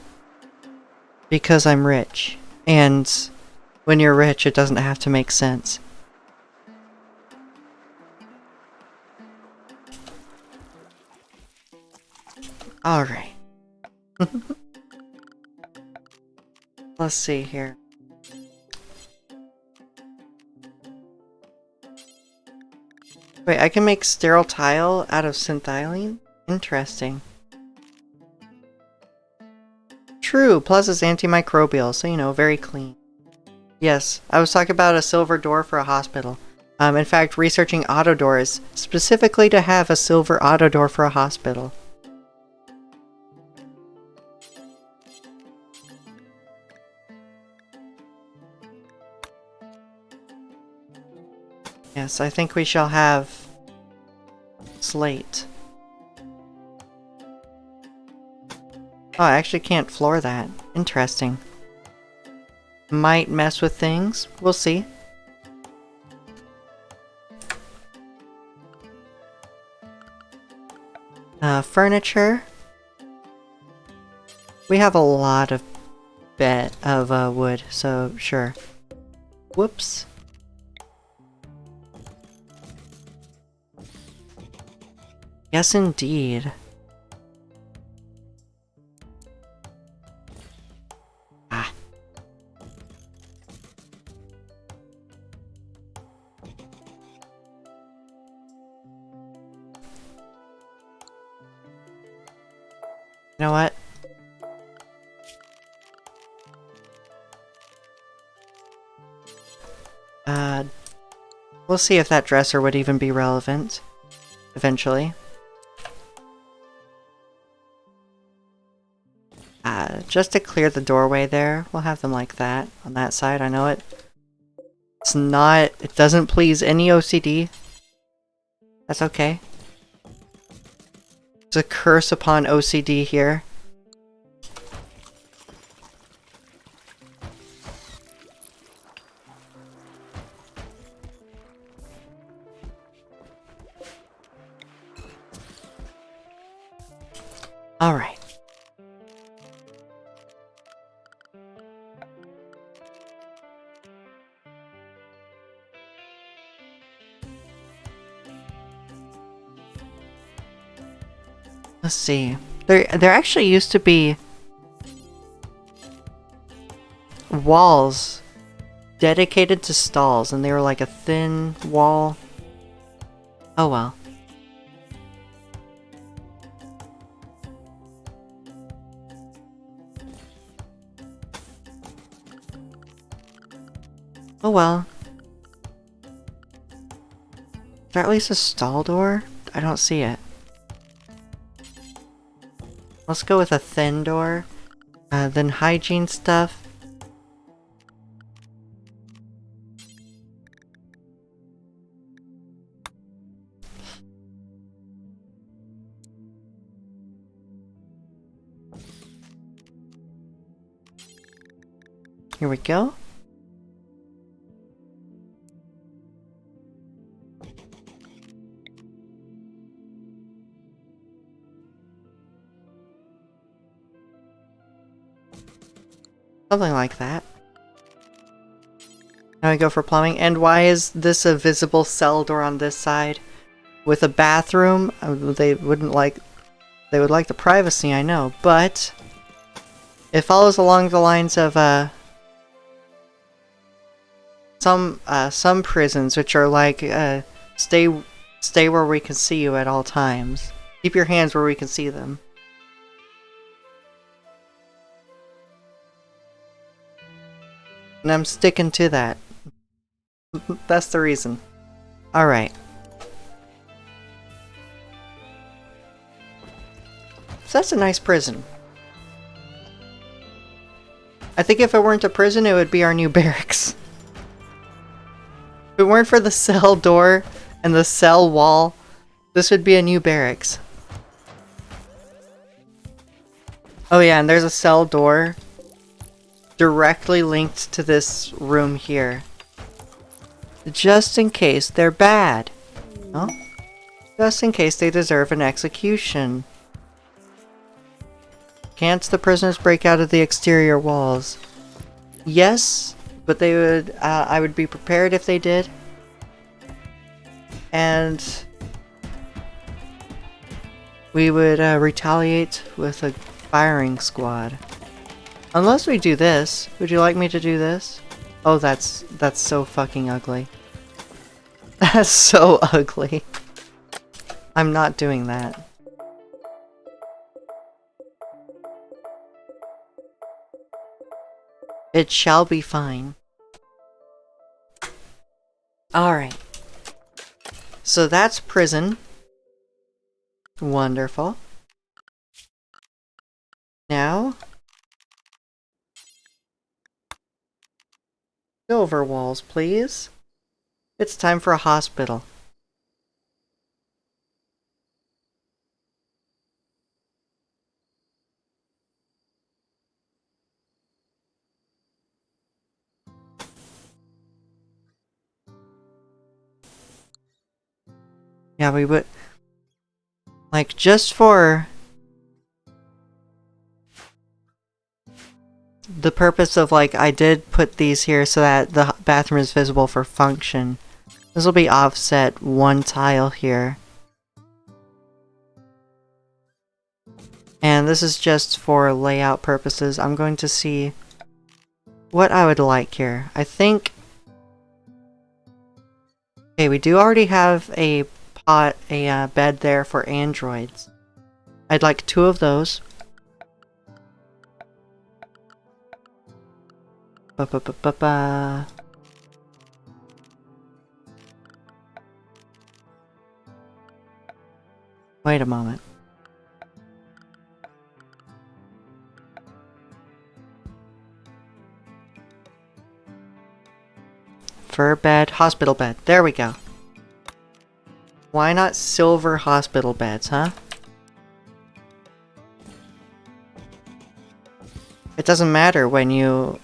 Because I'm rich. And when you're rich, it doesn't have to make sense. Alright. Let's see here. Wait, I can make sterile tile out of synthylene? Interesting. True, plus it's antimicrobial, so you know, very clean. Yes, I was talking about a silver door for a hospital. In fact, researching auto doors, specifically to have a silver auto door for a hospital. Yes, I think we shall have slate. Oh, I actually can't floor that. Interesting. Might mess with things. We'll see. Furniture. We have a lot of wood, so sure. Whoops. Yes, indeed. Ah. You know what? We'll see if that dresser would even be relevant eventually. Just to clear the doorway there, we'll have them like that on that side. I know it. It's not, it doesn't please any OCD. That's okay. It's a curse upon OCD here. Alright. Let's see. There actually used to be walls dedicated to stalls, and they were like a thin wall. Oh well. Oh well. Is there at least a stall door? I don't see it. Let's go with a thin door. Then hygiene stuff. Here we go. Something like that. Now I go for plumbing. And why is this a visible cell door on this side? With a bathroom? They would like the privacy, I know, but it follows along the lines of some prisons, which are like stay where we can see you at all times. Keep your hands where we can see them. And I'm sticking to that. That's the reason. Alright. So that's a nice prison. I think if it weren't a prison, it would be our new barracks. If it weren't for the cell door and the cell wall, this would be a new barracks. Oh yeah, and there's a cell door directly linked to this room here. Just in case they're bad. Oh? Just in case they deserve an execution. Can't the prisoners break out of the exterior walls? Yes, but they would, I would be prepared if they did. And we would retaliate with a firing squad. Unless we do this. Would you like me to do this? Oh, that's so fucking ugly. That's so ugly. I'm not doing that. It shall be fine. Alright. So that's prison. Wonderful. Now, silver walls, please. It's time for a hospital. Yeah, we would... Like, just for... the purpose of, like, I did put these here so that the bathroom is visible for function. This will be offset one tile here. And this is just for layout purposes. I'm going to see what I would like here. I think... Okay, we do already have a bed there for androids. I'd like 2 of those. Ba-ba-ba-ba-ba. Wait a moment. Fur bed, hospital bed. There we go. Why not silver hospital beds, huh? It doesn't matter when you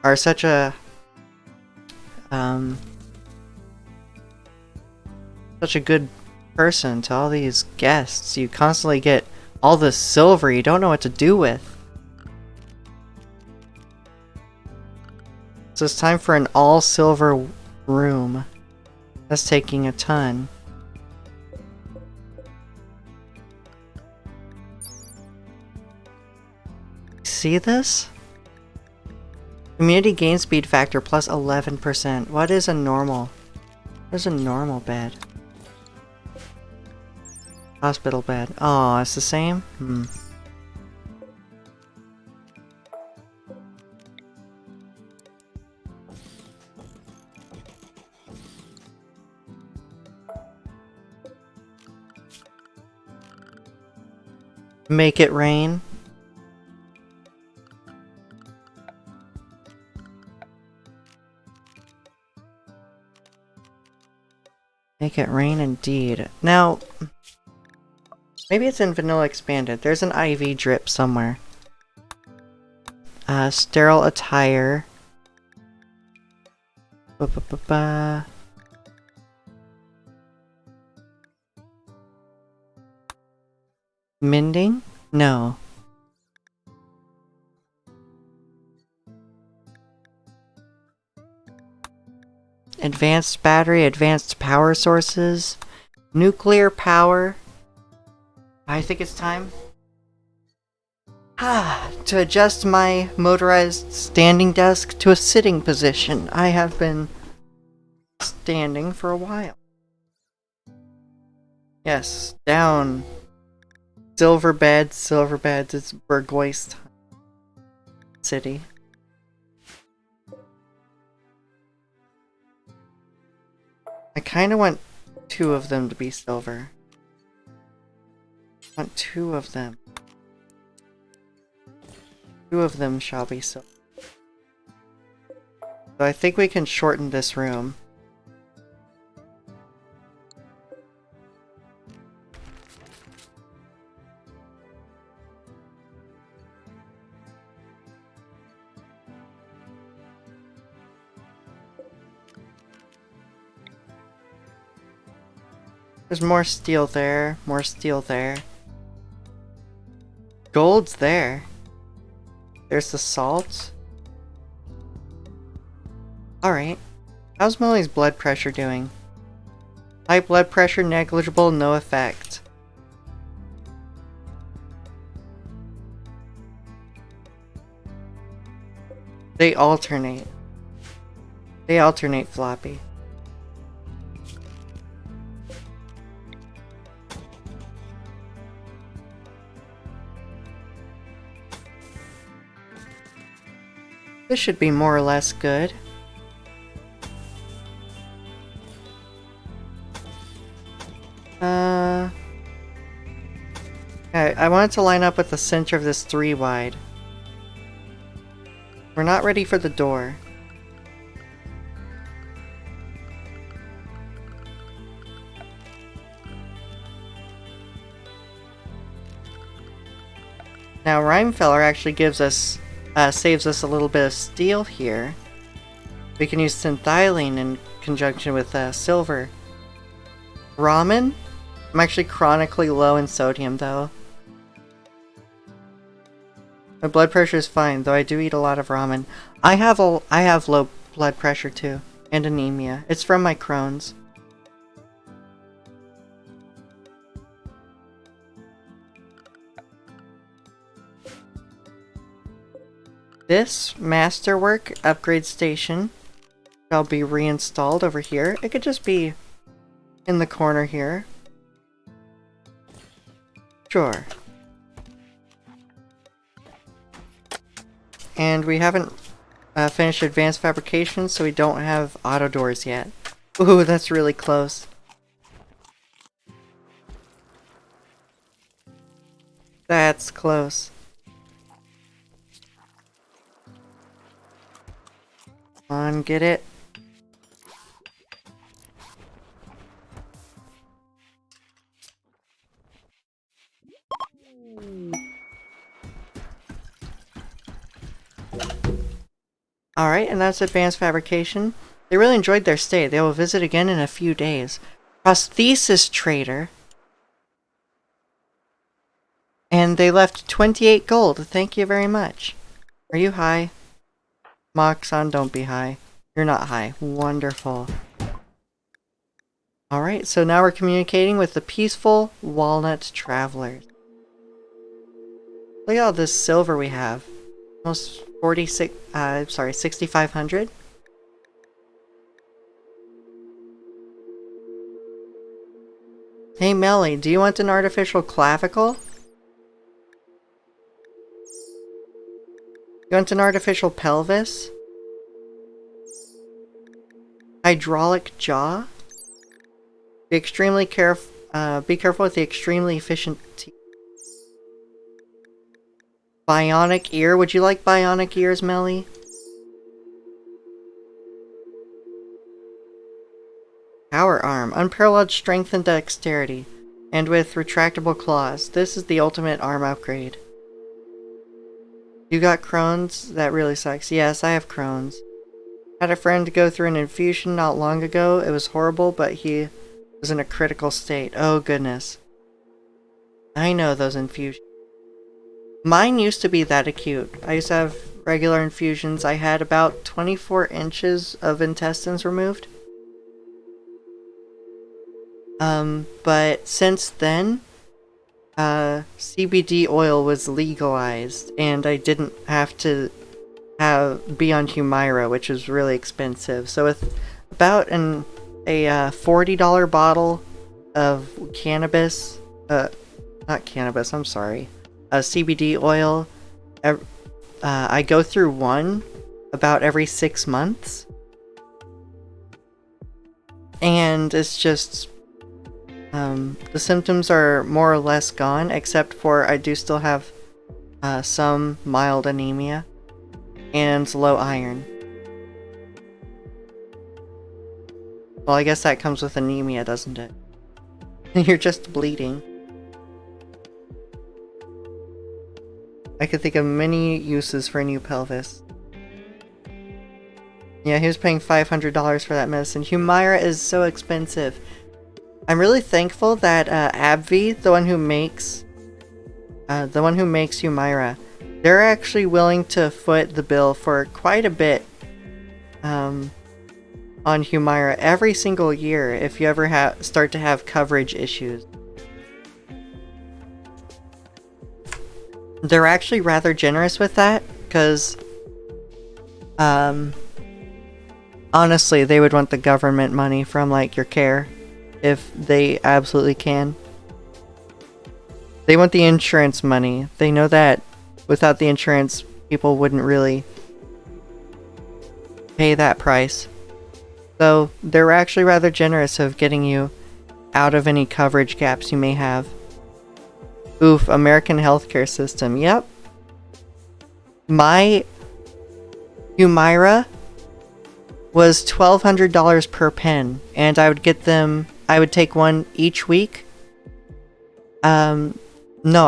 are such a good person to all these guests. You constantly get all this silver you don't know what to do with. So it's time for an all silver room. That's taking a ton. See this? Community gain speed factor plus 11%. What is a normal? Where's a normal bed? Hospital bed. Oh, it's the same? Make it rain. Make it rain indeed. Now, maybe it's in vanilla expanded. There's an IV drip somewhere. Sterile attire. Ba-ba-ba-ba. Mending? No. Advanced battery, advanced power sources, nuclear power. I think it's time to adjust my motorized standing desk to a sitting position. I have been standing for a while. Yes, down. Silver beds, it's Burgoyce City. I kinda want 2 of them to be silver. I want 2 of them. 2 of them shall be silver. So I think we can shorten this room. There's more steel there, more steel there. Gold's there. There's the salt. Alright. How's Millie's blood pressure doing? High blood pressure, negligible, no effect. They alternate. They alternate, Floppy. This should be more or less good. Okay, I want it to line up with the center of this 3 wide. We're not ready for the door. Now Rhymefeller actually gives us saves us a little bit of steel here. We can use synthylene in conjunction with silver. Ramen? I'm actually chronically low in sodium though. My blood pressure is fine, though I do eat a lot of ramen. I have low blood pressure too, and anemia. It's from my Crohn's. This masterwork upgrade station shall be reinstalled over here. It could just be in the corner here. Sure. And we haven't finished advanced fabrication, so we don't have auto doors yet. Ooh, that's really close. That's close. Come on, get it. Alright, and that's advanced fabrication. They really enjoyed their stay. They will visit again in a few days. Prosthesis trader. And they left 28 gold. Thank you very much. Are you high? Moxon, don't be high. You're not high. Wonderful. Alright, so now we're communicating with the peaceful Walnut Travelers. Look at all this silver we have. Almost 6,500. Hey Melly, do you want an artificial clavicle? You want an artificial pelvis? Hydraulic jaw? Be careful with the extremely efficient teeth. Bionic ear? Would you like bionic ears, Melly? Power arm. Unparalleled strength and dexterity. And with retractable claws. This is the ultimate arm upgrade. You got Crohn's? That really sucks. Yes, I have Crohn's. Had a friend go through an infusion not long ago. It was horrible, but he was in a critical state. Oh goodness. I know those infusions. Mine used to be that acute. I used to have regular infusions. I had about 24 inches of intestines removed. But since then, CBD oil was legalized, and I didn't have to be on Humira, which is really expensive. So with about a $40 bottle of cannabis, not cannabis, I'm sorry, CBD oil, I go through one about every 6 months, and it's just the symptoms are more or less gone, except for I do still have some mild anemia and low iron. Well, I guess that comes with anemia, doesn't it? You're just bleeding. I could think of many uses for a new pelvis. Yeah, he was paying $500 for that medicine. Humira is so expensive. I'm really thankful that AbbVie, the one who makes Humira, they're actually willing to foot the bill for quite a bit on Humira every single year if you ever start to have coverage issues. They're actually rather generous with that, because honestly, they would want the government money from like your care if they absolutely can. They want the insurance money. They know that without the insurance, people wouldn't really pay that price. So they're actually rather generous of getting you out of any coverage gaps you may have. Oof, American healthcare system. Yep. My Humira was $1,200 per pen, and I would take one each week. No,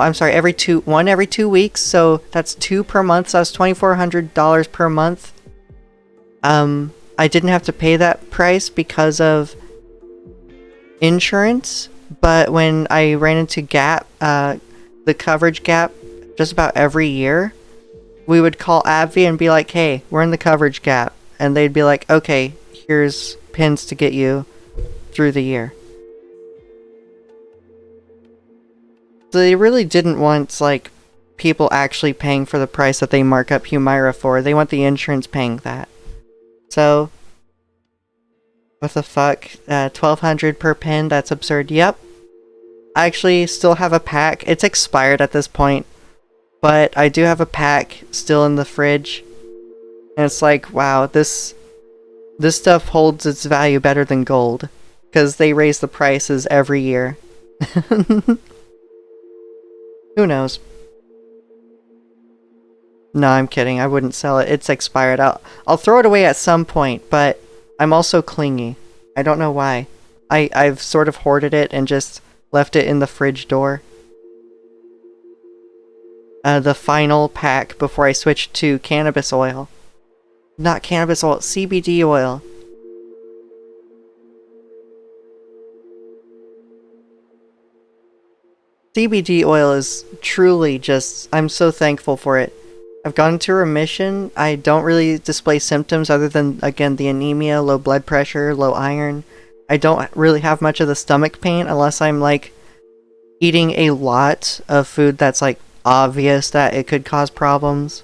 I'm sorry, every 2 weeks, so that's 2 per month, so that's $2,400 per month. I didn't have to pay that price because of insurance, but when I ran into the coverage gap just about every year, we would call AbbVie and be like, hey, we're in the coverage gap. And they'd be like, okay, here's pins to get you through the year. So they really didn't want, like, people actually paying for the price that they mark up Humira for. They want the insurance paying that. So, what the fuck? $1,200 per pin? That's absurd. Yep. I actually still have a pack. It's expired at this point. But I do have a pack still in the fridge. And it's like, wow, this stuff holds its value better than gold. Because they raise the prices every year. Who knows? No, I'm kidding. I wouldn't sell it. It's expired. I'll throw it away at some point, but I'm also clingy. I don't know why. I've sort of hoarded it and just left it in the fridge door. The final pack before I switched to cannabis oil. Not cannabis oil, CBD oil. CBD oil is truly just... I'm so thankful for it. I've gone into remission. I don't really display symptoms other than, again, the anemia, low blood pressure, low iron. I don't really have much of the stomach pain unless I'm, like, eating a lot of food that's, like, obvious that it could cause problems.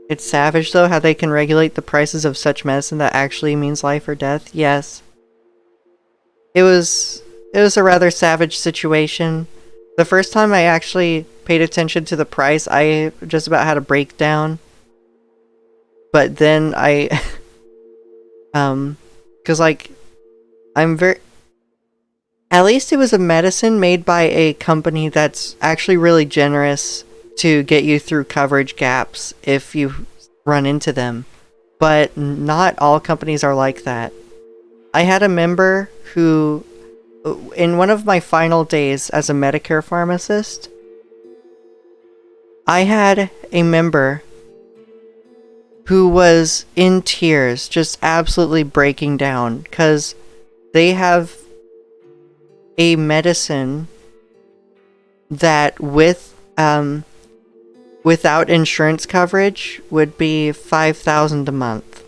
It's savage, though, how they can regulate the prices of such medicine that actually means life or death. Yes. It was a rather savage situation. The first time I actually paid attention to the price, I just about had a breakdown. But then I... because, like, I'm very... At least it was a medicine made by a company that's actually really generous to get you through coverage gaps if you run into them. But not all companies are like that. I had a member who, in one of my final days as a Medicare pharmacist, I had a member who was in tears, just absolutely breaking down, because they have a medicine that without insurance coverage would be $5,000 a month.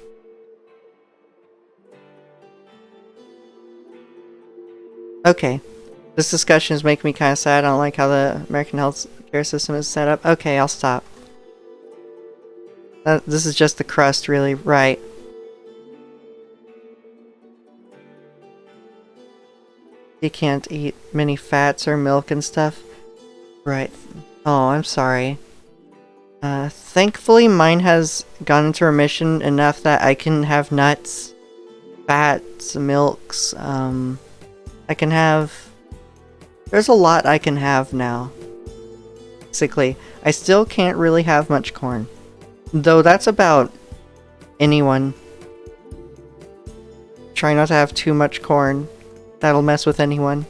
Okay. This discussion is making me kind of sad. I don't like how the American healthcare system is set up. Okay, I'll stop. This is just the crust, really. Right. You can't eat many fats or milk and stuff. Right. Oh, I'm sorry. Thankfully mine has gone into remission enough that I can have nuts, fats, milks, I can have... There's a lot I can have now. Basically, I still can't really have much corn. Though that's about anyone. Try not to have too much corn. That'll mess with anyone.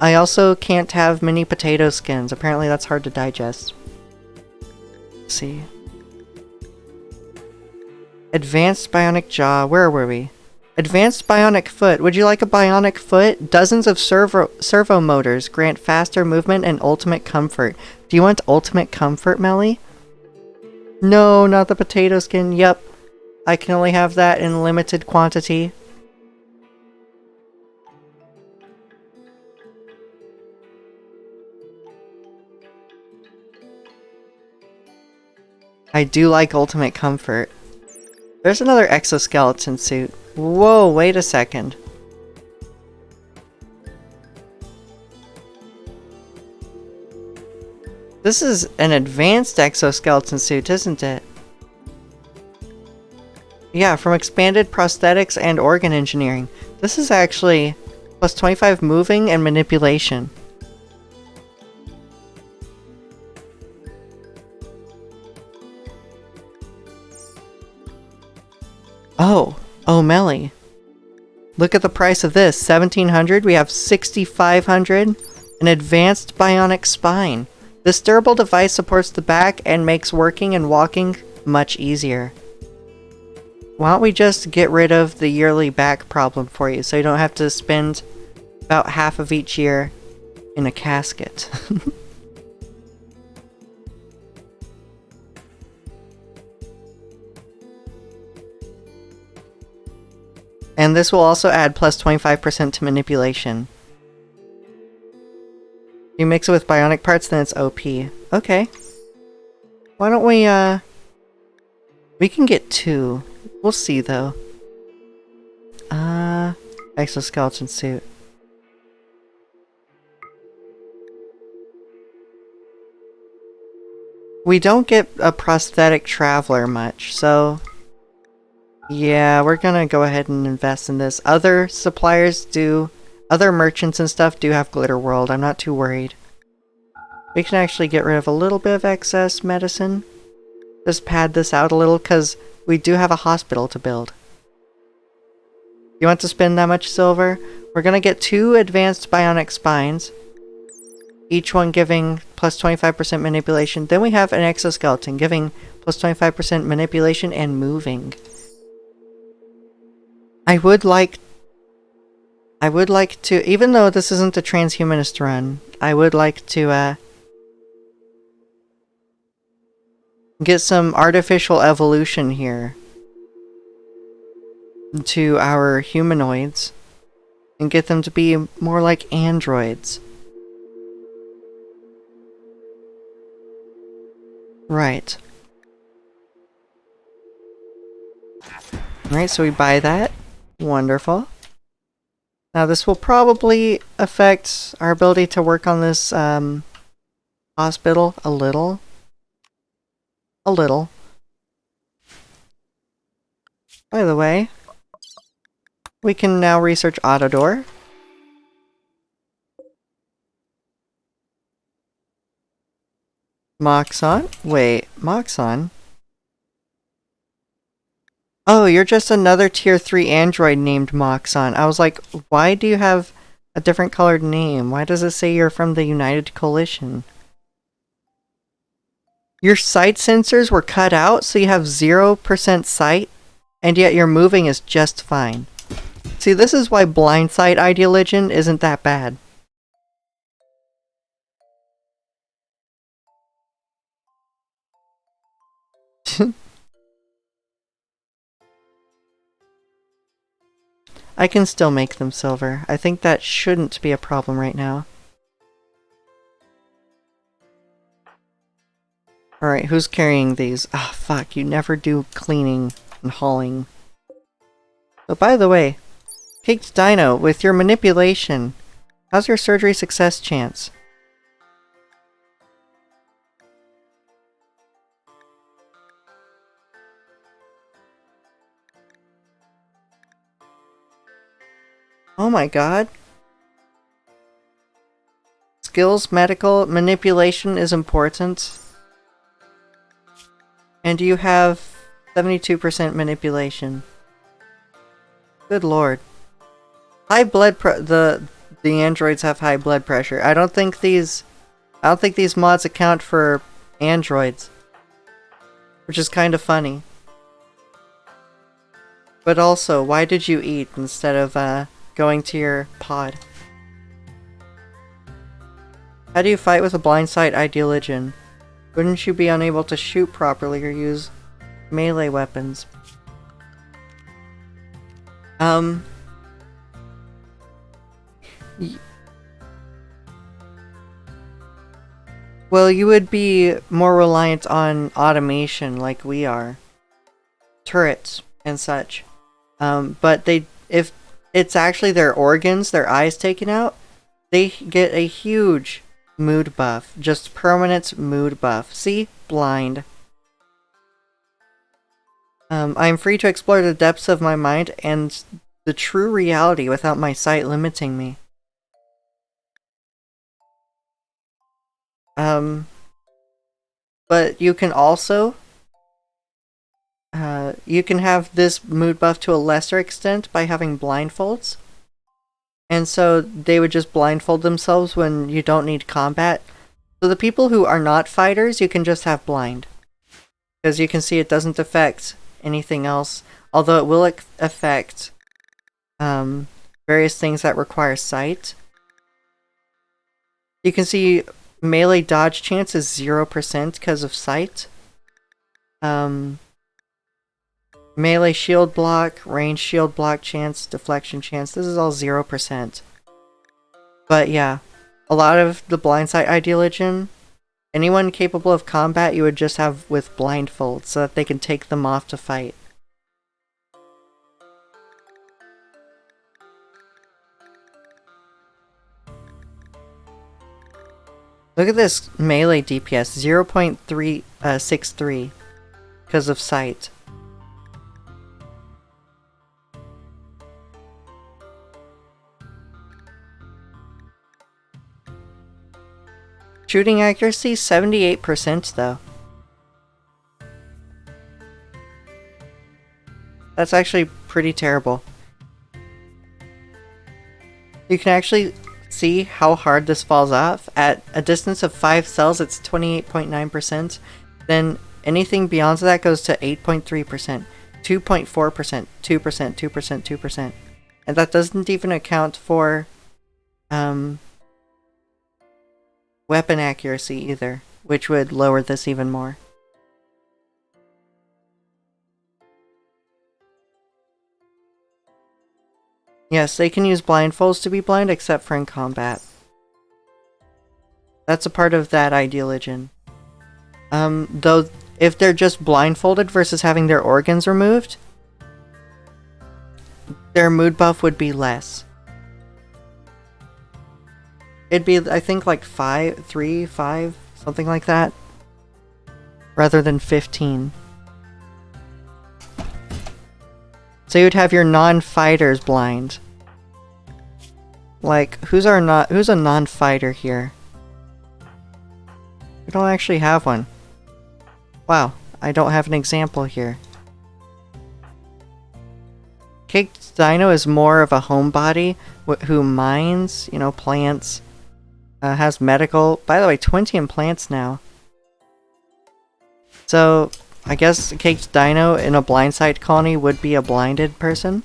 I also can't have many potato skins. Apparently that's hard to digest. Let's see. Advanced bionic jaw. Where were we? Advanced bionic foot. Would you like a bionic foot? Dozens of servo motors grant faster movement and ultimate comfort. Do you want ultimate comfort, Melly? No, not the potato skin. Yep. I can only have that in limited quantity. I do like ultimate comfort. There's another exoskeleton suit. Whoa, wait a second. This is an advanced exoskeleton suit, isn't it? Yeah, from expanded prosthetics and organ engineering. This is actually plus 25 moving and manipulation. Oh, Melly. Look at the price of this. $1,700. We have $6,500. An advanced bionic spine. This durable device supports the back and makes working and walking much easier. Why don't we just get rid of the yearly back problem for you so you don't have to spend about half of each year in a casket. And this will also add plus 25% to manipulation. You mix it with bionic parts, then it's OP. Okay. Why don't we can get 2. We'll see, though. Exoskeleton suit. We don't get a prosthetic traveler much, so... yeah, we're gonna go ahead and invest in this. Other suppliers do... other merchants and stuff do have Glitter World. I'm not too worried. We can actually get rid of a little bit of excess medicine. Just pad this out a little, because we do have a hospital to build. You want to spend that much silver? We're gonna get 2 advanced bionic spines. Each one giving plus 25% manipulation. Then we have an exoskeleton giving plus 25% manipulation and moving. I would like to, even though this isn't a transhumanist run, I would like to get some artificial evolution here to our humanoids and get them to be more like androids. Right. Alright, so we buy that. Wonderful. Now this will probably affect our ability to work on this hospital a little. A little. By the way, we can now research Autodor. Moxon? Wait, Moxon? Oh, you're just another tier 3 android named Moxon. I was like, why do you have a different colored name? Why does it say you're from the United Coalition? Your sight sensors were cut out, so you have 0% sight, and yet your moving is just fine. See, this is why blind sight ideology isn't that bad. I can still make them silver. I think that shouldn't be a problem right now. Alright, who's carrying these? Ah, oh, fuck, you never do cleaning and hauling. But by the way, Caked Dino, with your manipulation, how's your surgery success chance? Oh my god. Skills, medical, manipulation is important. And you have 72% manipulation. Good lord. High blood the androids have high blood pressure. I don't think these mods account for androids. Which is kind of funny. But also, why did you eat instead of going to your pod? How do you fight with a blind sight ideology? Wouldn't you be unable to shoot properly or use melee weapons? Well, you would be more reliant on automation like we are. Turrets and such. But if it's actually their organs, their eyes taken out, they get a huge mood buff. Just permanent mood buff. See? Blind. I'm free to explore the depths of my mind and the true reality without my sight limiting me. But you can also you can have this mood buff to a lesser extent by having blindfolds. And so they would just blindfold themselves when you don't need combat. So the people who are not fighters, you can just have blind. Because you can see it doesn't affect anything else, although it will affect various things that require sight. You can see melee dodge chance is 0% because of sight. Melee shield block, range shield block chance, deflection chance, this is all 0%. But yeah, a lot of the blindside ideology, anyone capable of combat you would just have with blindfolds so that they can take them off to fight. Look at this melee DPS, 0.363 because of sight. Shooting accuracy, 78% though. That's actually pretty terrible. You can actually see how hard this falls off. At a distance of 5 cells, it's 28.9%. Then anything beyond that goes to 8.3%, 2.4%, 2%, 2%, 2%. And that doesn't even account for weapon accuracy either, which would lower this even more. Yes, they can use blindfolds to be blind, except for in combat. That's a part of that ideology. Though, if they're just blindfolded versus having their organs removed, their mood buff would be less. It'd be, I think, like 3, 5, something like that, rather than 15. So you'd have your non-fighters blind. Like, who's a non-fighter here? We don't actually have one. Wow, I don't have an example here. Caked Dino is more of a homebody who mines, you know, plants, has medical. By the way, 20 in plants now. So, I guess Caked Dino in a blindside colony would be a blinded person.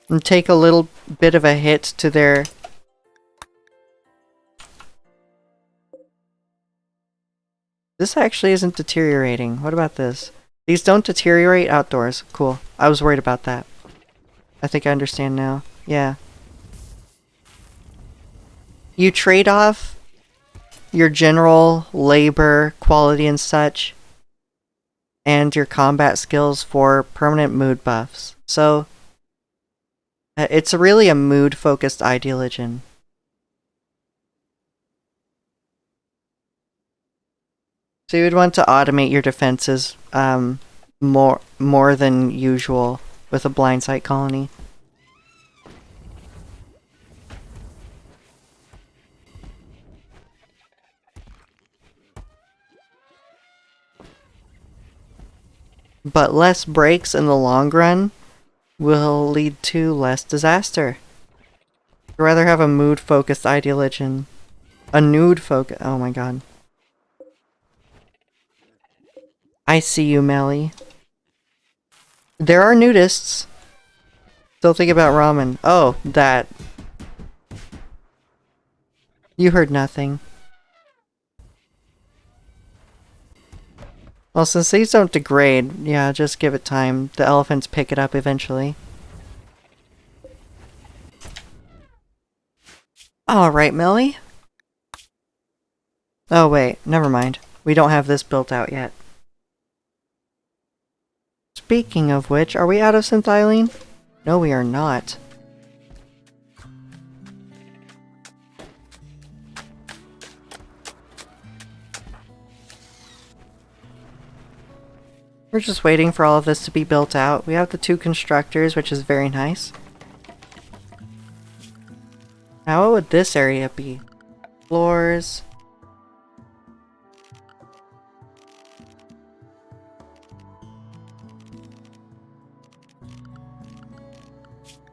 And take a little bit of a hit to their... This actually isn't deteriorating. What about this? These don't deteriorate outdoors. Cool. I was worried about that. I think I understand now. Yeah. You trade off your general labor quality and such, and your combat skills for permanent mood buffs. So, it's really a mood-focused ideology. So you would want to automate your defenses more than usual with a blindside colony. But less breaks in the long run will lead to less disaster. I'd rather have a mood-focused ideology. A nude focus. Oh my god. I see you, Melly. There are nudists. Still think about ramen. Oh, that. You heard nothing. Well, since these don't degrade, yeah, just give it time. The elephants pick it up eventually. Alright, Melly. Oh wait, never mind. We don't have this built out yet. Speaking of which, are we out of synthylene? No, we are not. We're just waiting for all of this to be built out. We have the 2 constructors, which is very nice. Now what would this area be? Floors.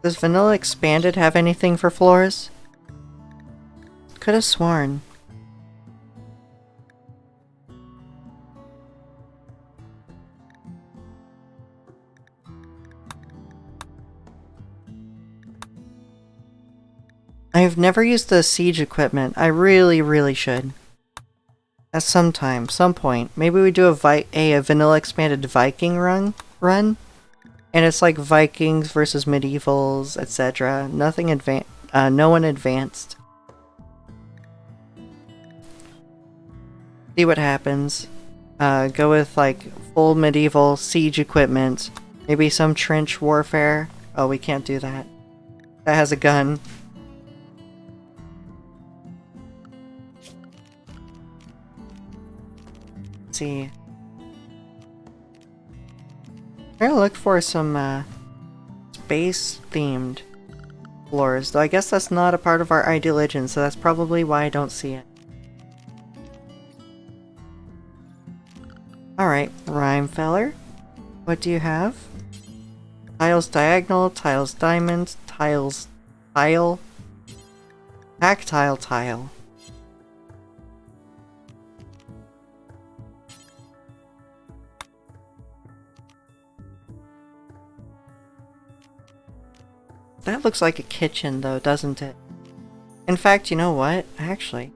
Does Vanilla Expanded have anything for floors? Could have sworn. I've never used the siege equipment. I really, really should. At some time, some point. Maybe we do a vanilla expanded Viking run? And it's like Vikings versus medievals, etc. Nothing advanced. No one advanced. See what happens. Go with like full medieval siege equipment. Maybe some trench warfare. Oh, we can't do that. That has a gun. Let's see. I'm trying to look for some space-themed floors, though I guess that's not a part of our Ideal Legend, so that's probably why I don't see it. Alright, Rhymefeller. What do you have? Tiles diagonal, tiles diamond, tiles tile, tactile tile. That looks like a kitchen though, doesn't it? In fact, you know what? Actually.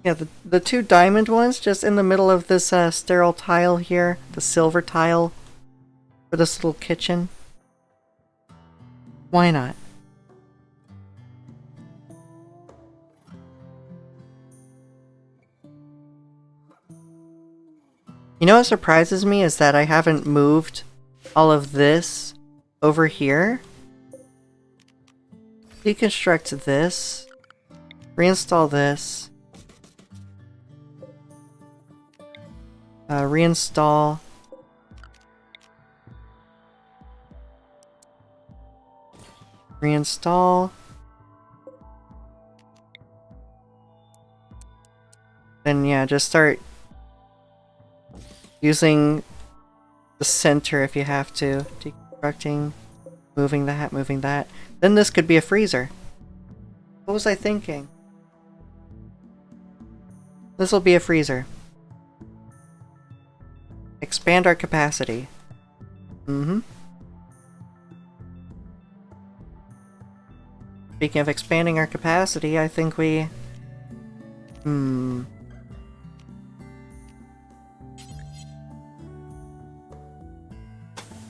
Yeah, the two diamond ones just in the middle of this sterile tile here, the silver tile for this little kitchen. Why not? You know what surprises me is that I haven't moved all of this over here. Deconstruct this. Reinstall this. Reinstall. Reinstall. Then yeah, just start using the center if you have to. Deconstructing, moving that, moving that. Then this could be a freezer. What was I thinking? This will be a freezer. Expand our capacity. Speaking of expanding our capacity, I think we... I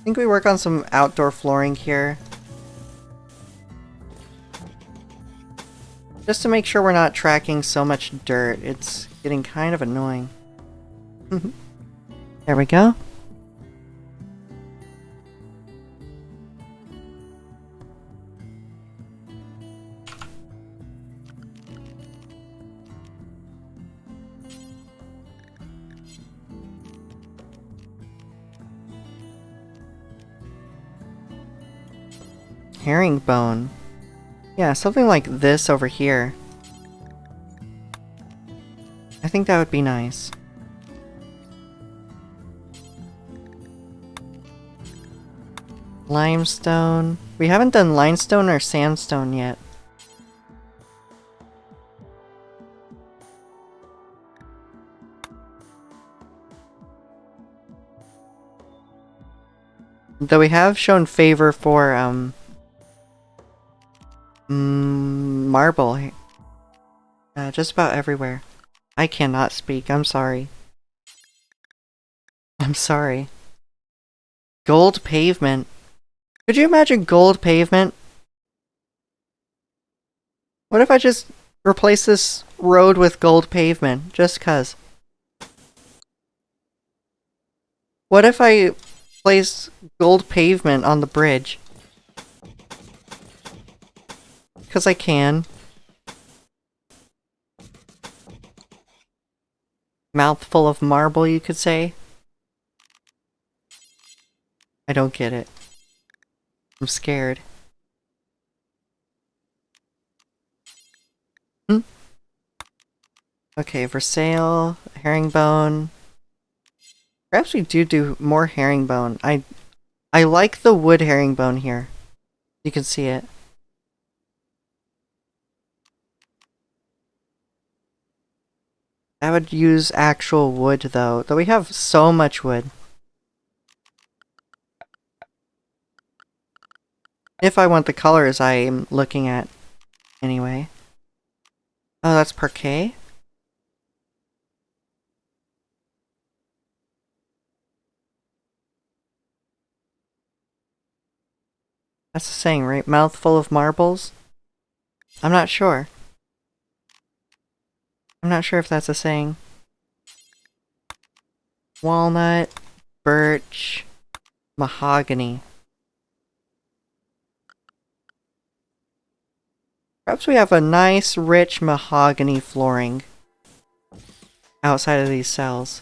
think we work on some outdoor flooring here. Just to make sure we're not tracking so much dirt. It's getting kind of annoying. There we go. Herringbone. Yeah, something like this over here. I think that would be nice. Limestone. We haven't done limestone or sandstone yet. Though we have shown favor for, marble. Just about everywhere. I cannot speak, I'm sorry. I'm sorry. Gold pavement. Could you imagine gold pavement? What if I just replace this road with gold pavement, just cuz? What if I place gold pavement on the bridge? Because I can. Mouthful of marble, you could say. I don't get it. I'm scared. Okay, for sale, herringbone. Perhaps we do more herringbone. I like the wood herringbone here. You can see it. I would use actual wood though we have so much wood. If I want the colors I'm looking at, anyway. Oh, that's parquet? That's the saying, right? Mouth full of marbles? I'm not sure. I'm not sure if that's a saying. Walnut, birch, mahogany. Perhaps we have a nice, rich mahogany flooring outside of these cells.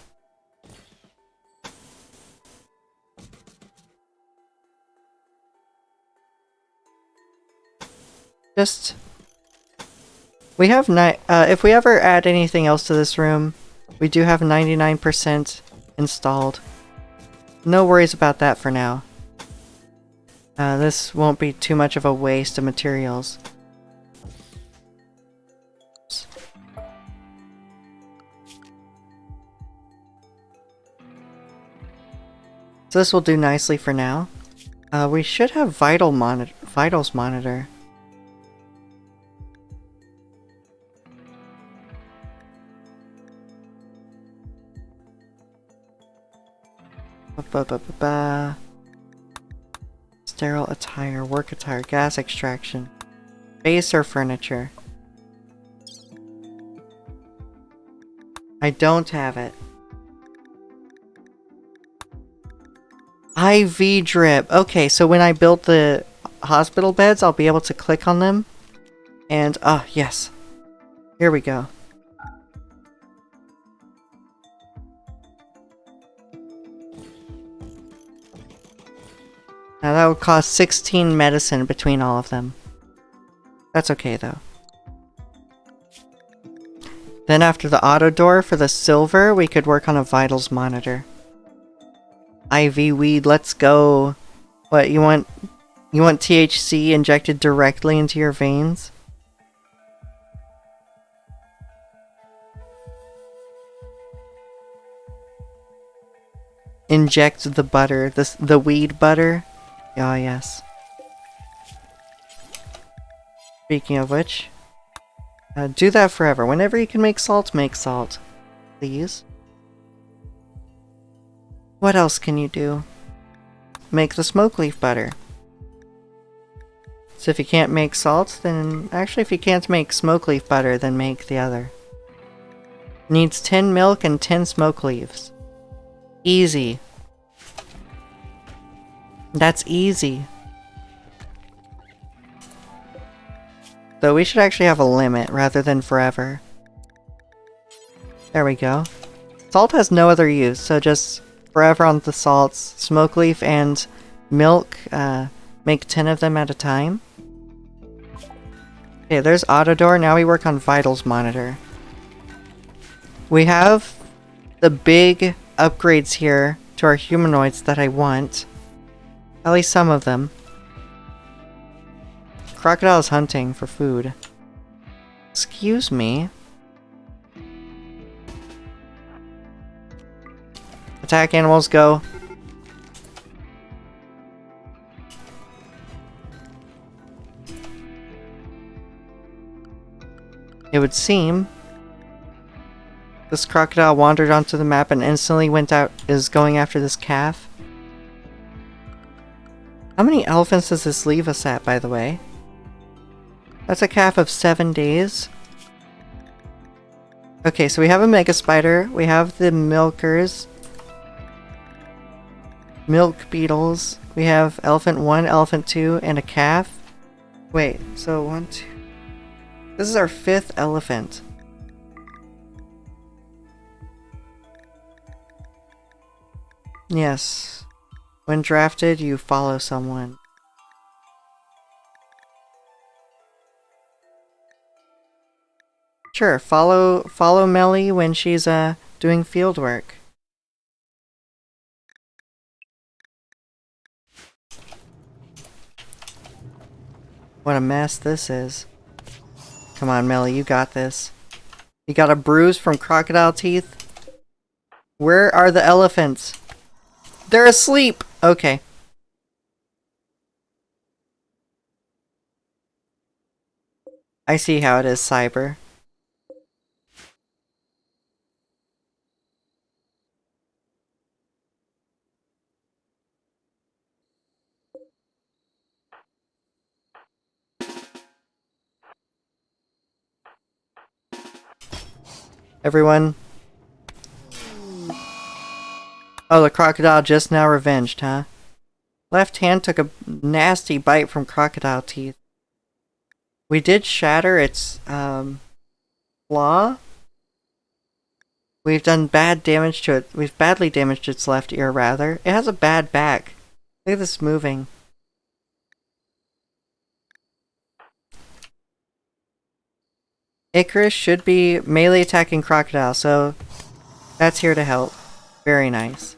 Just... We have if we ever add anything else to this room, we do have 99% installed. No worries about that for now. This won't be too much of a waste of materials. So this will do nicely for now. We should have vitals monitor. Sterile attire, work attire, gas extraction, base or furniture. I don't have it. IV drip. Okay, so when I build the hospital beds, I'll be able to click on them. And, yes. Here we go. Now that would cost 16 medicine between all of them. That's okay though. Then after the auto door for the silver, we could work on a vitals monitor. IV weed, let's go. What, you want THC injected directly into your veins? Inject the butter, the weed butter. Oh, yes. Speaking of which, do that forever. Whenever you can make salt, please. What else can you do? Make the smoke leaf butter. So if you can't make salt, then... Actually, if you can't make smoke leaf butter, then make the other. Needs 10 milk and 10 smoke leaves. Easy. That's easy. Though we should actually have a limit rather than forever. There we go. Salt has no other use, so just forever on the salts. Smoke leaf and milk, make 10 of them at a time. Okay, there's auto door. Now we work on vitals monitor. We have the big upgrades here to our humanoids that I want. At least some of them. Crocodile is hunting for food. Excuse me. Attack animals, go. It would seem this crocodile wandered onto the map and instantly is going after this calf. How many elephants does this leave us at, by the way? That's a calf of 7 days. Okay, so we have a mega spider. We have the milkers. Milk beetles. We have elephant 1, elephant 2, and a calf. Wait, so 1, 2... This is our 5th elephant. Yes. When drafted, you follow someone. Sure, follow Melly when she's doing field work. What a mess this is. Come on, Melly, you got this. You got a bruise from crocodile teeth? Where are the elephants? They're asleep! Okay. I see how it is, Cyber. Everyone. Oh, the crocodile just now revenged, huh? Left hand took a nasty bite from crocodile teeth. We did shatter its, claw. We've done bad damage to it. We've badly damaged its left ear, rather. It has a bad back. Look at this moving. Icarus should be melee attacking crocodile, so that's here to help. Very nice.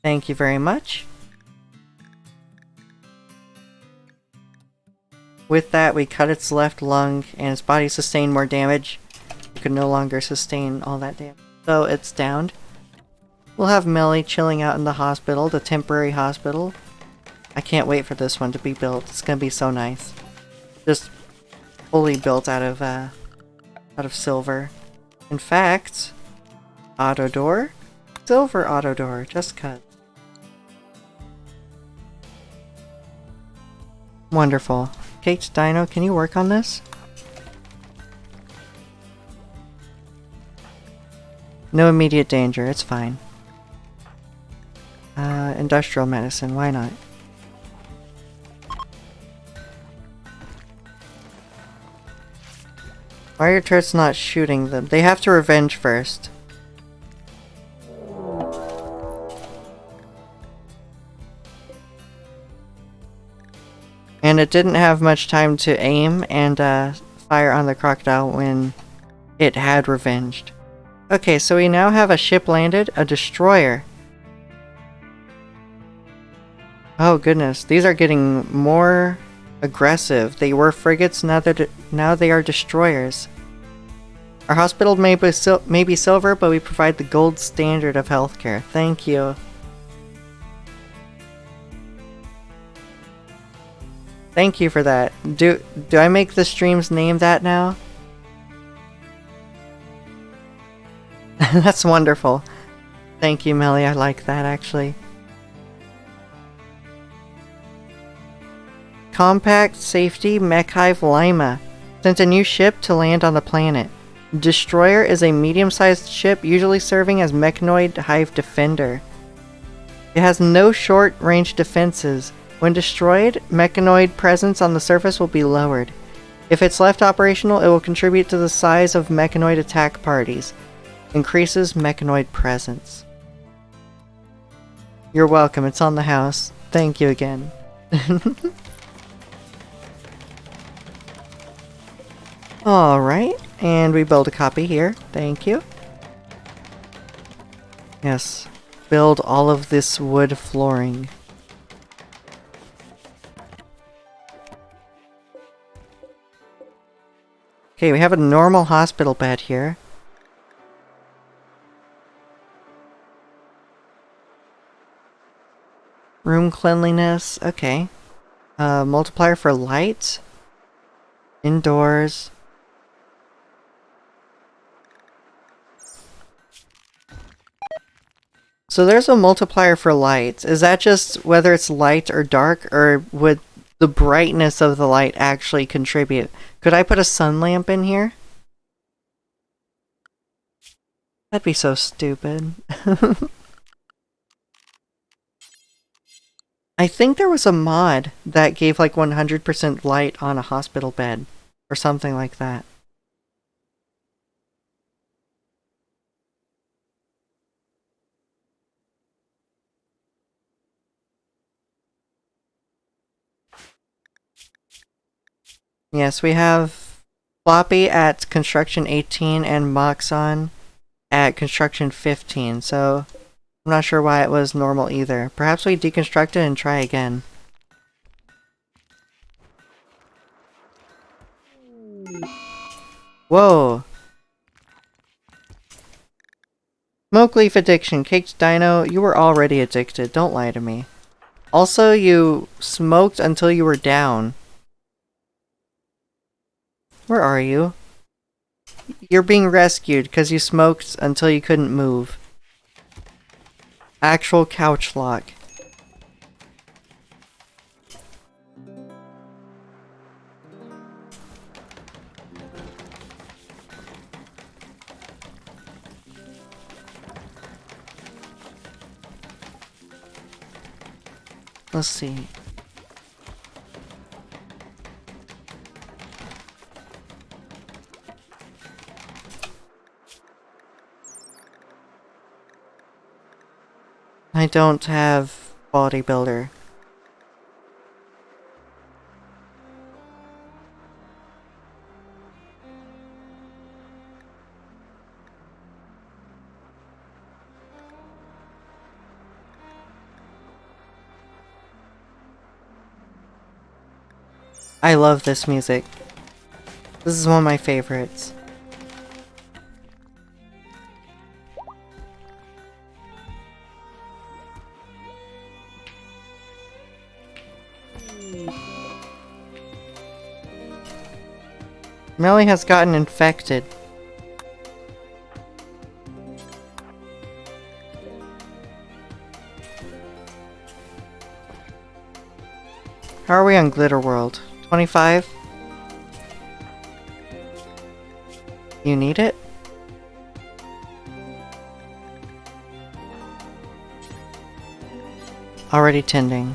Thank you very much. With that, we cut its left lung, and its body sustained more damage. It could no longer sustain all that damage, so it's downed. We'll have Melly chilling out in the hospital, the temporary hospital. I can't wait for this one to be built. It's gonna be so nice. Just fully built out of silver. In fact, auto door, silver auto door, just cut. Wonderful. Kate Dino, can you work on this? No immediate danger, it's fine. Industrial medicine, why not? Why are your turrets not shooting them? They have to revenge first. And it didn't have much time to aim and fire on the crocodile when it had revenged. Okay, so we now have a ship landed, a destroyer. Oh goodness, these are getting more aggressive. They were frigates, now they are destroyers. Our hospital may be silver, but we provide the gold standard of healthcare. Thank you. Thank you for that. Do I make the stream's name that now? That's wonderful. Thank you, Melly. I like that, actually. Compact Safety Mech Hive Lima sent a new ship to land on the planet. Destroyer is a medium-sized ship, usually serving as Mechanoid Hive Defender. It has no short-range defenses. When destroyed, Mechanoid presence on the surface will be lowered. If it's left operational, it will contribute to the size of Mechanoid attack parties. Increases Mechanoid presence. You're welcome, it's on the house. Thank you again. Alright, and we build a copy here. Thank you. Yes, build all of this wood flooring. Okay, we have a normal hospital bed here. Room cleanliness, okay. Multiplier for light. Indoors. So there's a multiplier for light. Is that just whether it's light or dark, or would the brightness of the light actually contribute? Could I put a sun lamp in here? That'd be so stupid. I think there was a mod that gave like 100% light on a hospital bed, or something like that. Yes, we have Floppy at construction 18 and Moxon at construction 15, so I'm not sure why it was normal either. Perhaps we deconstruct it and try again. Whoa! Smoke leaf addiction. Caked Dino, you were already addicted. Don't lie to me. Also, you smoked until you were down. Where are you? You're being rescued because you smoked until you couldn't move. Actual couch lock. Let's see. I don't have bodybuilder. I love this music. This is one of my favorites. Melly has gotten infected. How are we on Glitter World? 25? You need it? Already tending.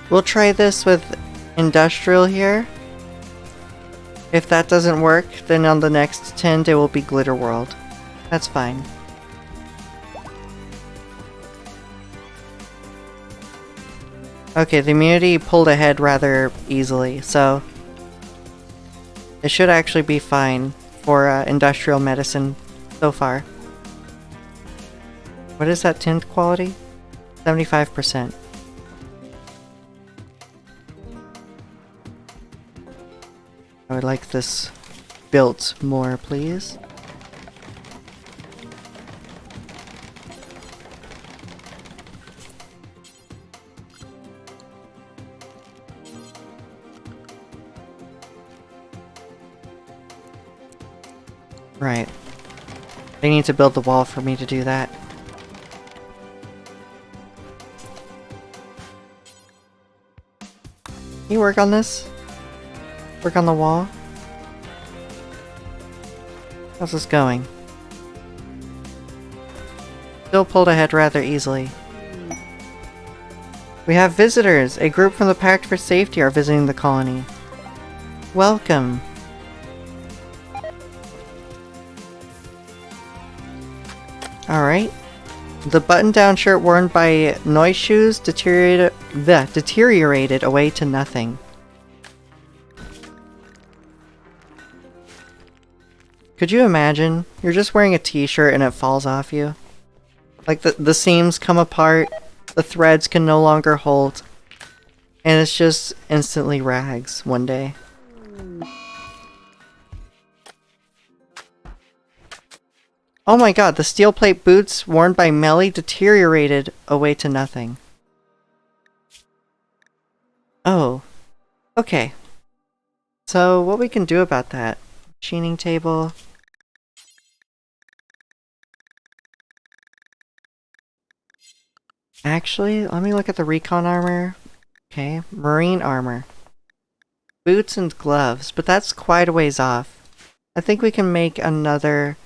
We'll try this with Industrial here. If that doesn't work, then on the next tend it will be Glitter World. That's fine. Okay, the immunity pulled ahead rather easily, so it should actually be fine for industrial medicine so far. What is that tint quality? 75%. I would like this built more, please. Right. They need to build the wall for me to do that. Can you work on this? Work on the wall? How's this going? Still pulled ahead rather easily. We have visitors! A group from the Pact for Safety are visiting the colony. Welcome! Alright. The button-down shirt worn by Noise Shoes deteriorated away to nothing. Could you imagine? You're just wearing a t-shirt and it falls off you. Like the seams come apart, the threads can no longer hold, and it's just instantly rags one day. Oh my god, the steel plate boots worn by Melly deteriorated away to nothing. Oh. Okay. So, what we can do about that? Machining table. Actually, let me look at the recon armor. Okay, marine armor. Boots and gloves, but that's quite a ways off. I think we can make another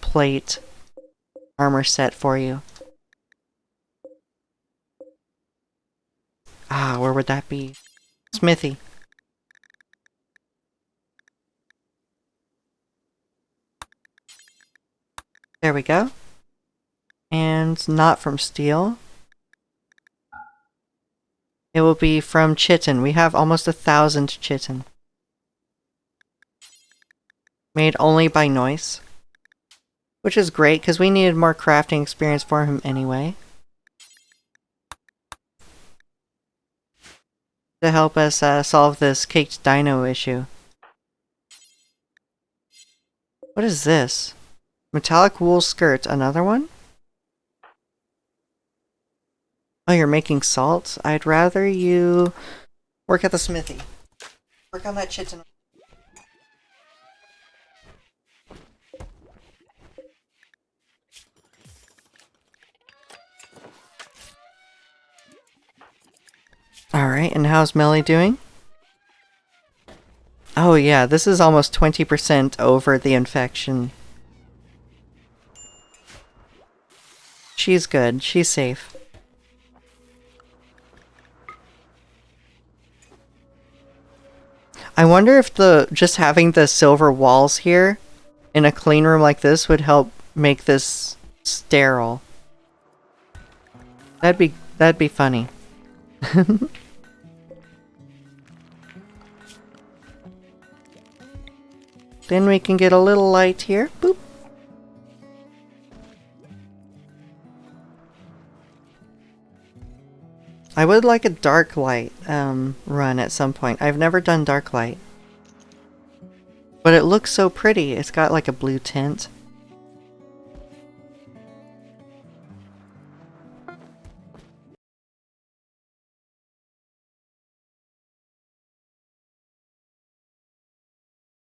plate armor set for you. Ah, where would that be? Smithy. There we go. And not from steel. It will be from chitin. We have almost 1,000 chitin. Made only by Noise. Which is great, because we needed more crafting experience for him anyway. to help us solve this caked dino issue. What is this? Metallic wool skirt. Another one? Oh, you're making salt? I'd rather you work at the smithy. Work on that chitin. Alright, and how's Melly doing? Oh yeah, this is almost 20% over the infection. She's good. She's safe. I wonder if just having the silver walls here in a clean room like this would help make this sterile. That'd be funny. Then we can get a little light here. Boop. I would like a dark light run at some point. I've never done dark light. But it looks so pretty. It's got like a blue tint.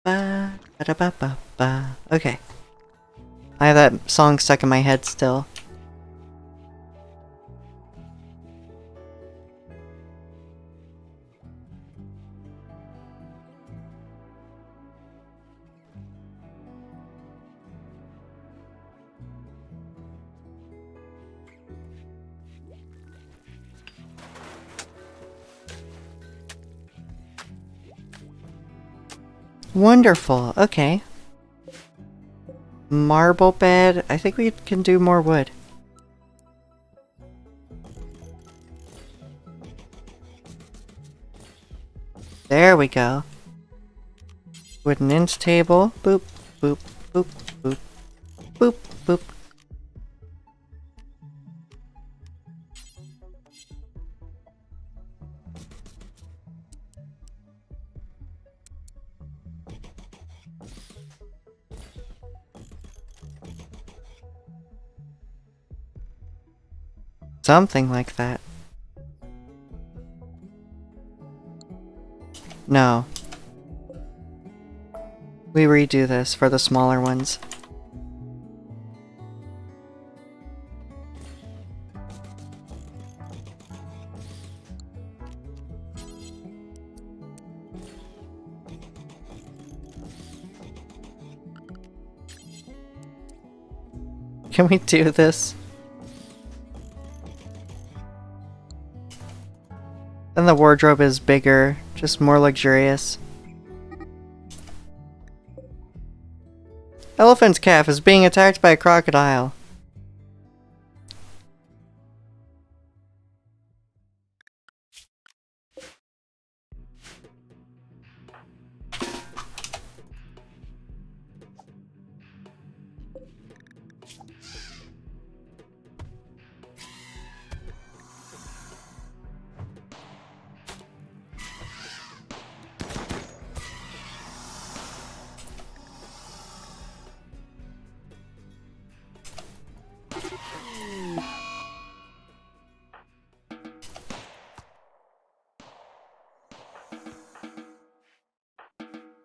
Ba, ba, ba, ba, ba. Okay. I have that song stuck in my head still. Wonderful. Okay. Marble bed. I think we can do more wood. There we go. Wooden inch table. Boop, boop, boop, boop, boop, boop. Something like that. No. We redo this for the smaller ones. Can we do this? Then the wardrobe is bigger, just more luxurious. Elephant's calf is being attacked by a crocodile.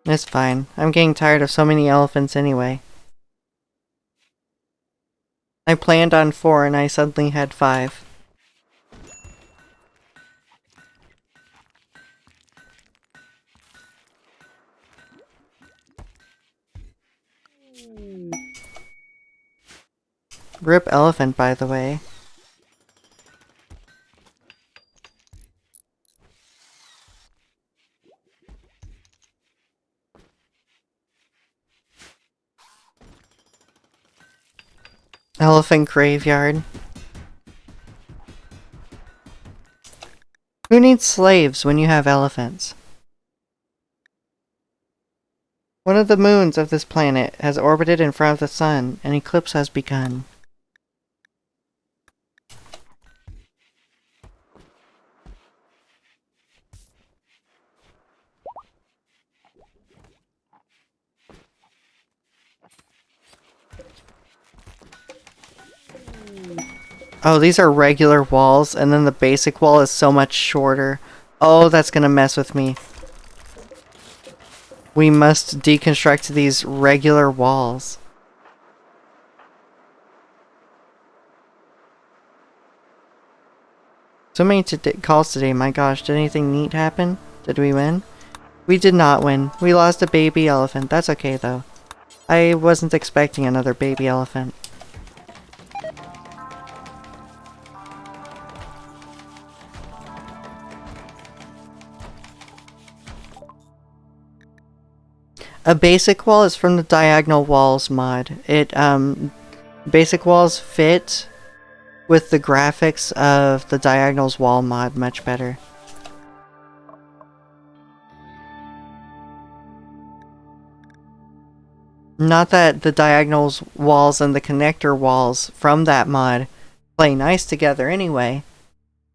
It's fine. I'm getting tired of so many elephants anyway. I planned on 4 and I suddenly had 5. Rip elephant, by the way. Elephant graveyard. Who needs slaves when you have elephants? One of the moons of this planet has orbited in front of the sun. An eclipse has begun. Oh, these are regular walls, and then the basic wall is so much shorter. Oh, that's gonna mess with me. We must deconstruct these regular walls. So many calls today, my gosh. Did anything neat happen? Did we win? We did not win. We lost a baby elephant. That's okay, though. I wasn't expecting another baby elephant. A basic wall is from the Diagonal Walls mod. Basic walls fit with the graphics of the Diagonals Wall mod much better. Not that the Diagonals walls and the connector walls from that mod play nice together anyway,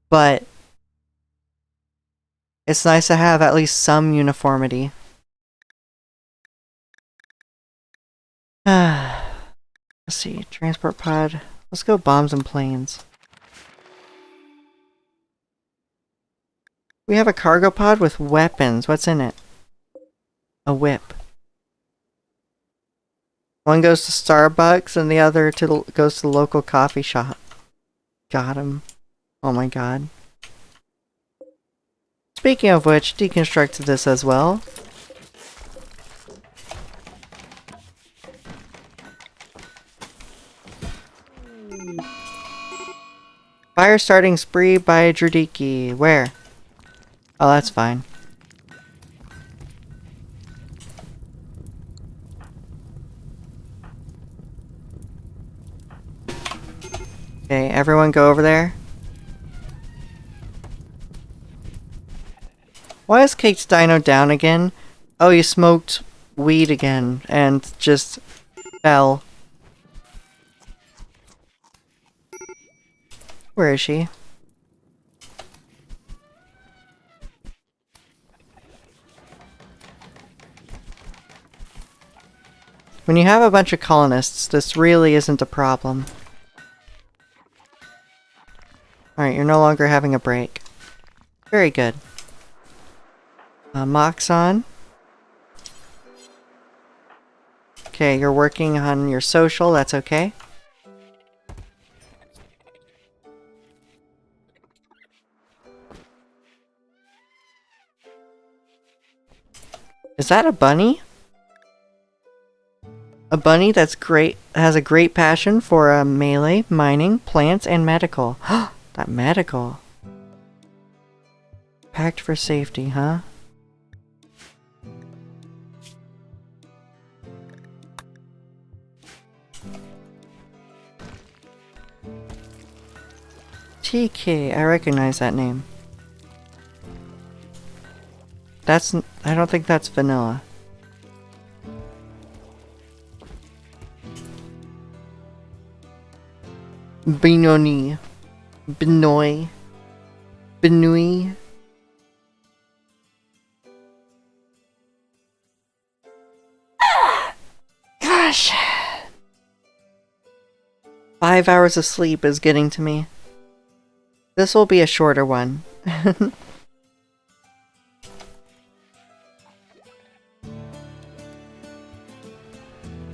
but it's nice to have at least some uniformity. Let's see, transport pod. Let's go bombs and planes. We have a cargo pod with weapons. What's in it? A whip. One goes to Starbucks and the other goes to the local coffee shop. Got him. Oh my god. Speaking of which, deconstructed this as well. Fire starting spree by Dradiki. Where? Oh, that's fine. Okay, everyone go over there. Why is Cake's Dino down again? Oh, you smoked weed again and just fell. Where is she? When you have a bunch of colonists, this really isn't a problem. Alright, you're no longer having a break. Very good. Moxon. Okay, you're working on your social, that's okay. Is that a bunny? A bunny that's has a great passion for melee, mining, plants, and medical. That medical. Packed for safety, huh? TK, I recognize that name. I don't think that's vanilla. Benoni. Benoy. Benui. Gosh. 5 hours of sleep is getting to me. This will be a shorter one.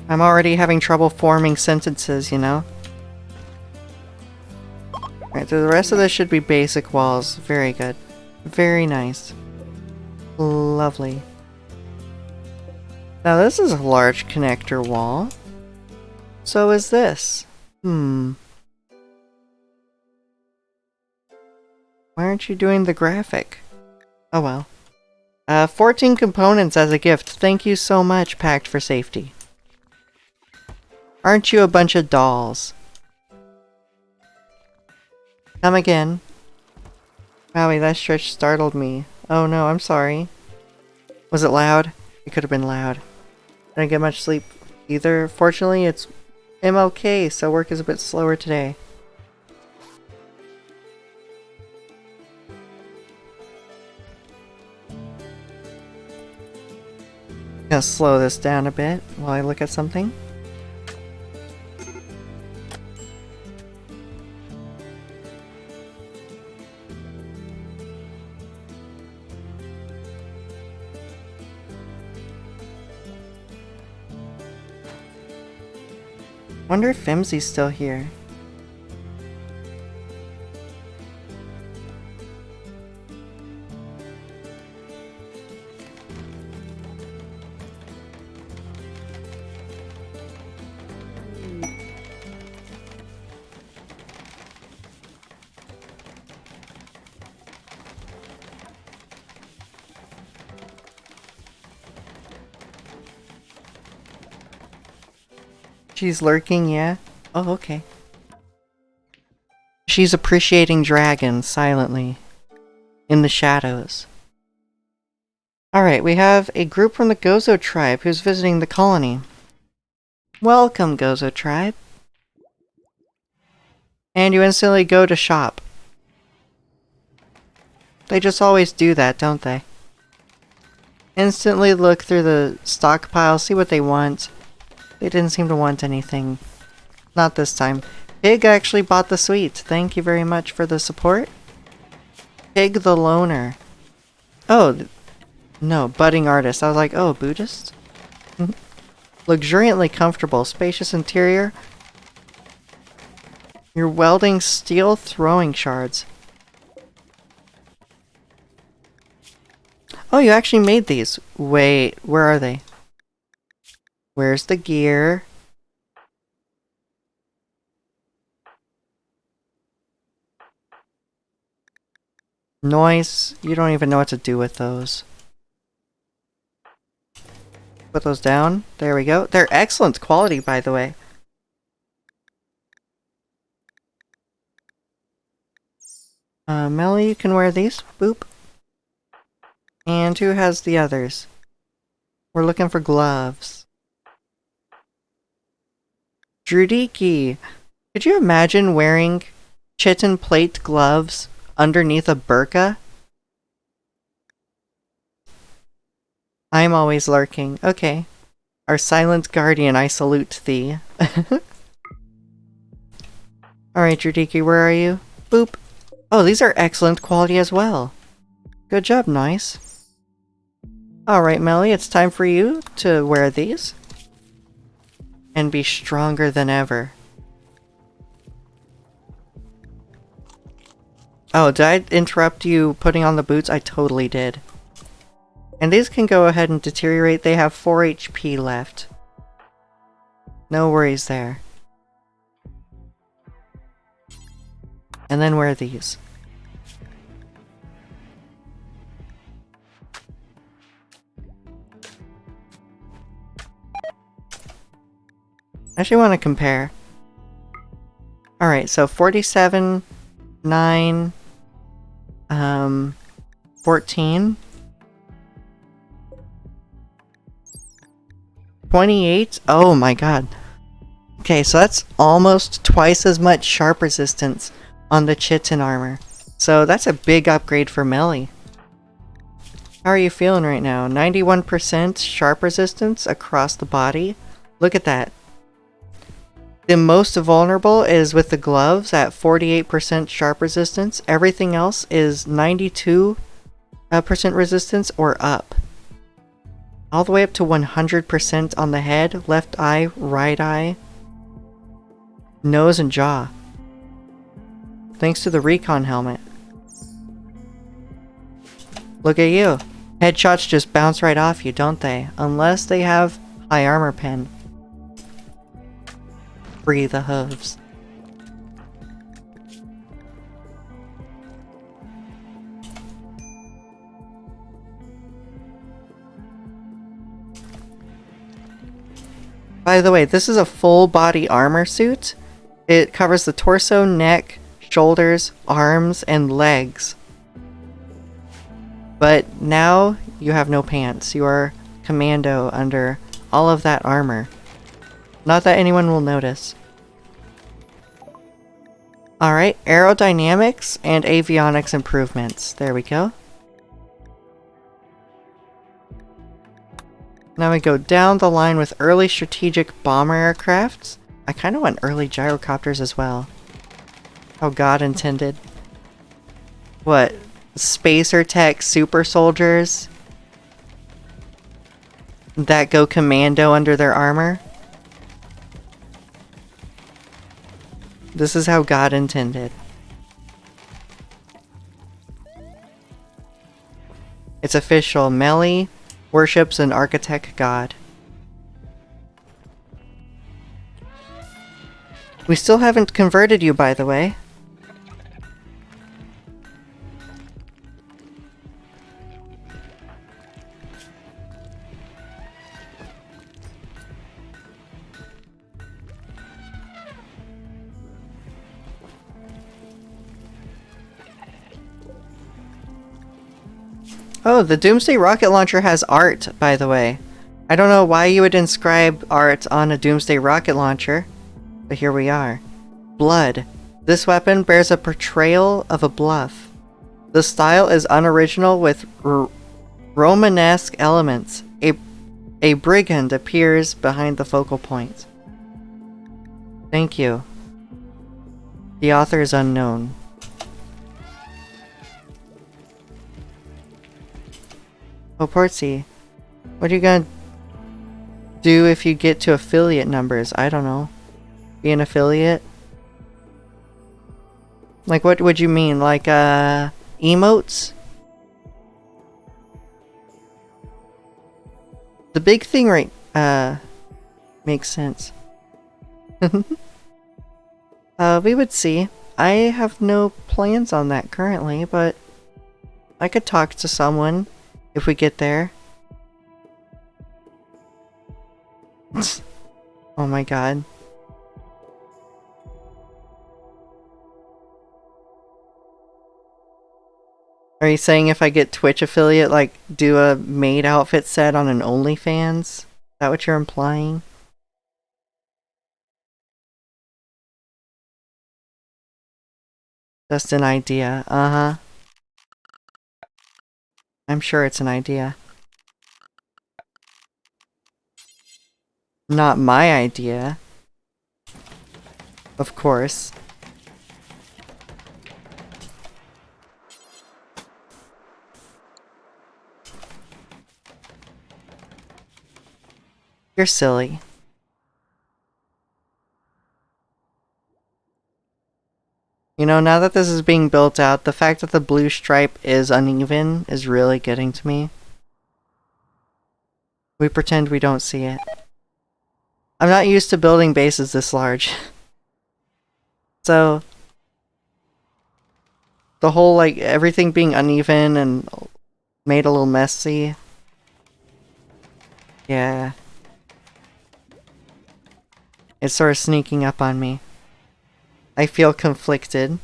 I'm already having trouble forming sentences, you know? Alright, so the rest of this should be basic walls. Very good. Very nice. Lovely. Now this is a large connector wall. So is this. Why aren't you doing the graphic? Oh well. 14 components as a gift. Thank you so much, Packed for Safety. Aren't you a bunch of dolls? Come again. Wowie, that stretch startled me. Oh no, I'm sorry. Was it loud? It could have been loud. Didn't get much sleep either. Fortunately, it's MLK, so work is a bit slower today. Gonna slow this down a bit while I look at something. Wonder if Fimsy's still here. She's lurking, yeah? Oh, okay. She's appreciating dragons silently in the shadows. Alright, we have a group from the Gozu tribe who's visiting the colony. Welcome, Gozu tribe. And you instantly go to shop. They just always do that, don't they? Instantly look through the stockpile, see what they want. They didn't seem to want anything. Not this time. Pig actually bought the sweet. Thank you very much for the support. Pig the loner. Oh, no, budding artist. I was like, oh, Buddhist? Luxuriantly comfortable, spacious interior. You're welding steel throwing shards. Oh, you actually made these. Wait, where are they? Where's the gear? Noise. You don't even know what to do with those. Put those down. There we go. They're excellent quality, by the way. Melly, you can wear these. Boop. And who has the others? We're looking for gloves. Drudiki! Could you imagine wearing chitin plate gloves underneath a burqa? I'm always lurking. Okay. Our silent guardian, I salute thee. Alright, Drudiki, where are you? Boop. Oh, these are excellent quality as well. Good job, nice. Alright, Melly, it's time for you to wear these. And be stronger than ever. Oh, did I interrupt you putting on the boots? I totally did. And these can go ahead and deteriorate. They have 4 HP left. No worries there. And then wear these. I actually want to compare. Alright, so 47, 9, 14, 28. Oh my god. Okay, so that's almost twice as much sharp resistance on the chitin armor. So that's a big upgrade for Melly. How are you feeling right now? 91% sharp resistance across the body. Look at that. The most vulnerable is with the gloves at 48% sharp resistance. Everything else is 92% resistance or up. All the way up to 100% on the head, left eye, right eye, nose and jaw. Thanks to the recon helmet. Look at you. Headshots just bounce right off you, don't they? Unless they have high armor pen. Free the hooves. By the way, this is a full body armor suit. It covers the torso, neck, shoulders, arms, and legs. But now you have no pants. You are commando under all of that armor. Not that anyone will notice. Alright, aerodynamics and avionics improvements. There we go. Now we go down the line with early strategic bomber aircrafts. I kind of want early gyrocopters as well. How God intended. What? Spacer tech super soldiers that go commando under their armor? This is how God intended. It's official. Melly worships an architect god. We still haven't converted you, by the way. Oh, the Doomsday rocket launcher has art, by the way. I don't know why you would inscribe art on a Doomsday rocket launcher, but here we are. Blood. This weapon bears a portrayal of a bluff. The style is unoriginal with Romanesque elements. A brigand appears behind the focal point. Thank you. The author is unknown. Oh, Portsy. What are you gonna do if you get to affiliate numbers? I don't know. Be an affiliate? Like, what would you mean? Like, emotes? The big thing right, makes sense. We would see. I have no plans on that currently, but I could talk to someone if we get there. Oh my god. Are you saying if I get Twitch affiliate, like, do a maid outfit set on an OnlyFans? Is that what you're implying? Just an idea. Uh-huh. I'm sure it's an idea. Not my idea. Of course. You're silly. You know, now that this is being built out, the fact that the blue stripe is uneven is really getting to me. We pretend we don't see it. I'm not used to building bases this large. So, the whole, like, everything being uneven and made a little messy. Yeah. It's sort of sneaking up on me. I feel conflicted.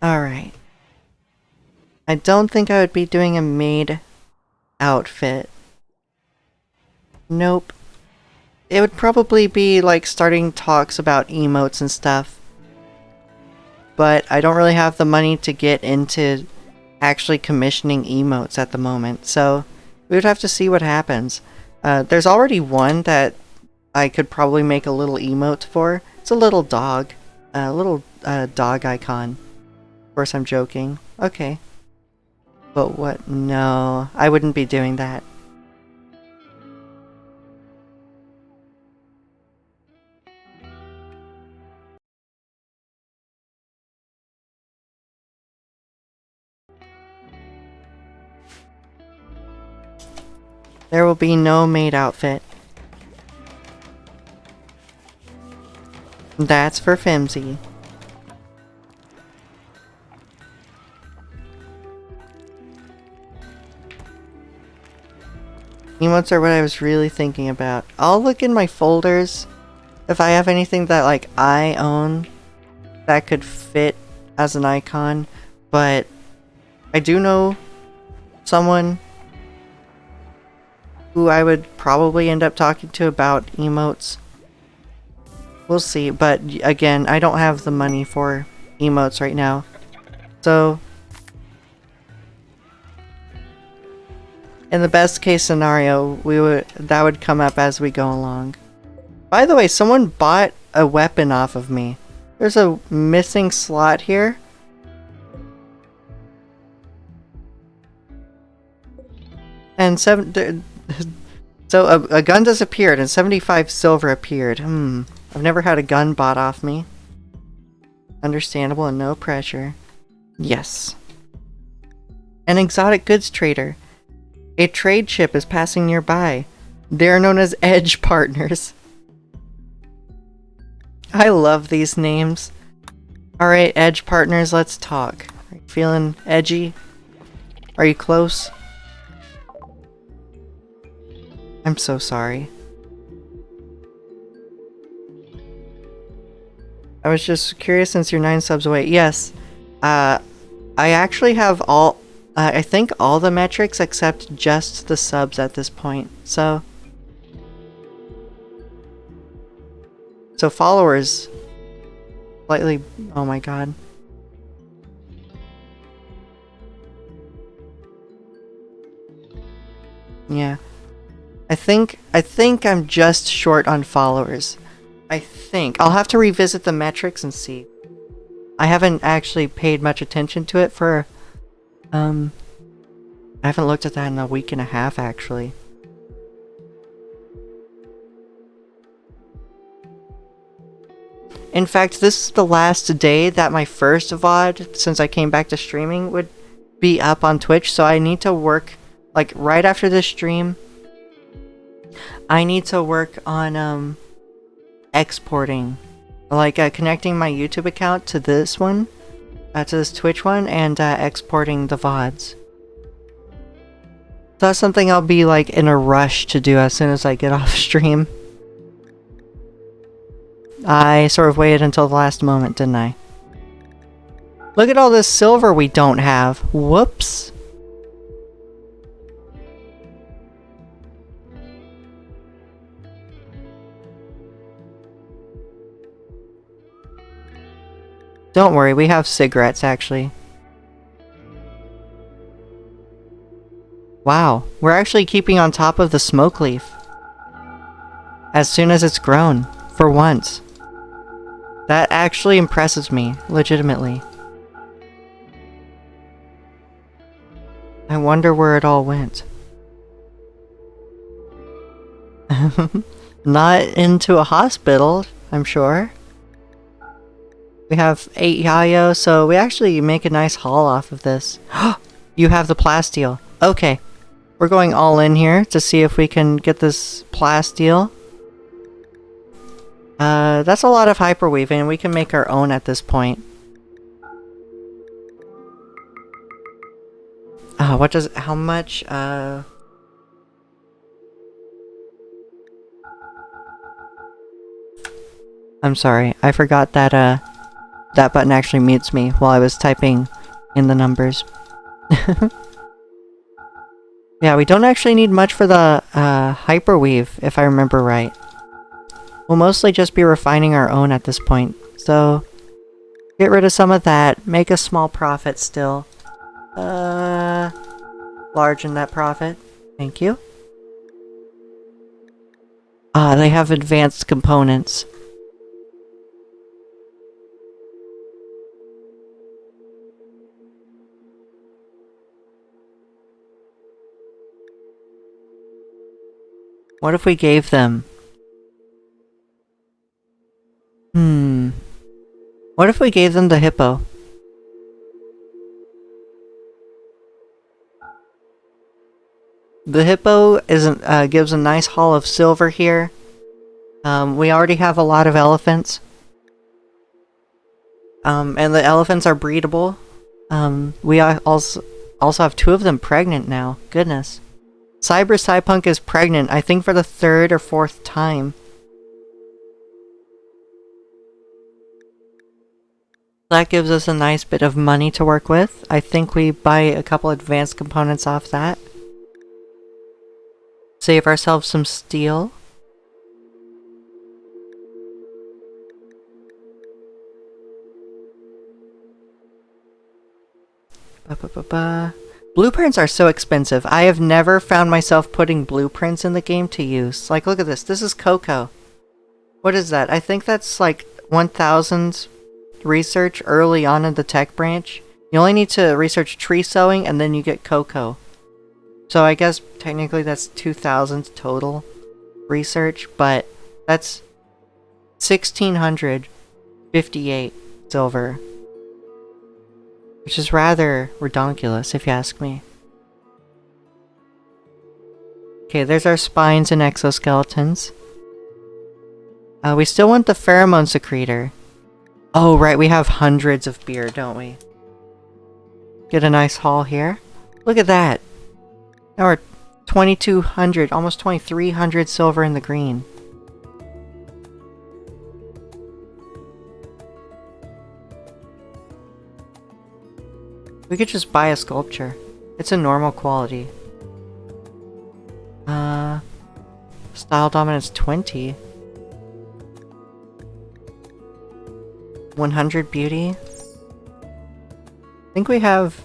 Alright. I don't think I would be doing a maid outfit. Nope. It would probably be like starting talks about emotes and stuff. But I don't really have the money to get into actually commissioning emotes at the moment, so we would have to see what happens. There's already one that I could probably make a little emote for. It's a little dog. A little dog icon. Of course, I'm joking. Okay. But what? No, I wouldn't be doing that. There will be no maid outfit. That's for Fimsy. Emotes are what I was really thinking about. I'll look in my folders if I have anything that, like, I own that could fit as an icon, but I do know someone who I would probably end up talking to about emotes. We'll see, but again, I don't have the money for emotes right now. So, in the best case scenario, that would come up as we go along. By the way, someone bought a weapon off of me. There's a missing slot here. And so a gun disappeared and 75 silver appeared. I've never had a gun bought off me. Understandable and no pressure. Yes. An exotic goods trader. A trade ship is passing nearby. They are known as Edge Partners. I love these names. Alright, Edge Partners, let's talk. Are you feeling edgy? Are you close? I'm so sorry. I was just curious since you're 9 subs away. Yes. I actually have I think all the metrics except just the subs at this point. So followers. Slightly, oh my god. Yeah. I think I'm just short on followers. I think. I'll have to revisit the metrics and see. I haven't actually paid much attention to it for, I haven't looked at that in a week and a half, actually. In fact, this is the last day that my first VOD, since I came back to streaming, would be up on Twitch, so I need to work, like, right after this stream, I need to work on, exporting. Like, connecting my YouTube account to this one, to this Twitch one, and, exporting the VODs. So that's something I'll be, like, in a rush to do as soon as I get off stream. I sort of waited until the last moment, didn't I? Look at all this silver we don't have. Whoops. Don't worry, we have cigarettes, actually. Wow, we're actually keeping on top of the smoke leaf. As soon as it's grown, for once. That actually impresses me, legitimately. I wonder where it all went. Not into a hospital, I'm sure. We have 8 yayo, so we actually make a nice haul off of this. You have the plasteel. Okay. We're going all in here to see if we can get this plasteel. That's a lot of hyperweave, and we can make our own at this point. How much, I'm sorry, I forgot that, that button actually mutes me while I was typing in the numbers. Yeah, we don't actually need much for the, hyperweave, if I remember right. We'll mostly just be refining our own at this point, so get rid of some of that, make a small profit still. Large in that profit. Thank you. Ah, they have advanced components. What if we gave them... What if we gave them the hippo? The hippo gives a nice haul of silver here. We already have a lot of elephants. And the elephants are breedable. We also have 2 of them pregnant now. Goodness. Cyber Cypunk is pregnant, I think for the 3rd or 4th time. That gives us a nice bit of money to work with. I think we buy a couple advanced components off that. Save ourselves some steel. Ba-ba-ba-ba. Blueprints are so expensive. I have never found myself putting blueprints in the game to use. Like, look at this. This is cocoa. What is that? I think that's like 1,000 research early on in the tech branch. You only need to research tree sowing and then you get cocoa. So I guess technically that's 2,000 total research, but that's 1,658 silver. Which is rather redonkulous, if you ask me. Okay, there's our spines and exoskeletons. We still want the pheromone secretor. Oh, right, we have hundreds of beer, don't we? Get a nice haul here. Look at that! Now we're 2,200, almost 2,300 silver in the green. We could just buy a sculpture. It's a normal quality. Style dominance 20. 100 beauty. I think we have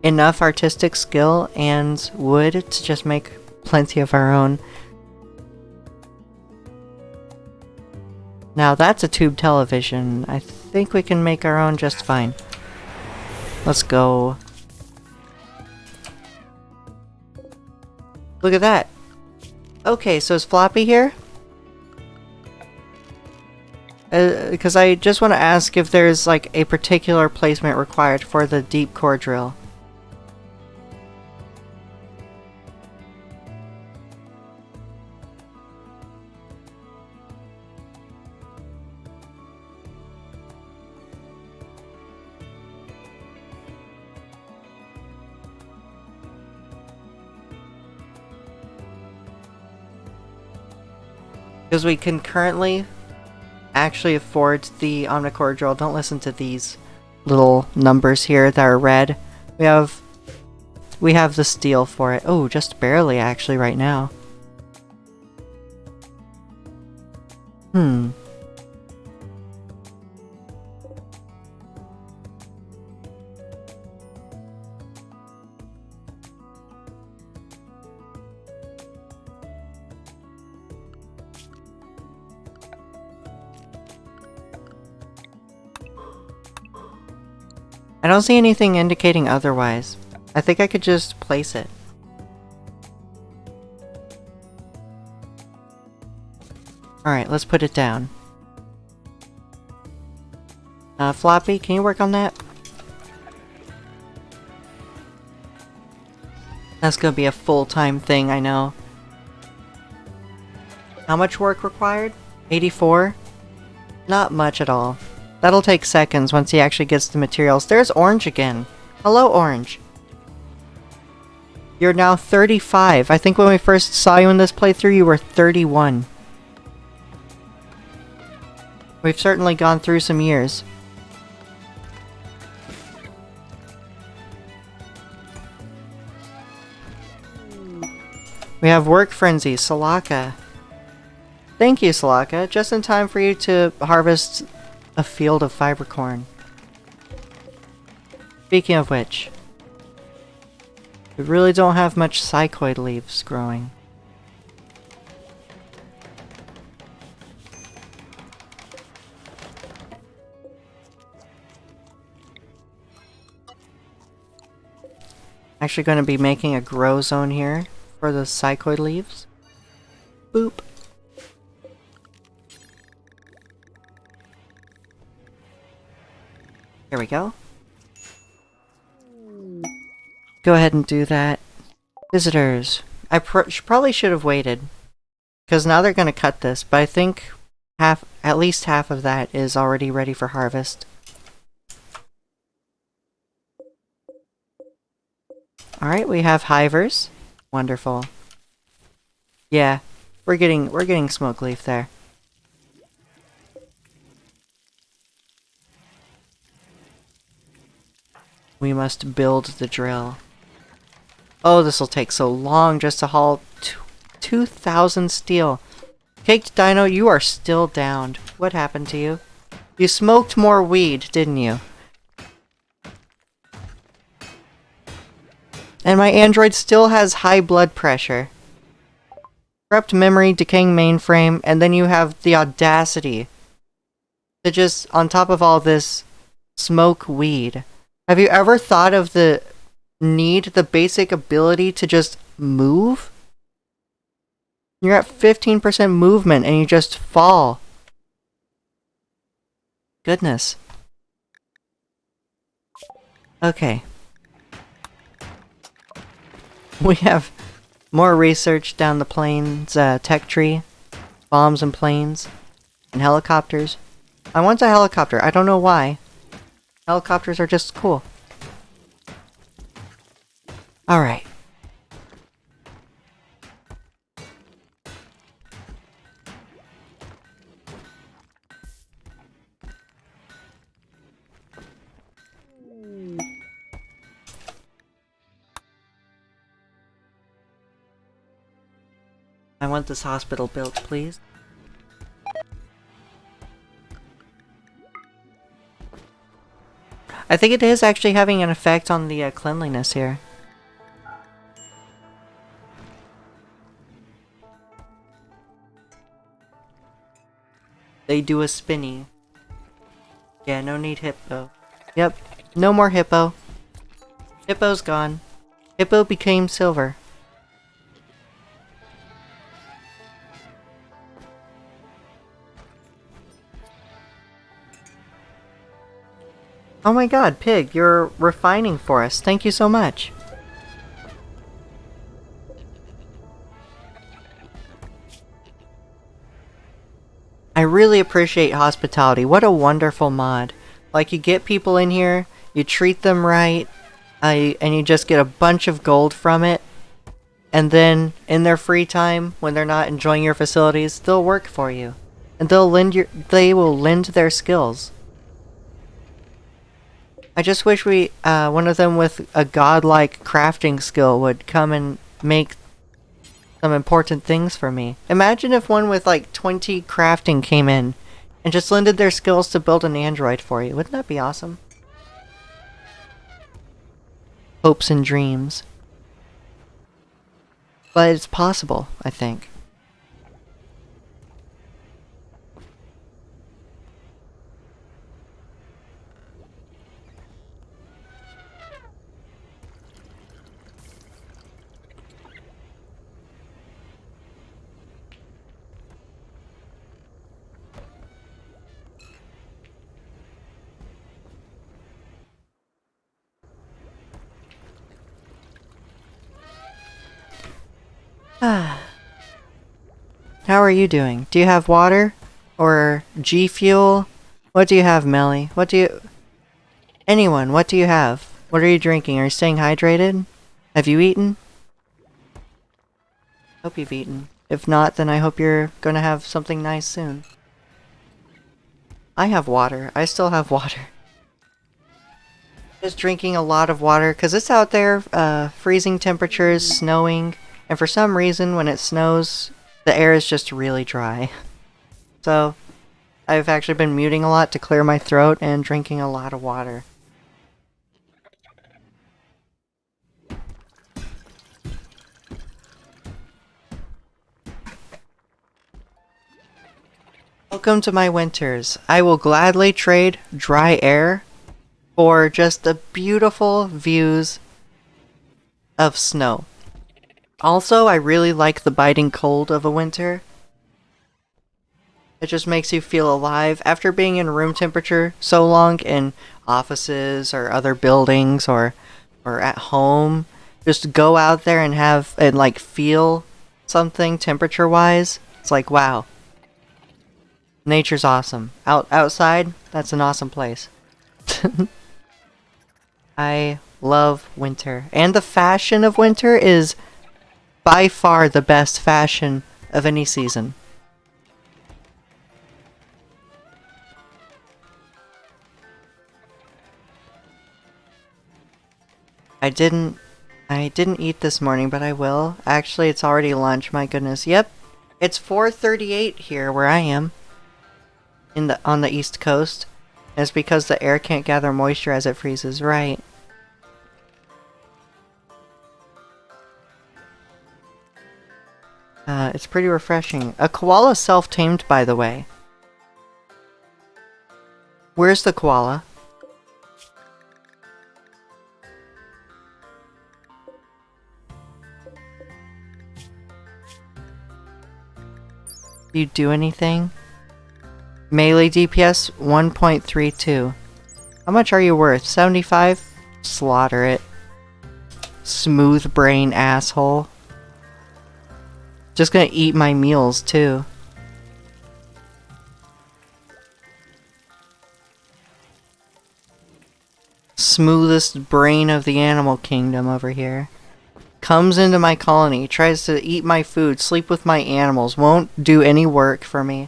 enough artistic skill and wood to just make plenty of our own. Now that's a tube television. I think we can make our own just fine. Let's go. Look at that. Okay, so is Floppy here? Because I just want to ask if there's like a particular placement required for the deep core drill. Because we can currently actually afford the Omnicore drill. Don't listen to these little numbers here that are red. We have the steel for it. Oh, just barely actually right now. I don't see anything indicating otherwise. I think I could just place it. Alright, let's put it down. Floppy, can you work on that? That's gonna be a full-time thing, I know. How much work required? 84? Not much at all. That'll take seconds once he actually gets the materials. There's Orange again. Hello, Orange. You're now 35. I think when we first saw you in this playthrough, you were 31. We've certainly gone through some years. We have Work Frenzy, Salaka. Thank you, Salaka. Just in time for you to harvest a field of fiber corn. Speaking of which, we really don't have much psychoid leaves growing. Actually going to be making a grow zone here for the psychoid leaves. Boop. Here we go. Go ahead and do that. Visitors. I probably should have waited. Because now they're going to cut this, but I think at least half of that is already ready for harvest. Alright, we have hivers. Wonderful. Yeah, we're getting smoke leaf there. We must build the drill. Oh, this will take so long just to haul 2,000 steel. Caked Dino, you are still downed. What happened to you? You smoked more weed, didn't you? And my Android still has high blood pressure. Corrupt memory, decaying mainframe, and then you have the audacity to just, on top of all this, smoke weed. Have you ever thought of the basic ability to just move? You're at 15% movement and you just fall. Goodness. Okay. We have more research down the plains tech tree. Bombs and planes. And helicopters. I want a helicopter. I don't know why. Helicopters are just cool. Alright. I want this hospital built, please. I think it is actually having an effect on the cleanliness here. They do a spinny. Yeah, no need hippo. Yep, no more hippo. Hippo's gone. Hippo became silver. Oh my god, Pig, you're refining for us. Thank you so much. I really appreciate hospitality. What a wonderful mod. Like, you get people in here, you treat them right, and you just get a bunch of gold from it. And then, in their free time, when they're not enjoying your facilities, they'll work for you. And they will lend their skills. I just wish one of them with a godlike crafting skill would come and make some important things for me. Imagine if one with like 20 crafting came in and just lended their skills to build an android for you. Wouldn't that be awesome? Hopes and dreams. But it's possible, I think. How are you doing? Do you have water? Or G Fuel? What do you have, Melly? What do you... Anyone, what do you have? What are you drinking? Are you staying hydrated? Have you eaten? Hope you've eaten. If not, then I hope you're gonna have something nice soon. I have water. I still have water. Just drinking a lot of water, because it's out there, freezing temperatures, snowing, and for some reason when it snows, the air is just really dry. So, I've actually been muting a lot to clear my throat and drinking a lot of water. Welcome to my winters. I will gladly trade dry air for just the beautiful views of snow. Also, I really like the biting cold of a winter. It just makes you feel alive. After being in room temperature so long in offices or other buildings or at home, just go out there and like feel something temperature-wise. It's like, wow. Nature's awesome. Outside, that's an awesome place. I love winter. And the fashion of winter is by far the best fashion of any season. I didn't eat this morning, but I will. Actually, it's already lunch, my goodness. Yep. It's 4:38 here where I am. On the East Coast. And it's because the air can't gather moisture as it freezes, right? It's pretty refreshing. A koala self-tamed, by the way. Where's the koala? Do you do anything? Melee DPS 1.32. How much are you worth? 75? Slaughter it. Smooth brain asshole. Just gonna eat my meals too. Smoothest brain of the animal kingdom over here. Comes into my colony, tries to eat my food, sleep with my animals, won't do any work for me.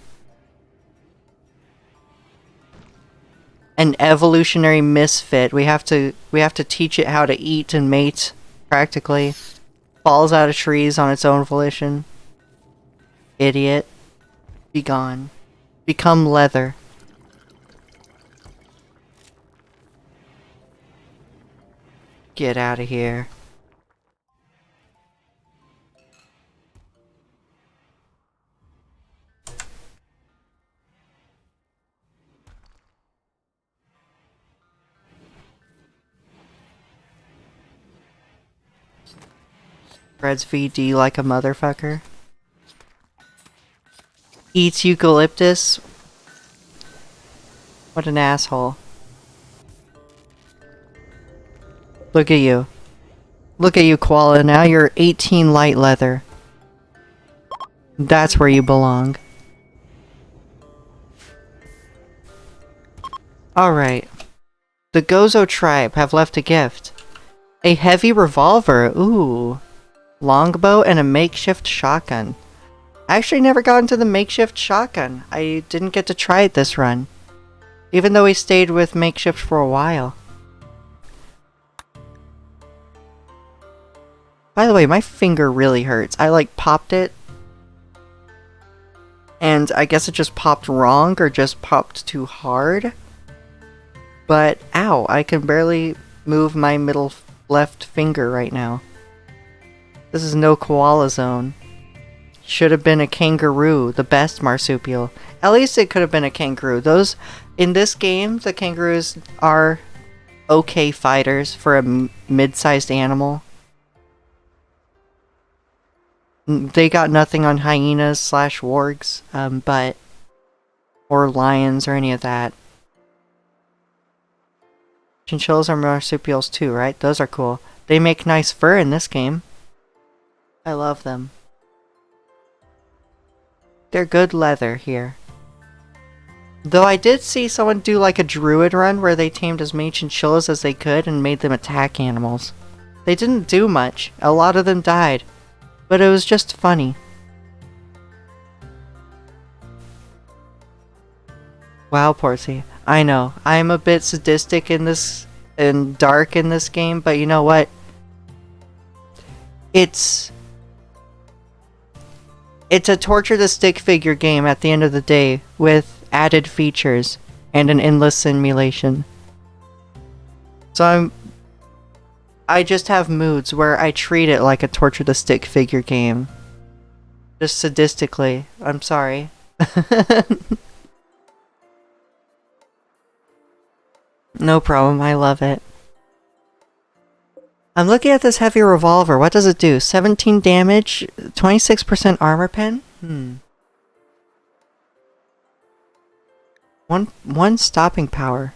An evolutionary misfit. We have to teach it how to eat and mate, practically. Falls out of trees on its own volition. Idiot. Be gone. Become leather. Get out of here. Spreads VD like a motherfucker. Eats eucalyptus. What an asshole. Look at you. Look at you, koala. Now you're 18 light leather. That's where you belong. Alright. The Goju tribe have left a gift. A heavy revolver. Ooh. Longbow and a makeshift shotgun. I actually never got into the makeshift shotgun. I didn't get to try it this run. Even though we stayed with makeshift for a while. By the way, my finger really hurts. I like popped it. And I guess it just popped wrong or just popped too hard. But ow, I can barely move my middle left finger right now. This is no koala zone. Should have been a kangaroo, the best marsupial. At least it could have been a kangaroo. Those, in this game, the kangaroos are okay fighters for a mid-sized animal. They got nothing on hyenas / wargs, but... or lions or any of that. Chinchillas are marsupials too, right? Those are cool. They make nice fur in this game. I love them. They're good leather here. Though I did see someone do like a druid run where they tamed as many chinchillas as they could and made them attack animals. They didn't do much. A lot of them died. But it was just funny. Wow, Porcy. I know. I'm a bit sadistic in this and dark in this game, but you know what? It's a torture the stick figure game at the end of the day with added features and an endless simulation. So I just have moods where I treat it like a torture the stick figure game. Just sadistically. I'm sorry. No problem, I love it. I'm looking at this heavy revolver. What does it do? 17 damage, 26% armor pen? One stopping power.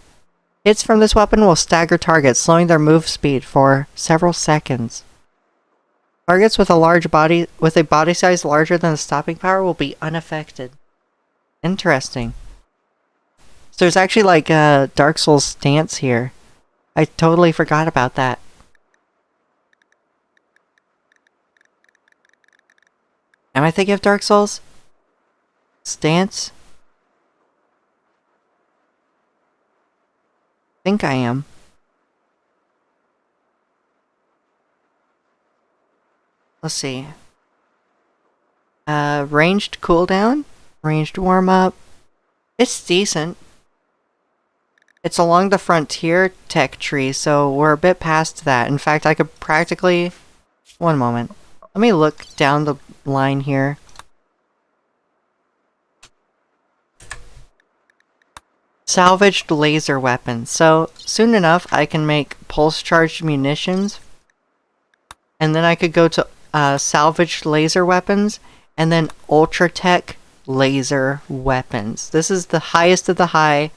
Hits from this weapon will stagger targets, slowing their move speed for several seconds. Targets with a body size larger than the stopping power will be unaffected. Interesting. So there's actually like a Dark Souls stance here. I totally forgot about that. Am I thinking of Dark Souls? Stance? I think I am. Let's see. Ranged cooldown? Ranged warm-up? It's decent. It's along the frontier tech tree, so we're a bit past that. In fact, I could practically... One moment. Let me look down the line here. Salvaged laser weapons. So, soon enough, I can make pulse-charged munitions. And then I could go to salvaged laser weapons, and then Ultratech laser weapons. This is the highest of the high,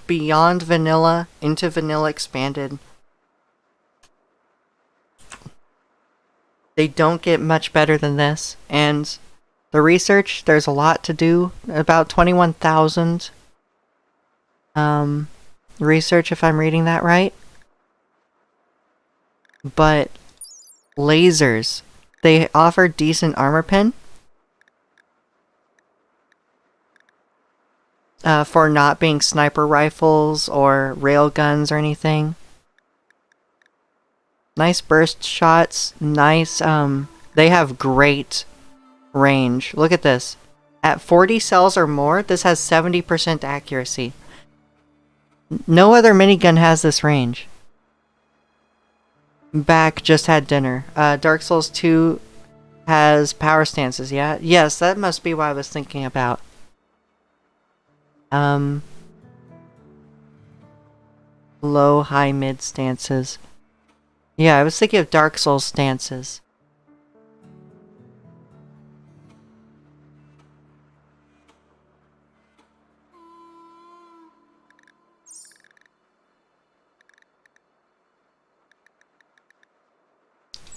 beyond vanilla, into vanilla expanded. They don't get much better than this, and the research, there's a lot to do, about 21,000 research if I'm reading that right. But lasers, they offer decent armor pen for not being sniper rifles or rail guns or anything. Nice burst shots, nice, they have great range. Look at this. At 40 cells or more, this has 70% accuracy. No other minigun has this range. Back just had dinner. Dark Souls 2 has power stances, yeah? Yes, that must be what I was thinking about. Low, high, mid stances. Yeah, I was thinking of Dark Souls stances.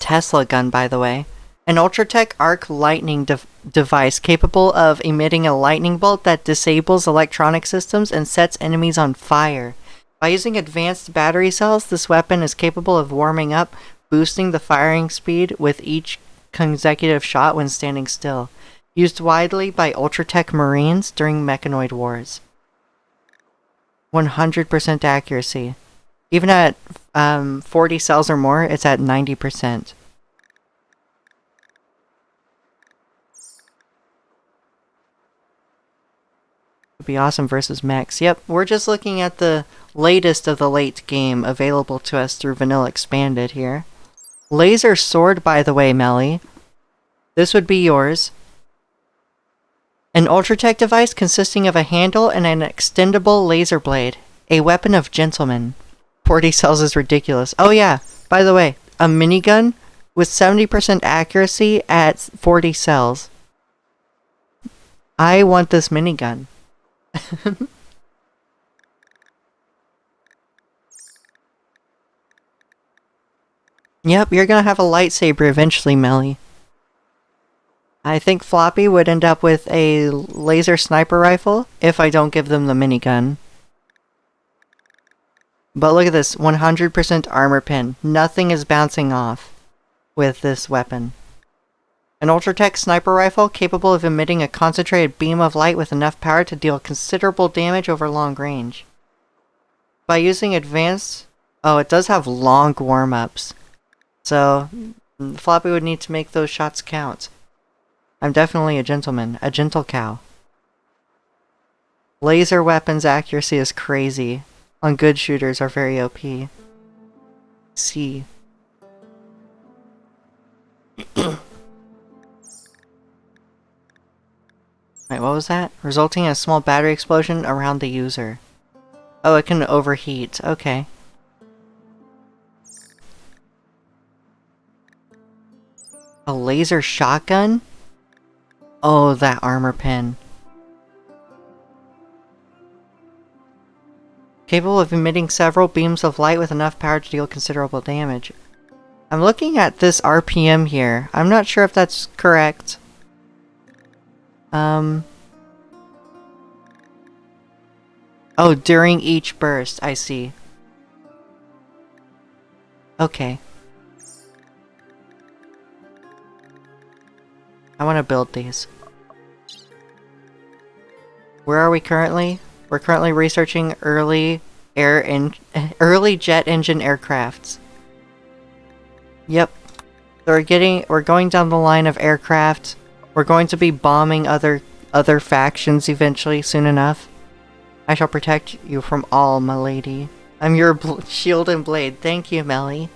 Tesla gun, by the way. An Ultratech arc lightning device capable of emitting a lightning bolt that disables electronic systems and sets enemies on fire. By using advanced battery cells, this weapon is capable of warming up, boosting the firing speed with each consecutive shot when standing still. Used widely by Ultratech Marines during mechanoid wars. 100% accuracy. Even at 40 cells or more, it's at 90%. Would be awesome versus mechs. Yep, we're just looking at the latest of the late game available to us through Vanilla Expanded here. Laser sword, by the way, Melly. This would be yours. An Ultratech device consisting of a handle and an extendable laser blade. A weapon of gentlemen. 40 cells is ridiculous. Oh yeah, by the way, a minigun with 70% accuracy at 40 cells. I want this minigun. Yep, you're gonna have a lightsaber eventually, Melly. I think Floppy would end up with a laser sniper rifle if I don't give them the minigun. But look at this, 100% armor pen. Nothing is bouncing off with this weapon. An Ultratech sniper rifle capable of emitting a concentrated beam of light with enough power to deal considerable damage over long range. By using advanced... Oh, it does have long warm-ups. So, Floppy would need to make those shots count. I'm definitely a gentleman. A gentle cow. Laser weapons accuracy is crazy. On good shooters are very OP. C. Wait, what was that? Resulting in a small battery explosion around the user. Oh, it can overheat. Okay. A laser shotgun? Oh, that armor pen. Capable of emitting several beams of light with enough power to deal considerable damage. I'm looking at this RPM here. I'm not sure if that's correct. Oh, during each burst, I see. Okay. I want to build these. Where are we currently? We're currently researching early jet engine aircrafts. Yep. So we're going down the line of aircraft. We're going to be bombing other factions eventually, soon enough. I shall protect you from all, my lady. I'm your shield and blade. Thank you, Melly.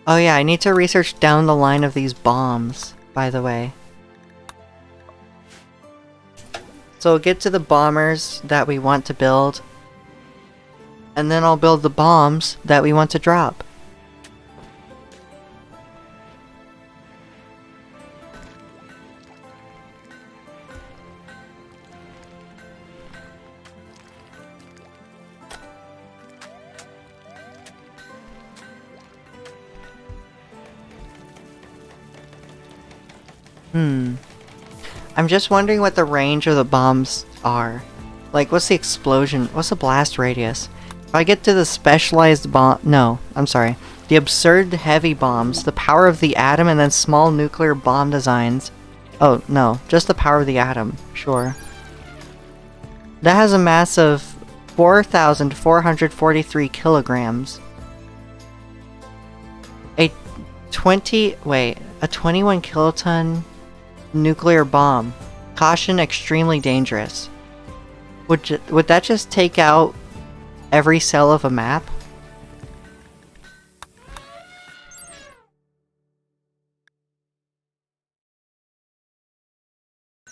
Oh yeah, I need to research down the line of these bombs, by the way. So we'll get to the bombers that we want to build, and then I'll build the bombs that we want to drop. I'm just wondering what the range of the bombs are. Like, what's the explosion? What's the blast radius? If I get to the specialized bomb... No, I'm sorry. The absurd heavy bombs, the power of the atom, and then small nuclear bomb designs. Oh, no. Just the power of the atom. Sure. That has a mass of 4,443 kilograms. A 21 kiloton nuclear bomb. Caution, extremely dangerous. Would that just take out every cell of a map?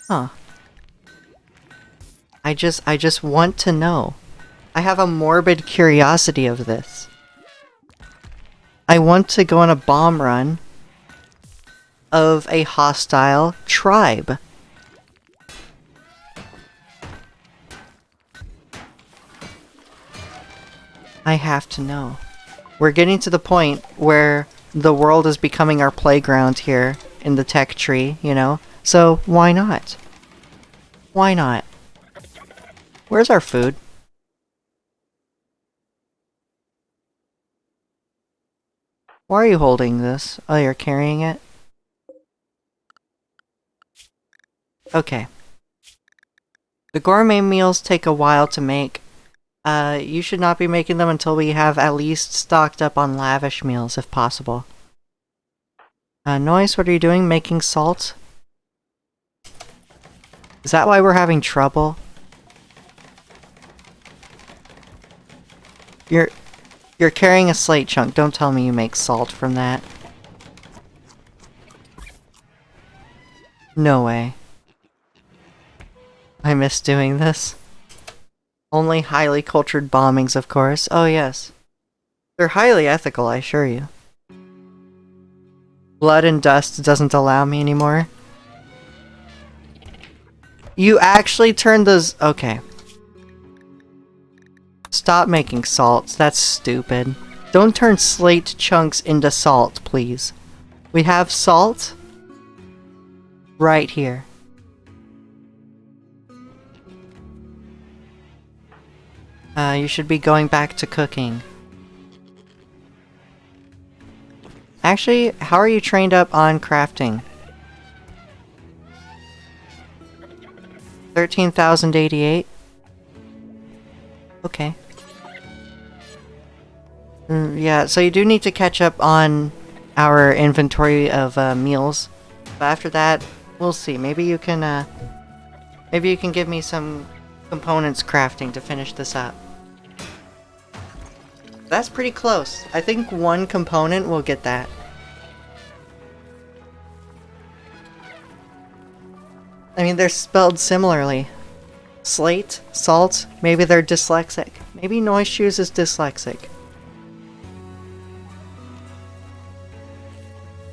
Huh. I just want to know. I have a morbid curiosity of this. I want to go on a bomb run of a hostile tribe. I have to know. We're getting to the point where the world is becoming our playground here in the tech tree, you know? So why not? Why not? Where's our food? Why are you holding this? Oh, you're carrying it? Okay. The gourmet meals take a while to make. You should not be making them until we have at least stocked up on lavish meals, if possible. Noise, what are you doing? Making salt? Is that why we're having trouble? You're carrying a slate chunk. Don't tell me you make salt from that. No way. I miss doing this. Only highly cultured bombings, of course. Oh yes. They're highly ethical, I assure you. Blood and dust doesn't allow me anymore. You actually turned those... Okay. Stop making salts. That's stupid. Don't turn slate chunks into salt, please. We have salt right here. You should be going back to cooking. Actually, how are you trained up on crafting? 13,088? Okay. Yeah, so you do need to catch up on our inventory of meals. But after that, we'll see. Maybe you can give me some components crafting to finish this up. That's pretty close. I think one component will get that. I mean, they're spelled similarly. Slate, salt, maybe they're dyslexic. Maybe Noise Shoes is dyslexic.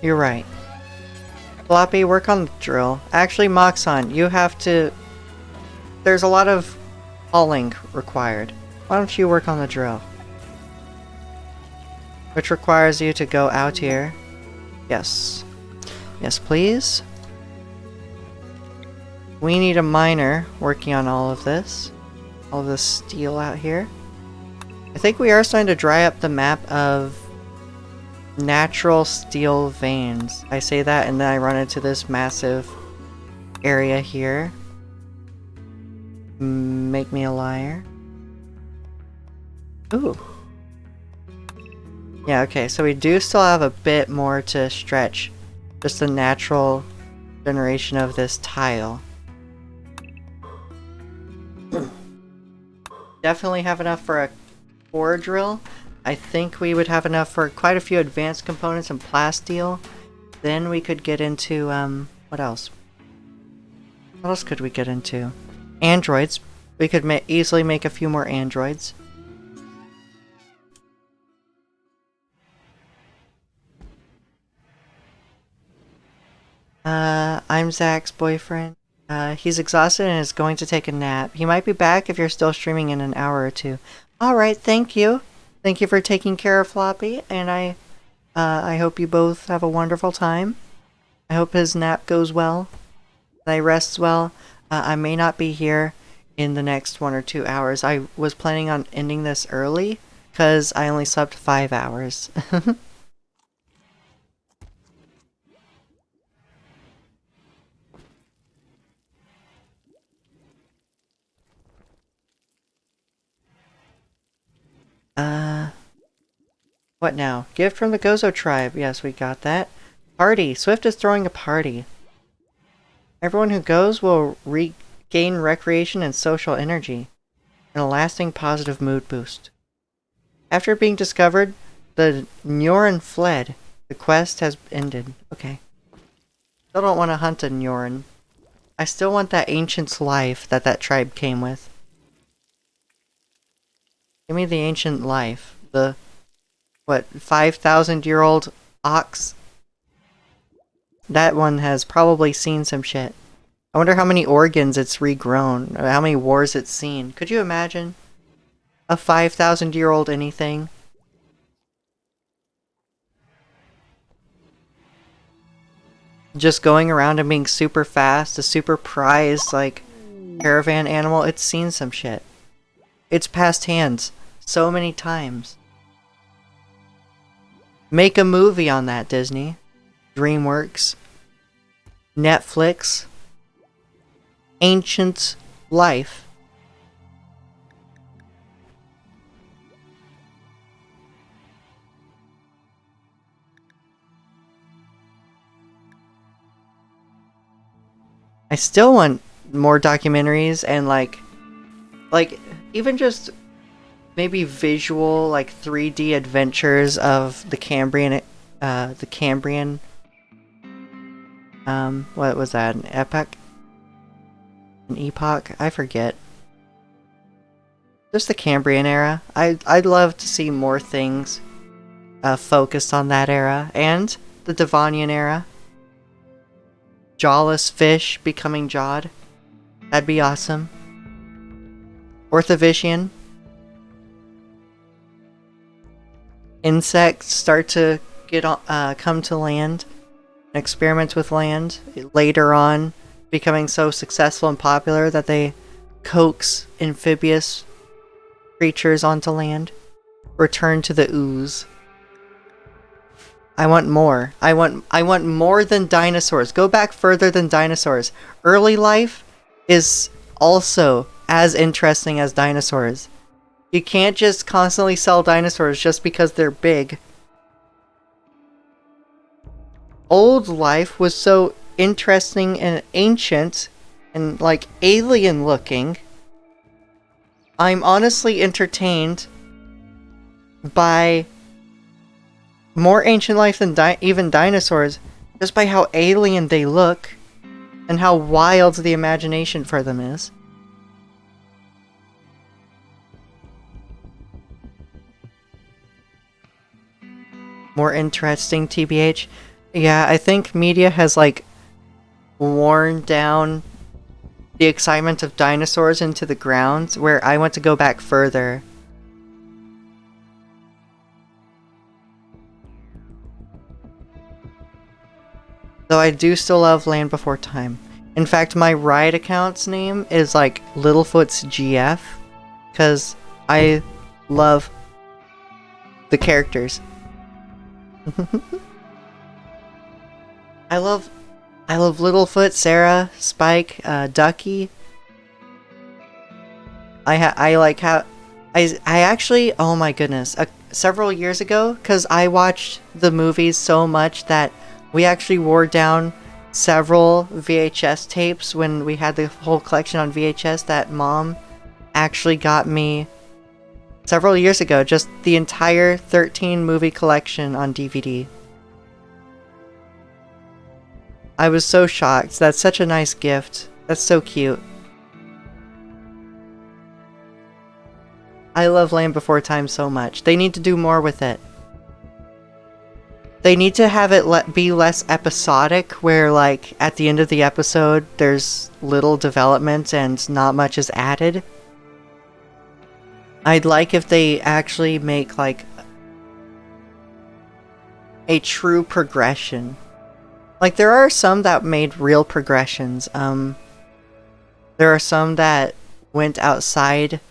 You're right. Floppy, work on the drill. Actually, Moxon, you have to... There's a lot of hauling required. Why don't you work on the drill? Which requires you to go out here. Yes. Yes, please. We need a miner working on all of this. All of this steel out here. I think we are starting to dry up the map of natural steel veins. I say that and then I run into this massive area here. Make me a liar. Ooh. Yeah, okay, so we do still have a bit more to stretch. Just the natural generation of this tile. Definitely have enough for a core drill. I think we would have enough for quite a few advanced components and plasteel. Then we could get into, what else? What else could we get into? Androids. We could easily make a few more androids. I'm Zach's boyfriend. He's exhausted and is going to take a nap. He might be back if you're still streaming in an hour or two. Alright, thank you. Thank you for taking care of Floppy, and I hope you both have a wonderful time. I hope his nap goes well, and he rests well. I may not be here in the next 1 or 2 hours. I was planning on ending this early, because I only slept 5 hours. What now? Gift from the Gozo tribe. Yes, we got that. Party. Swift is throwing a party. Everyone who goes will regain recreation and social energy, and a lasting positive mood boost. After being discovered, the Nyoran fled. The quest has ended. Okay. Still don't want to hunt a Nyoran. I still want that ancient's life that tribe came with. Give me the ancient life. The, what, 5,000-year-old ox? That one has probably seen some shit. I wonder how many organs it's regrown, or how many wars it's seen. Could you imagine? A 5,000-year-old anything? Just going around and being super fast, a super prized, like, caravan animal, it's seen some shit. It's passed hands so many times. Make a movie on that, Disney. DreamWorks. Netflix. Ancient life. I still want more documentaries and like even just maybe visual, like 3D adventures of the Cambrian, what was that, an epoch? An epoch? I forget. Just the Cambrian era. I'd love to see more things focused on that era, and the Devonian era. Jawless fish becoming jawed. That'd be awesome. Orthovision. Insects start to get come to land. Experiment with land. Later on, becoming so successful and popular that they coax amphibious creatures onto land. Return to the ooze. I want more. I want more than dinosaurs. Go back further than dinosaurs. Early life is also as interesting as dinosaurs. You can't just constantly sell dinosaurs just because they're big. Old life was so interesting and ancient and like alien looking. I'm honestly entertained by more ancient life than even dinosaurs, just by how alien they look and how wild the imagination for them is. More interesting, TBH. Yeah, I think media has like worn down the excitement of dinosaurs into the ground, where I want to go back further. Though I do still love Land Before Time. In fact, my Riot account's name is like Littlefoot's GF, because I love the characters. I love Littlefoot, Sarah, Spike, Ducky. I like how I actually, oh my goodness, several years ago, because I watched the movies so much that we actually wore down several VHS tapes when we had the whole collection on VHS that Mom actually got me several years ago, just the entire 13 movie collection on DVD. I was so shocked. That's such a nice gift. That's so cute. I love Land Before Time so much. They need to do more with it. They need to have it be less episodic, where like at the end of the episode there's little development and not much is added. I'd like if they actually make like a true progression. Like there are some that made real progressions. There are some that went outside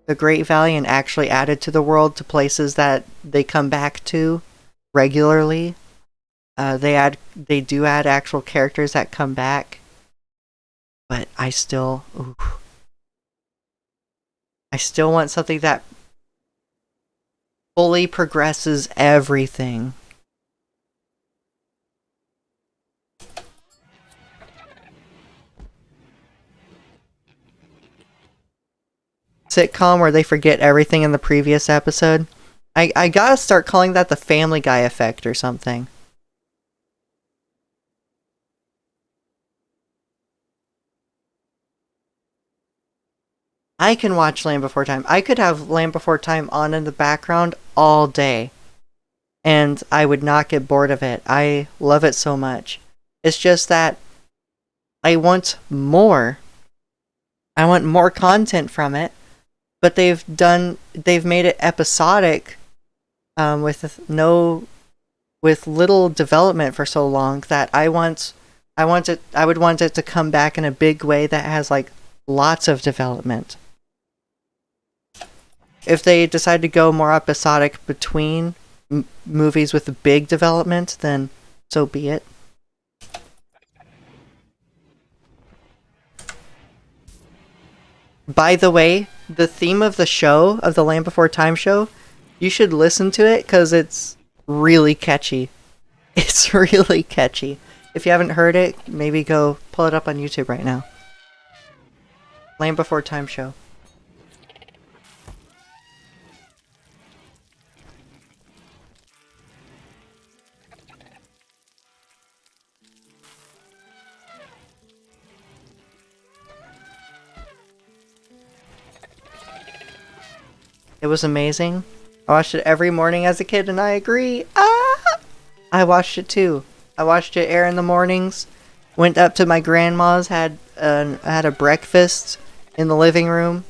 the Great Valley and actually added to the world to places that they come back to regularly. They do add actual characters that come back. But I still want something that fully progresses everything. Sitcom where they forget everything in the previous episode. I gotta start calling that the Family Guy effect or something. I can watch Land Before Time. I could have Land Before Time on in the background all day, and I would not get bored of it. I love it so much. It's just that I want more. I want more content from it, but they've made it episodic, with little development for so long that I would want it to come back in a big way that has like lots of development. If they decide to go more episodic between movies with a big development, then so be it. By the way, the theme of the show, of the Land Before Time show, you should listen to it because it's really catchy. It's really catchy. If you haven't heard it, maybe go pull it up on YouTube right now. Land Before Time show. It was amazing. I watched it every morning as a kid, and I agree. I watched it too. I watched it air in the mornings. Went up to my grandma's, had a breakfast in the living room,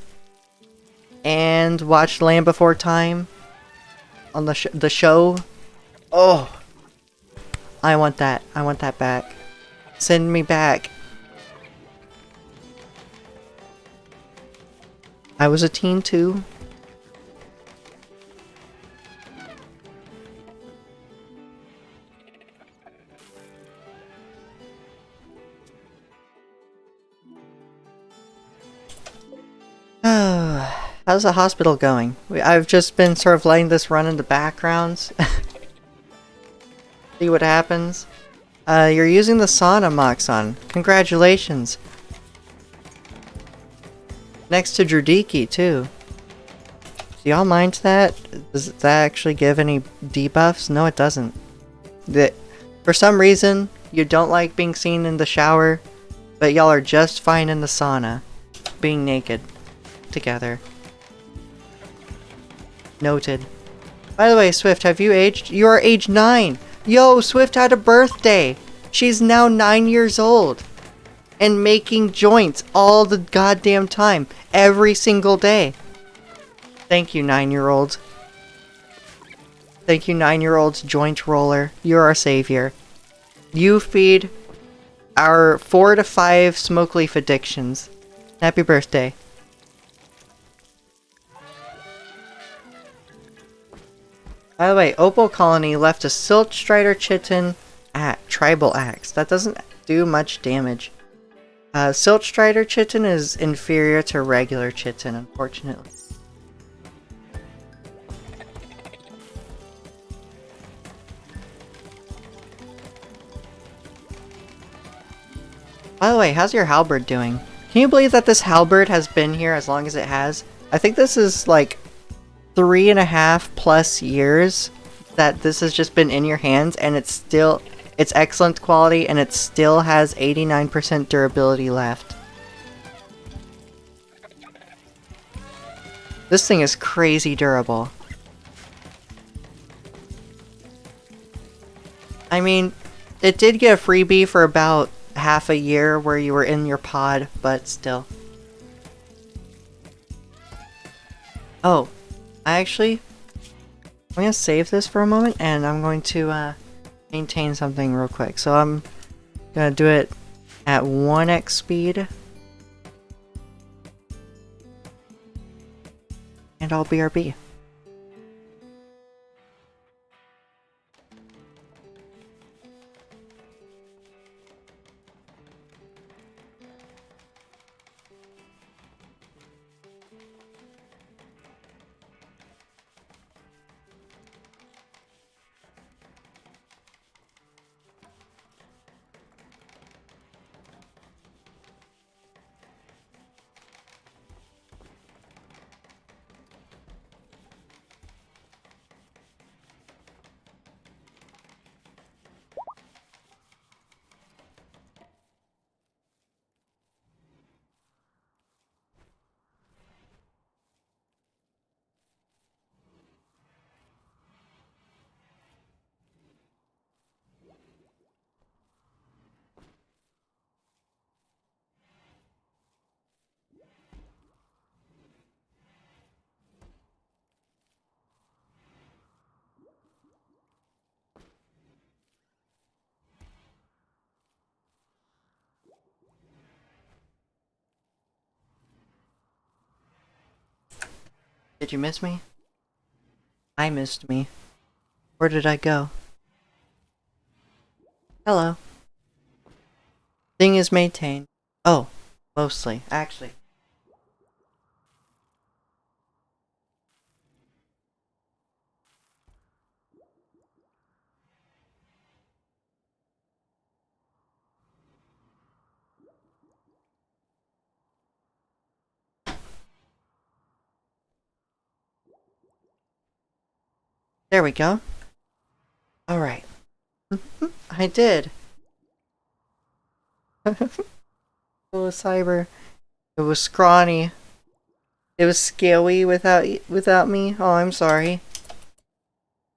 and watched Land Before Time on the show. Oh, I want that. I want that back. Send me back. I was a teen too. How's the hospital going? I've just been sort of letting this run in the backgrounds. See what happens. You're using the sauna, Moxon. Congratulations. Next to Dradiki, too. Do y'all mind that? Does that actually give any debuffs? No, it doesn't. For some reason, you don't like being seen in the shower, but y'all are just fine in the sauna. Being naked. Together. Noted. By the way, Swift, have you aged? You are age 9! Yo, Swift had a birthday! She's now 9 years old! And making joints all the goddamn time. Every single day. Thank you, 9-year-old. Thank you, 9-year-old's joint roller. You're our savior. You feed our 4 to 5 smoke leaf addictions. Happy birthday. By the way, Opal Colony left a Silt Strider Chitin Tribal Axe. That doesn't do much damage. Silt Strider Chitin is inferior to regular Chitin, unfortunately. By the way, how's your halberd doing? Can you believe that this halberd has been here as long as it has? I think this is like 3.5+ years that this has just been in your hands, and it's excellent quality, and it still has 89% durability left. This thing is crazy durable. I mean, it did get a freebie for about half a year where you were in your pod, but still. Oh, I'm gonna save this for a moment, and I'm going to maintain something real quick. So I'm gonna do it at 1x speed. And I'll BRB. Did you miss me? I missed me. Where did I go? Hello. Thing is maintained. Oh, mostly, actually. There we go. Alright. I did. It was cyber. It was scrawny. It was scaly without me. Oh, I'm sorry.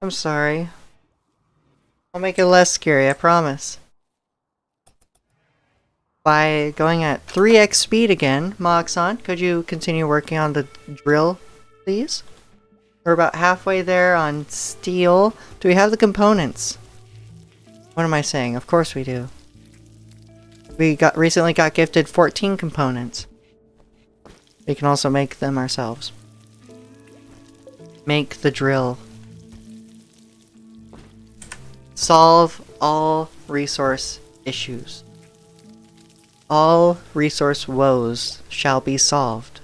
I'm sorry. I'll make it less scary, I promise. By going at 3x speed again, Moxon, could you continue working on the drill, please? We're about halfway there on steel. Do we have the components? What am I saying? Of course we do. We recently got gifted 14 components. We can also make them ourselves. Make the drill. Solve all resource issues. All resource woes shall be solved.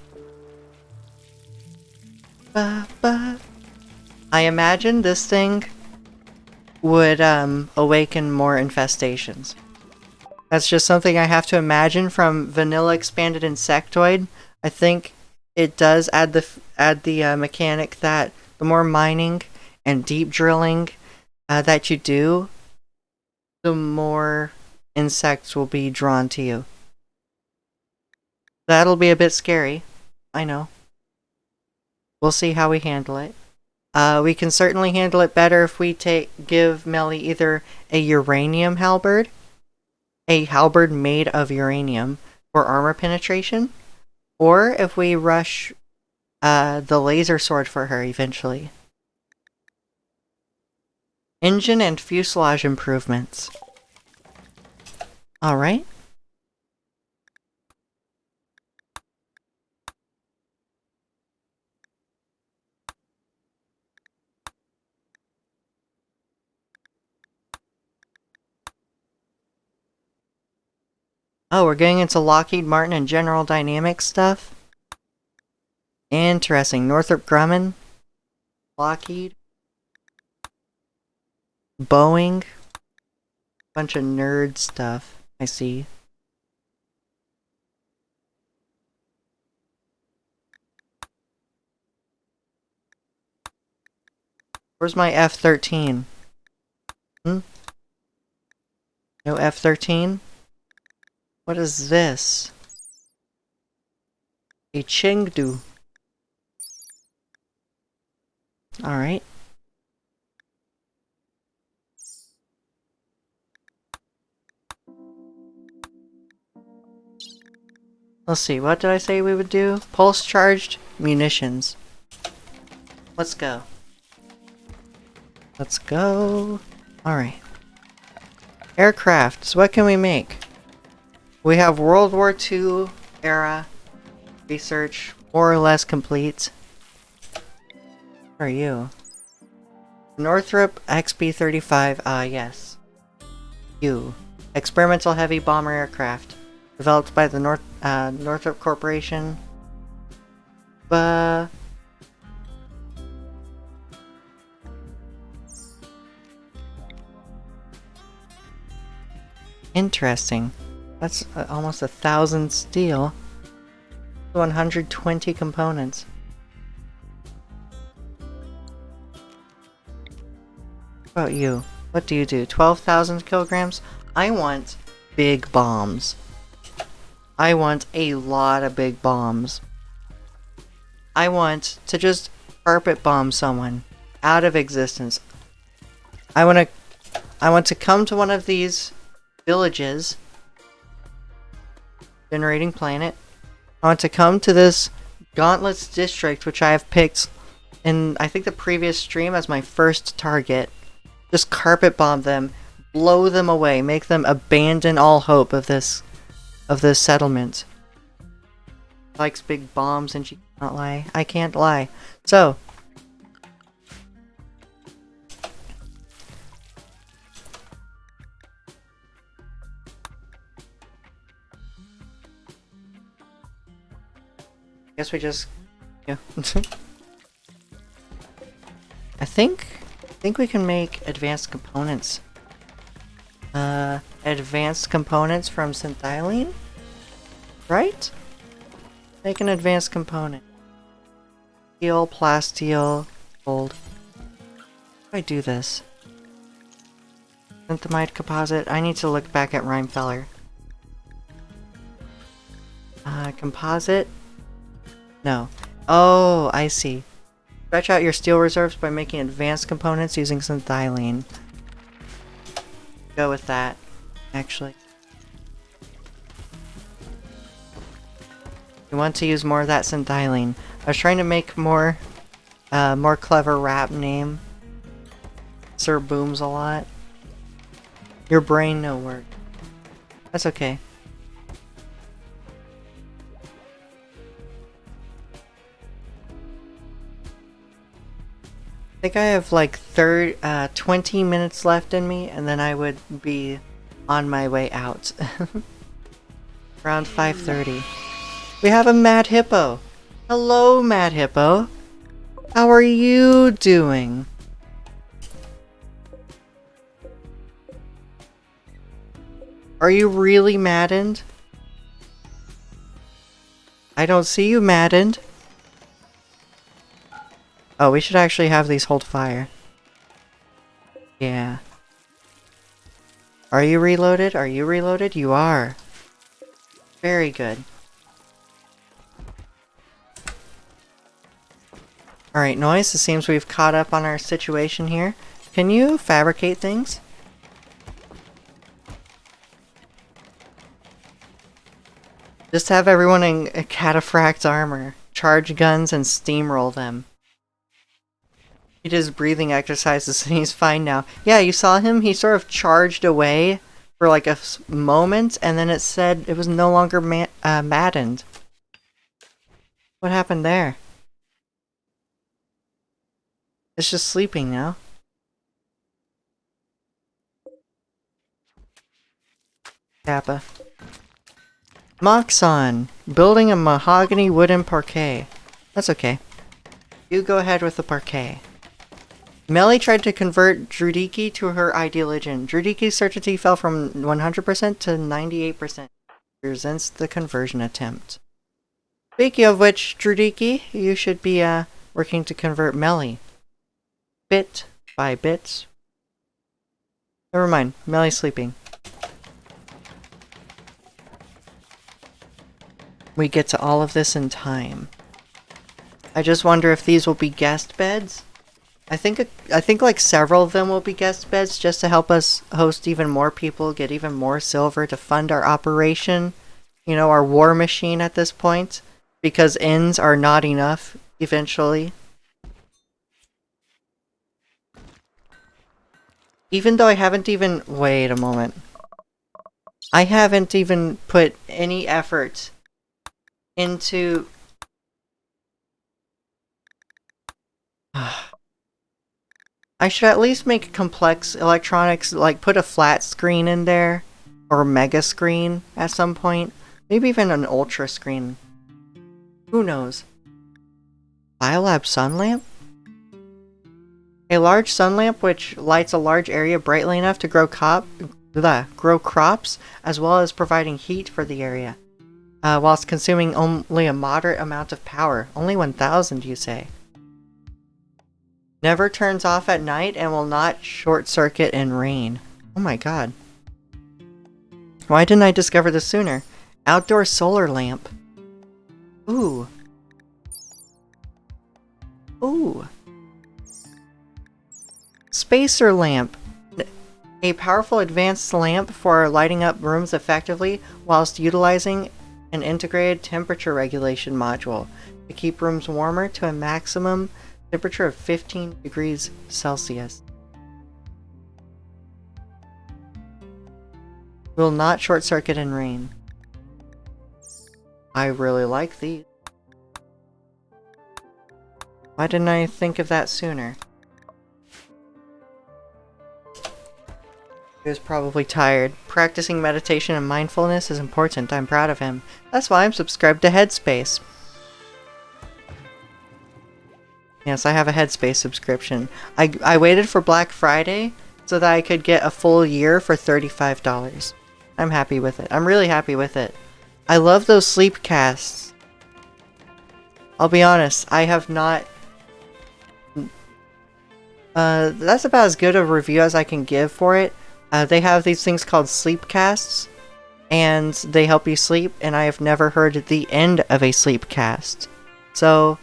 I imagine this thing would awaken more infestations. That's just something I have to imagine from Vanilla Expanded Insectoid. I think it does add the mechanic that the more mining and deep drilling that you do, the more insects will be drawn to you. That'll be a bit scary. I know. We'll see how we handle it. We can certainly handle it better if we give Melly either a uranium halberd, a halberd made of uranium for armor penetration, or if we rush the laser sword for her eventually. Engine and fuselage improvements. Alright. Oh, we're getting into Lockheed Martin and General Dynamics stuff? Interesting. Northrop Grumman? Lockheed? Boeing? Bunch of nerd stuff, I see. Where's my F-13? Hmm? No F-13? What is this? A Chengdu. Alright. Let's see, what did I say we would do? Pulse charged munitions. Let's go. Let's go. Alright. Aircraft. So what can we make? We have World War II era research more or less complete. Who are you? Northrop XB-35. Ah, yes. You. Experimental heavy bomber aircraft. Developed by the Northrop Corporation. Interesting. That's almost 1,000 steel. 120 components. What about you? What do you do? 12,000 kilograms? I want big bombs. I want a lot of big bombs. I want to just carpet bomb someone out of existence. I want to come to one of these villages. Generating planet. I want to come to this Gauntlets district, which I have picked in, I think, the previous stream as my first target. Just carpet bomb them, blow them away, make them abandon all hope of this settlement. Likes big bombs and she cannot lie. I can't lie. So, guess we just, yeah. I think we can make advanced components. Advanced components from synthylene? Right? Make an advanced component. Steel, plasteel, gold. How do I do this? Synthamide composite. I need to look back at Rhymefeller. Composite? No. Oh, I see. Stretch out your steel reserves by making advanced components using synthylene. Go with that, actually. You want to use more of that synthylene. I was trying to make more clever rap name. Sir Booms a lot. Your brain no work. That's okay. I think I have like 20 minutes left in me, and then I would be on my way out. Around 5:30. We have a Mad Hippo. Hello, Mad Hippo. How are you doing? Are you really maddened? I don't see you maddened. Oh, we should actually have these hold fire. Yeah. Are you reloaded? Are you reloaded? You are. Very good. Alright, Noise, it seems we've caught up on our situation here. Can you fabricate things? Just have everyone in cataphract armor. Charge guns and steamroll them. He does breathing exercises and he's fine now. Yeah, you saw him? He sort of charged away for like a moment, and then it said it was no longer maddened. What happened there? It's just sleeping now. Kappa. Moxon! Building a mahogany wooden parquet. That's okay. You go ahead with the parquet. Melly tried to convert Drudiki to her ideologian. Drudiki's certainty fell from 100% to 98%. She resents the conversion attempt. Speaking of which, Drudiki, you should be working to convert Melly. bit by bit. Never mind, Melly's sleeping. We get to all of this in time. I just wonder if these will be guest beds. I think like several of them will be guest beds just to help us host even more people, get even more silver to fund our operation. You know, our war machine at this point. Because ends are not enough eventually. Even though I haven't even... Wait a moment. I haven't even put any effort into... I should at least make complex electronics, like put a flat screen in there. Or a mega screen at some point. Maybe even an ultra screen. Who knows? Biolab sun lamp? A large sun lamp which lights a large area brightly enough to grow crops, as well as providing heat for the area, whilst consuming only a moderate amount of power. Only 1,000, you say? Never turns off at night and will not short circuit in rain. Oh my god. Why didn't I discover this sooner? Outdoor solar lamp. Ooh. Ooh. Spacer lamp. A powerful advanced lamp for lighting up rooms effectively whilst utilizing an integrated temperature regulation module to keep rooms warmer to a maximum temperature of 15 degrees Celsius. Will not short circuit in rain. I really like these. Why didn't I think of that sooner? He was probably tired. Practicing meditation and mindfulness is important. I'm proud of him. That's why I'm subscribed to Headspace. Yes, I have a Headspace subscription. I waited for Black Friday so that I could get a full year for $35. I'm happy with it. I'm really happy with it. I love those sleep casts. I'll be honest, I have not... that's about as good a review as I can give for it. They have these things called sleep casts, and they help you sleep, and I have never heard the end of a sleep cast. So,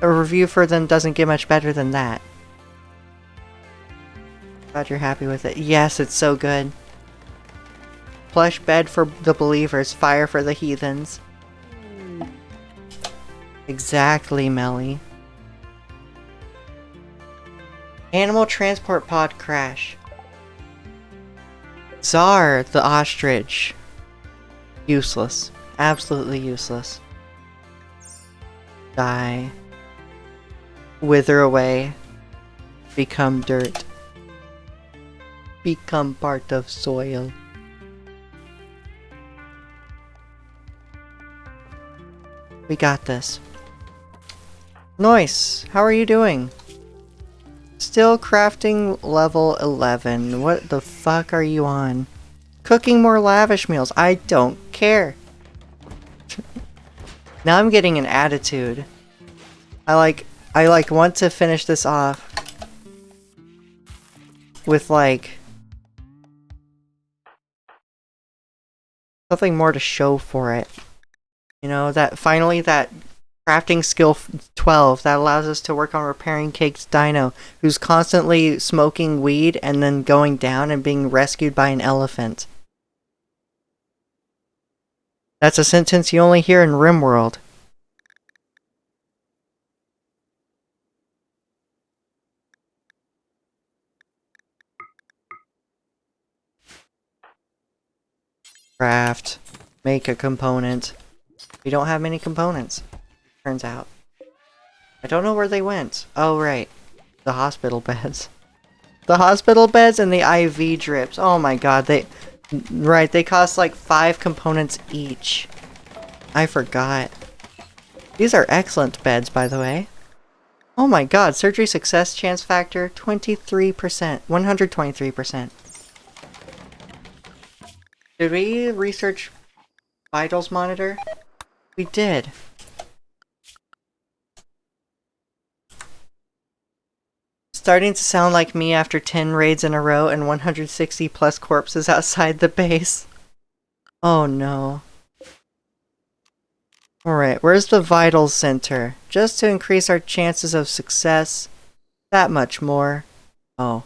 a review for them doesn't get much better than that. Glad you're happy with it. Yes, it's so good. Plush bed for the believers, fire for the heathens. Exactly, Melly. Animal transport pod crash. Czar, the ostrich. Useless. Absolutely useless. Die. Wither away. Become dirt. Become part of soil. We got this. Nice! How are you doing? Still crafting level 11. What the fuck are you on? Cooking more lavish meals. I don't care. Now I'm getting an attitude. I want to finish this off with like something more to show for it. You know, that finally that crafting skill 12 that allows us to work on repairing Cake's dino, who's constantly smoking weed and then going down and being rescued by an elephant. That's a sentence you only hear in RimWorld. Craft. Make a component. We don't have many components, turns out. I don't know where they went. Oh, right. The hospital beds. The hospital beds and the IV drips. Oh my god, Right, they cost like 5 components each. I forgot. These are excellent beds, by the way. Oh my god, surgery success chance factor, 23%. 123%. Did we research vitals monitor? We did. starting to sound like me after 10 raids in a row and 160 plus corpses outside the base. Oh no. Alright, where's the Vital Center? Just to increase our chances of success. That much more. Oh.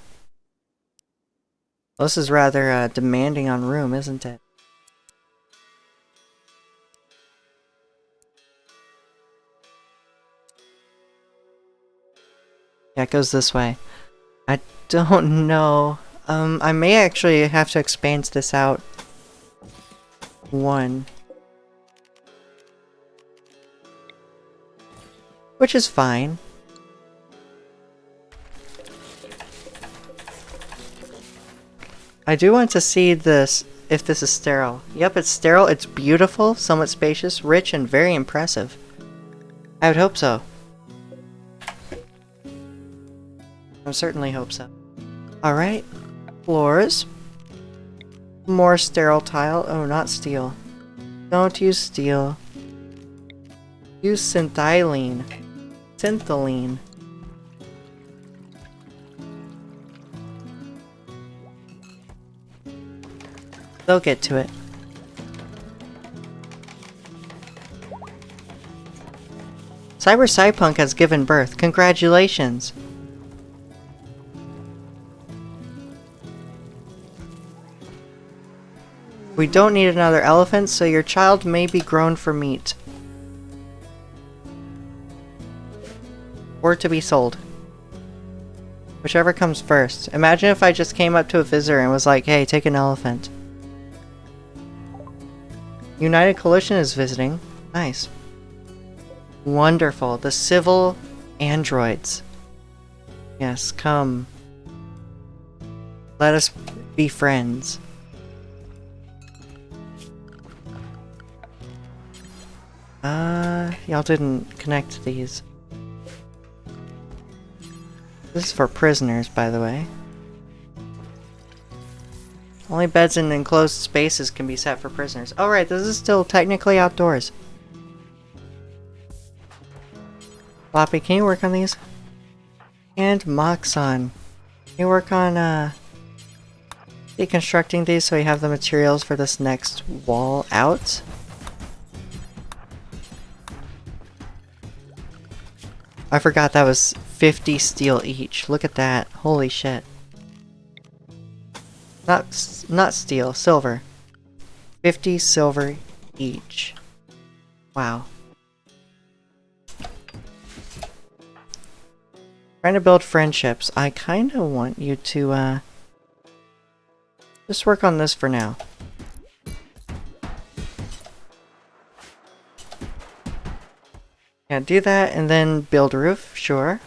This is rather demanding on room, isn't it? Yeah, it goes this way. I don't know. I may actually have to expand this out. One. Which is fine. I do want to see this, if this is sterile. Yep, it's sterile, it's beautiful, somewhat spacious, rich, and very impressive. I would hope so. I certainly hope so. Alright. Floors. More sterile tile. Oh, not steel. Don't use steel. Use synthylene. Synthylene. They'll get to it. Cyberpunk has given birth. Congratulations! We don't need another elephant, so your child may be grown for meat. Or to be sold. Whichever comes first. Imagine if I just came up to a visitor and was like, hey, take an elephant. United Coalition is visiting. Nice. Wonderful. The civil androids. Yes, come. Let us be friends. Y'all didn't connect these. This is for prisoners, by the way. Only beds in enclosed spaces can be set for prisoners. Oh right, this is still technically outdoors. Floppy, can you work on these? And Moxon. Can you work on deconstructing these so we have the materials for this next wall out? I forgot that was 50 steel each. Look at that. Holy shit. Not steel, silver. 50 silver each. Wow. Trying to build friendships. I kind of want you to, just work on this for now. Yeah, do that and then build a roof, sure.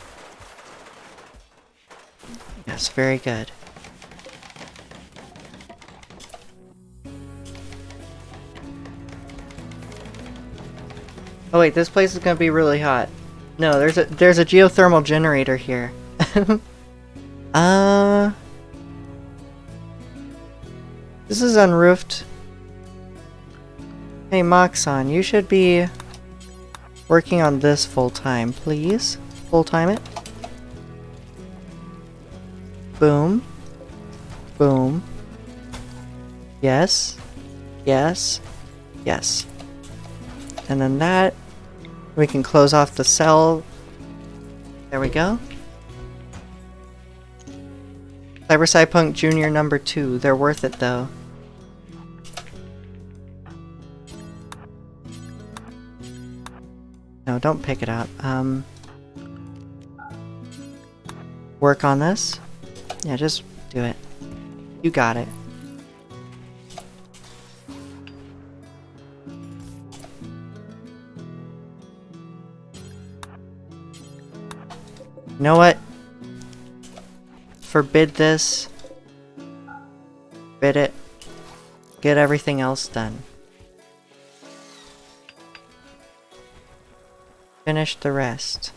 Yes, very good. Oh wait, this place is gonna be really hot. No, there's a geothermal generator here. This is unroofed. Hey Moxon, you should be working on this full time, please. Full time it. Boom. Boom. Yes. Yes. Yes. And then that. We can close off the cell. There we go. Cyberpunk Junior number 2. They're worth it though. No, don't pick it up. Work on this. Yeah, just do it. You got it. You know what? Forbid this. Forbid it. Get everything else done. Finish the rest.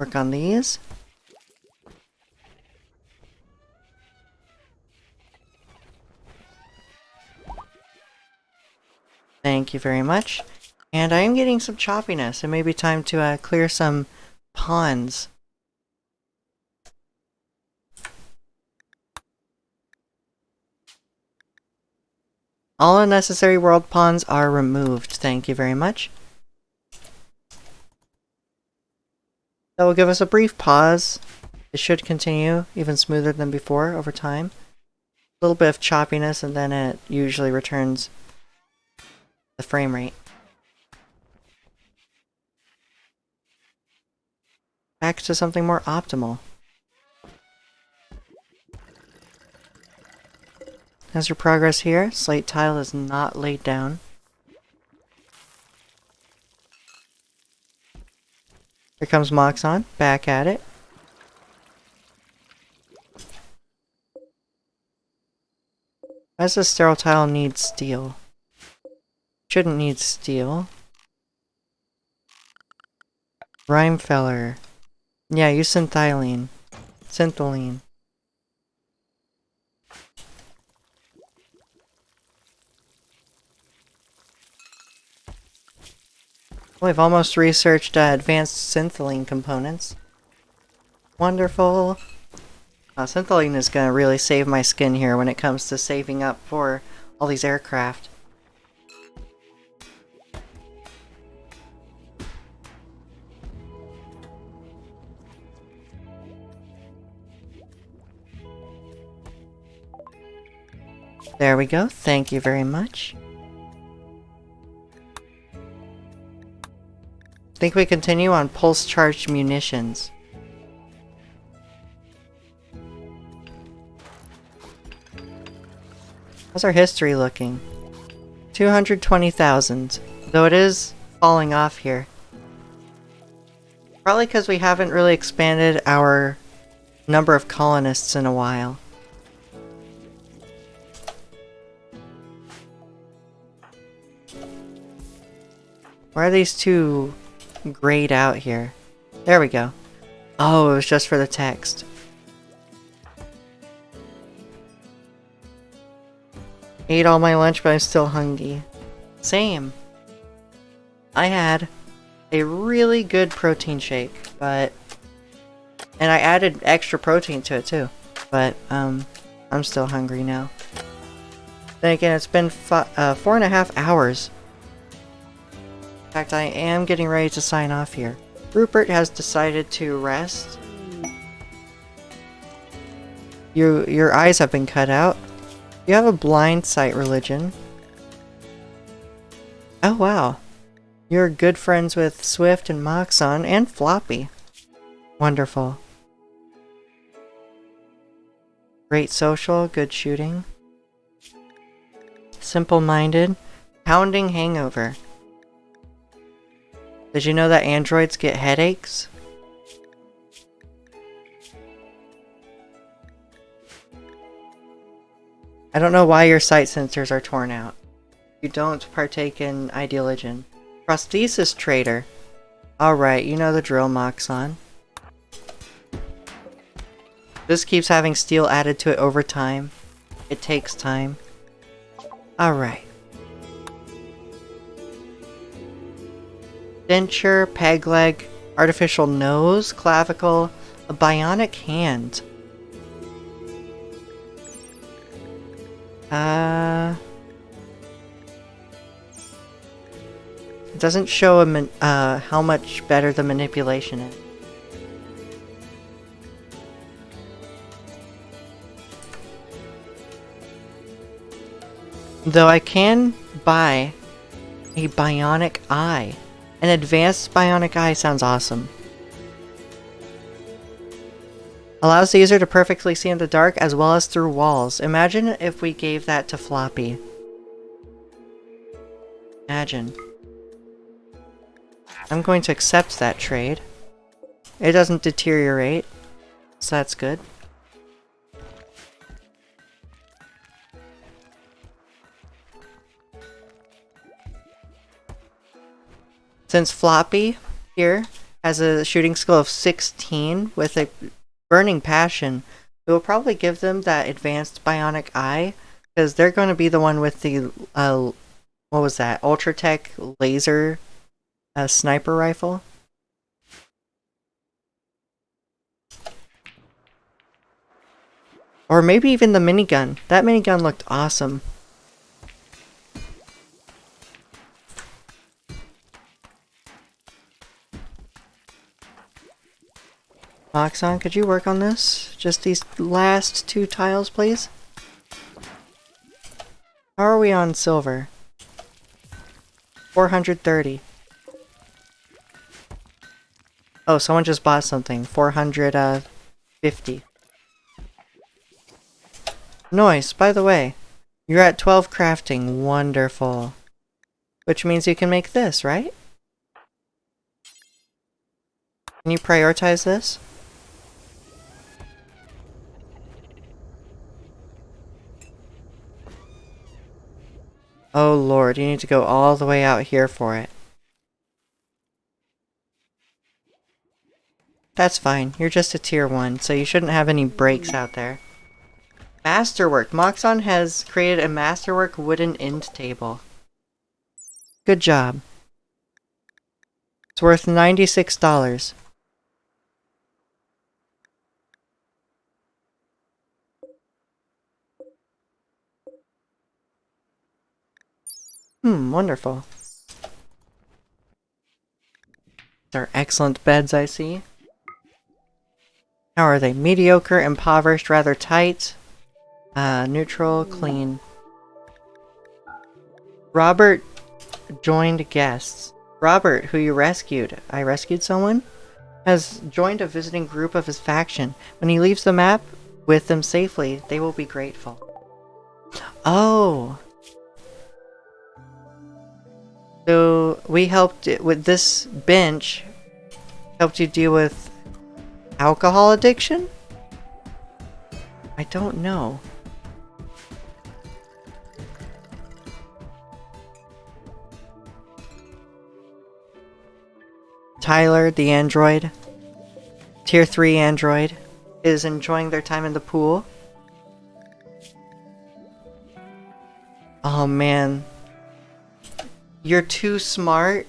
Work on these. Thank you very much. And I am getting some choppiness. It may be time to clear some ponds. All unnecessary world ponds are removed. Thank you very much. That will give us a brief pause. It should continue even smoother than before over time. A little bit of choppiness and then it usually returns the frame rate. Back to something more optimal. How's your progress here? Slate tile is not laid down. Here comes Moxon, back at it. Why does this sterile tile need steel? Shouldn't need steel. Rhymefeller. Yeah, use synthylene. Synthylene. Well, we've almost researched advanced synthylene components. Wonderful. Synthylene is going to really save my skin here when it comes to saving up for all these aircraft. There we go. Thank you very much. I think we continue on pulse-charged munitions. How's our history looking? 220,000, though it is falling off here. Probably because we haven't really expanded our number of colonists in a while. Why are these two grayed out here? There we go. Oh, it was just for the text. Ate all my lunch, but I'm still hungry. Same. I had a really good protein shake, but... and I added extra protein to it too. But, I'm still hungry now. Then again, it's been 4.5 hours. In fact, I am getting ready to sign off here. Rupert has decided to rest. Your eyes have been cut out. You have a blind sight religion. Oh wow. You're good friends with Swift and Moxon and Floppy. Wonderful. Great social, good shooting. Simple-minded. Pounding hangover. Did you know that androids get headaches? I don't know why your sight sensors are torn out. You don't partake in ideologian. Prosthesis trader. Alright, you know the drill, Moxon. This keeps having steel added to it over time. It takes time. Alright. Denture, peg leg, artificial nose, clavicle, a bionic hand. It doesn't show how much better the manipulation is. Though I can buy a bionic eye. An advanced bionic eye sounds awesome. Allows the user to perfectly see in the dark as well as through walls. Imagine if we gave that to Floppy. Imagine. I'm going to accept that trade. It doesn't deteriorate, so that's good. Since Floppy here has a shooting skill of 16 with a burning passion. It will probably give them that advanced bionic eye, because they're going to be the one with the, what was that, Ultratech laser sniper rifle. Or maybe even the minigun. That minigun looked awesome. Moxon, could you work on this? Just these last 2 tiles, please? How are we on silver? 430. Oh, someone just bought something. 450. Nice, by the way. You're at 12 crafting. Wonderful. Which means you can make this, right? Can you prioritize this? Oh lord, you need to go all the way out here for it. That's fine, you're just a tier 1, so you shouldn't have any breaks out there. Masterwork. Moxon has created a Masterwork wooden end table. Good job. It's worth $96. Wonderful. They're excellent beds, I see. How are they? Mediocre, impoverished, rather tight. Neutral, clean. Robert joined guests. Robert, who you rescued. I rescued someone? Has joined a visiting group of his faction. When he leaves the map with them safely, they will be grateful. Oh! So, we helped with this bench, helped you deal with alcohol addiction? I don't know. Tyler, the android, tier 3 android, is enjoying their time in the pool. Oh man. You're too smart.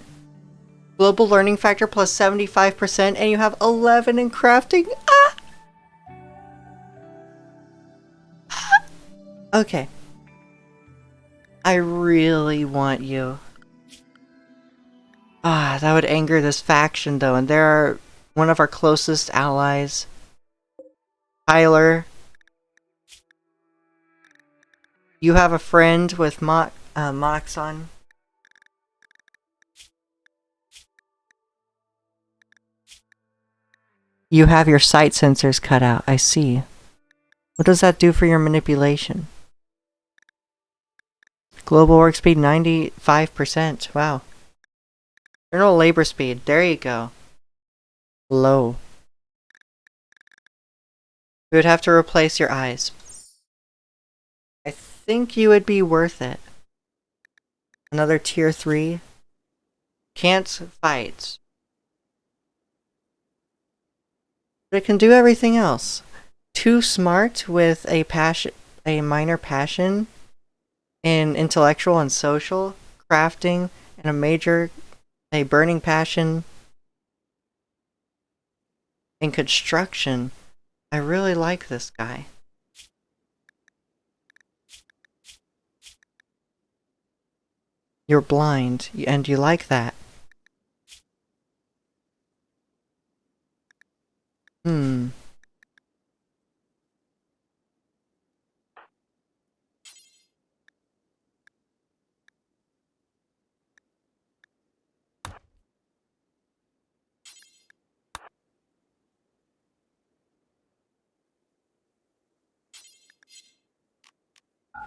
Global learning factor plus 75%, and you have 11 in crafting? Ah! Okay. I really want you. Ah, that would anger this faction though, and they're one of our closest allies. Tyler. You have a friend with Moxon. You have your sight sensors cut out, I see. What does that do for your manipulation? Global work speed 95%, wow. Internal labor speed, there you go. Low. We would have to replace your eyes. I think you would be worth it. Another tier 3. Can't fight. But it can do everything else. Too smart with a passion, a minor passion in intellectual and social, crafting, and a burning passion in construction. I really like this guy. You're blind, and you like that.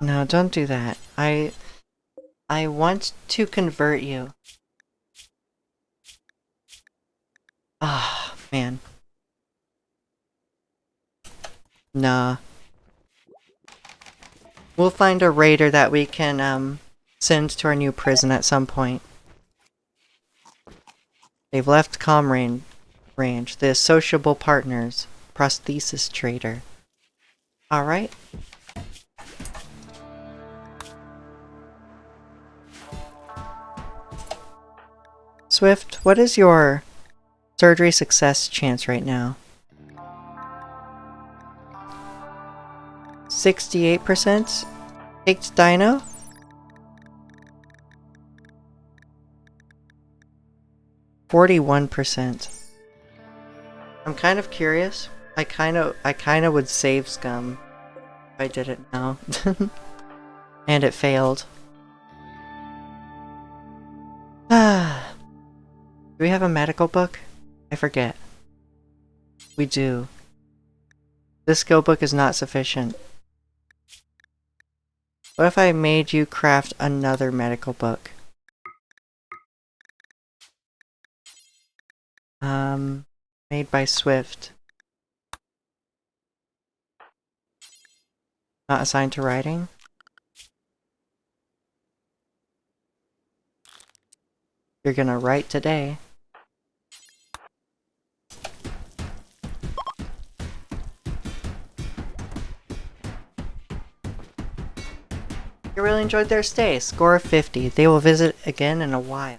No, don't do that. I want to convert you. Ah, man. Nah. We'll find a raider that we can, send to our new prison at some point. They've left comm range. range. The sociable partners. Prosthesis trader. Alright. Swift, what is your surgery success chance right now? 68%? Takes Dino? 41%. I'm kind of curious. I kind of would save Scum if I did it now. And it failed. Ah. Do we have a medical book? I forget. We do. This skill book is not sufficient. What if I made you craft another medical book? Made by Swift. Not assigned to writing? You're gonna write today. You really enjoyed their stay. Score of 50. They will visit again in a while.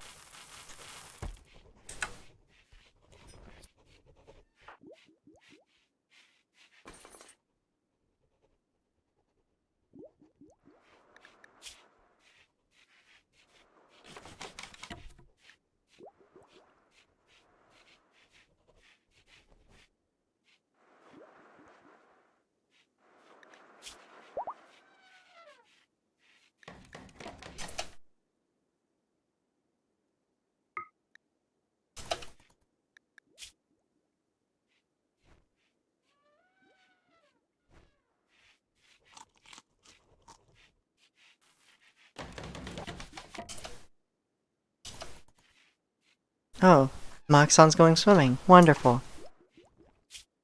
Oh, Moxon's going swimming. Wonderful.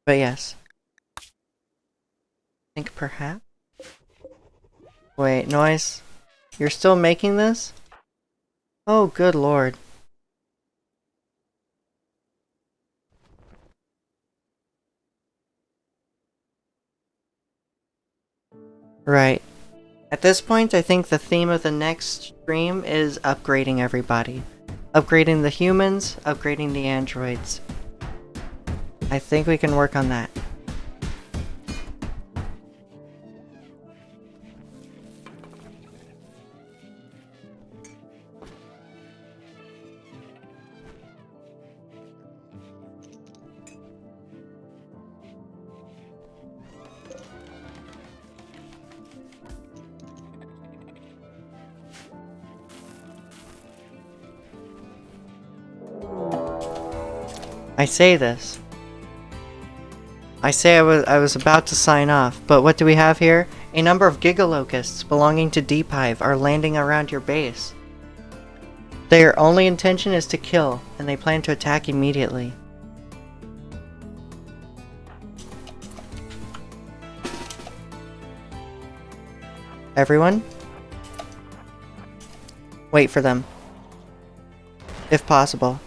But yes. I think perhaps? Wait, Noise? You're still making this? Oh, good lord. Right. At this point, I think the theme of the next stream is upgrading everybody. Upgrading the humans, upgrading the androids. I think we can work on that. I say this. I say I was about to sign off, but what do we have here? A number of gigalocusts belonging to Deep Hive are landing around your base. Their only intention is to kill, and they plan to attack immediately. Everyone? Wait for them. If possible.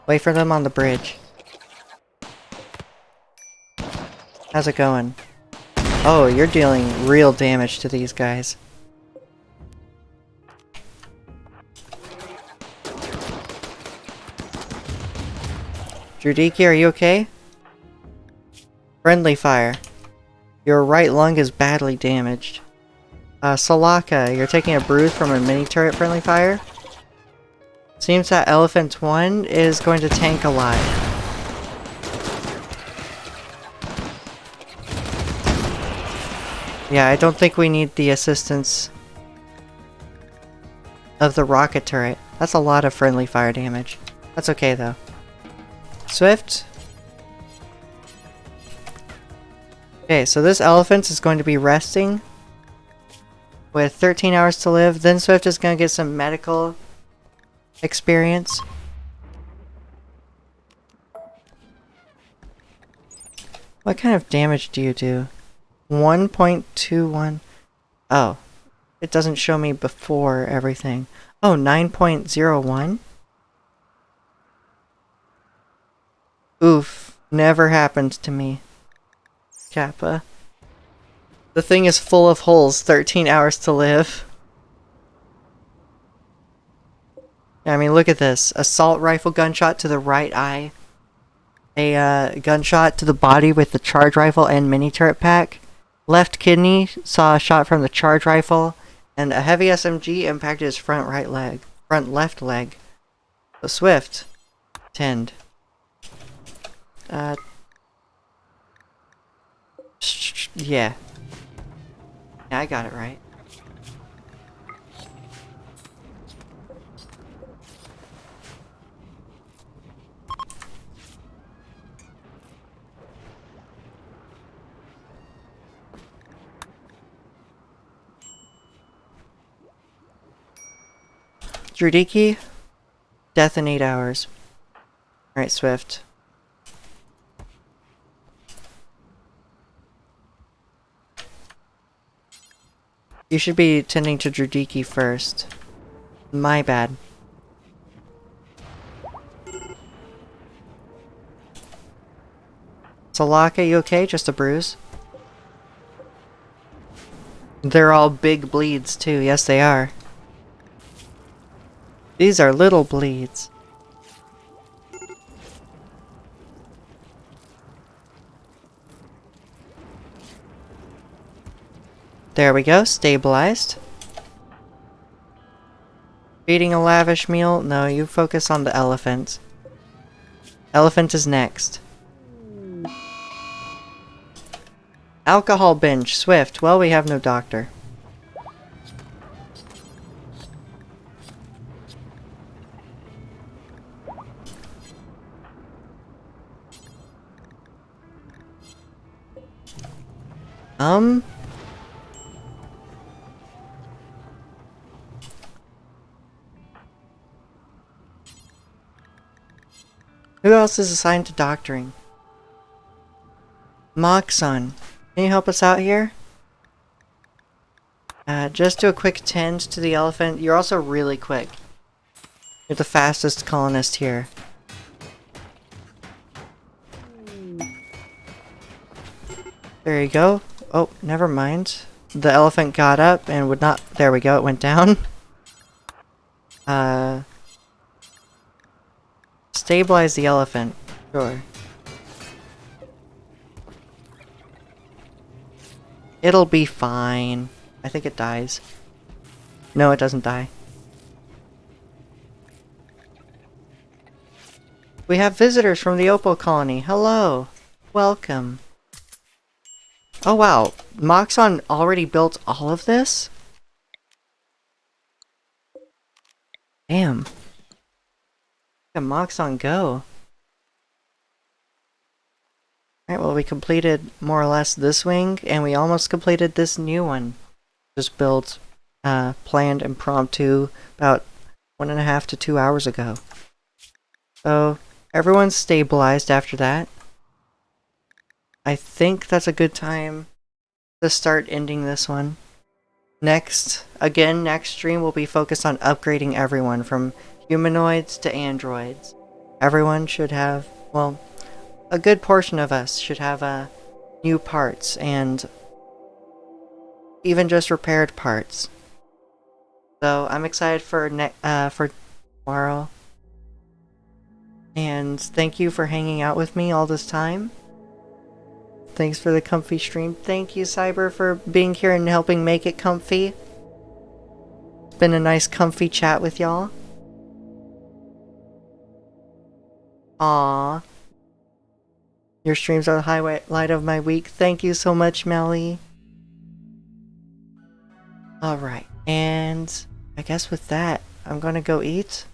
Wait for them on the bridge. How's it going? Oh, you're dealing real damage to these guys. Judiki, are you okay? Friendly fire. Your right lung is badly damaged. Salaka, you're taking a bruise from a mini-turret friendly fire? Seems that Elephant 1 is going to tank a lot. Yeah, I don't think we need the assistance of the rocket turret. That's a lot of friendly fire damage. That's okay though. Swift? Okay, so this elephant is going to be resting with 13 hours to live. Then Swift is going to get some medical experience. What kind of damage do you do? 1.21. Oh, it doesn't show me before everything. Oh, 9.01? Oof. Never happened to me. Kappa. The thing is full of holes. 13 hours to live. I mean, look at this. Assault rifle gunshot to the right eye. A gunshot to the body with the charge rifle and mini turret pack. Left kidney saw a shot from the charge rifle. And a heavy SMG impacted his front left leg. So Swift. Tend. Yeah. Yeah, I got it right. Drudiki, death in 8 hours. Alright, Swift. You should be tending to Drudiki first. My bad. Salaka, you okay? Just a bruise? They're all big bleeds too. Yes, they are. These are little bleeds. There we go, stabilized. Eating a lavish meal? No, you focus on the elephant. Elephant is next. Alcohol binge, Swift. Well, we have no doctor. Who else is assigned to doctoring? Moxon. Can you help us out here? Just do a quick tend to the elephant. You're also really quick. You're the fastest colonist here. There you go. Oh, never mind. The elephant got up and would not... There we go, it went down. Stabilize the elephant. Sure. It'll be fine. I think it dies. No, it doesn't die. We have visitors from the Opal colony. Hello. Welcome. Oh wow, Moxon already built all of this? Damn. Where did Moxon go? Alright, well we completed more or less this wing, and we almost completed this new one. Just built, planned impromptu about 1.5 to 2 hours ago. So, everyone's stabilized after that. I think that's a good time to start ending this one. Next stream will be focused on upgrading everyone from humanoids to androids. Everyone should have, well, a good portion of us should have new parts and even just repaired parts. So I'm excited for tomorrow. And thank you for hanging out with me all this time. Thanks for the comfy stream. Thank you, Cyber, for being here and helping make it comfy. It's been a nice comfy chat with y'all. Aww. Your streams are the highlight of my week. Thank you so much, Melly. Alright, and I guess with that, I'm gonna go eat.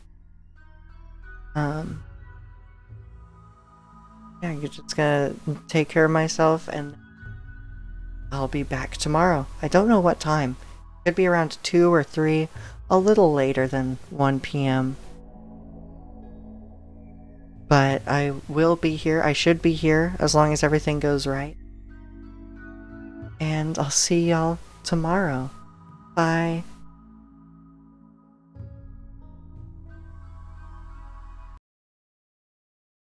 Yeah, I'm just gonna take care of myself and I'll be back tomorrow. I don't know what time. Could be around 2 or 3, a little later than 1 p.m. But I will be here. I should be here as long as everything goes right. And I'll see y'all tomorrow. Bye.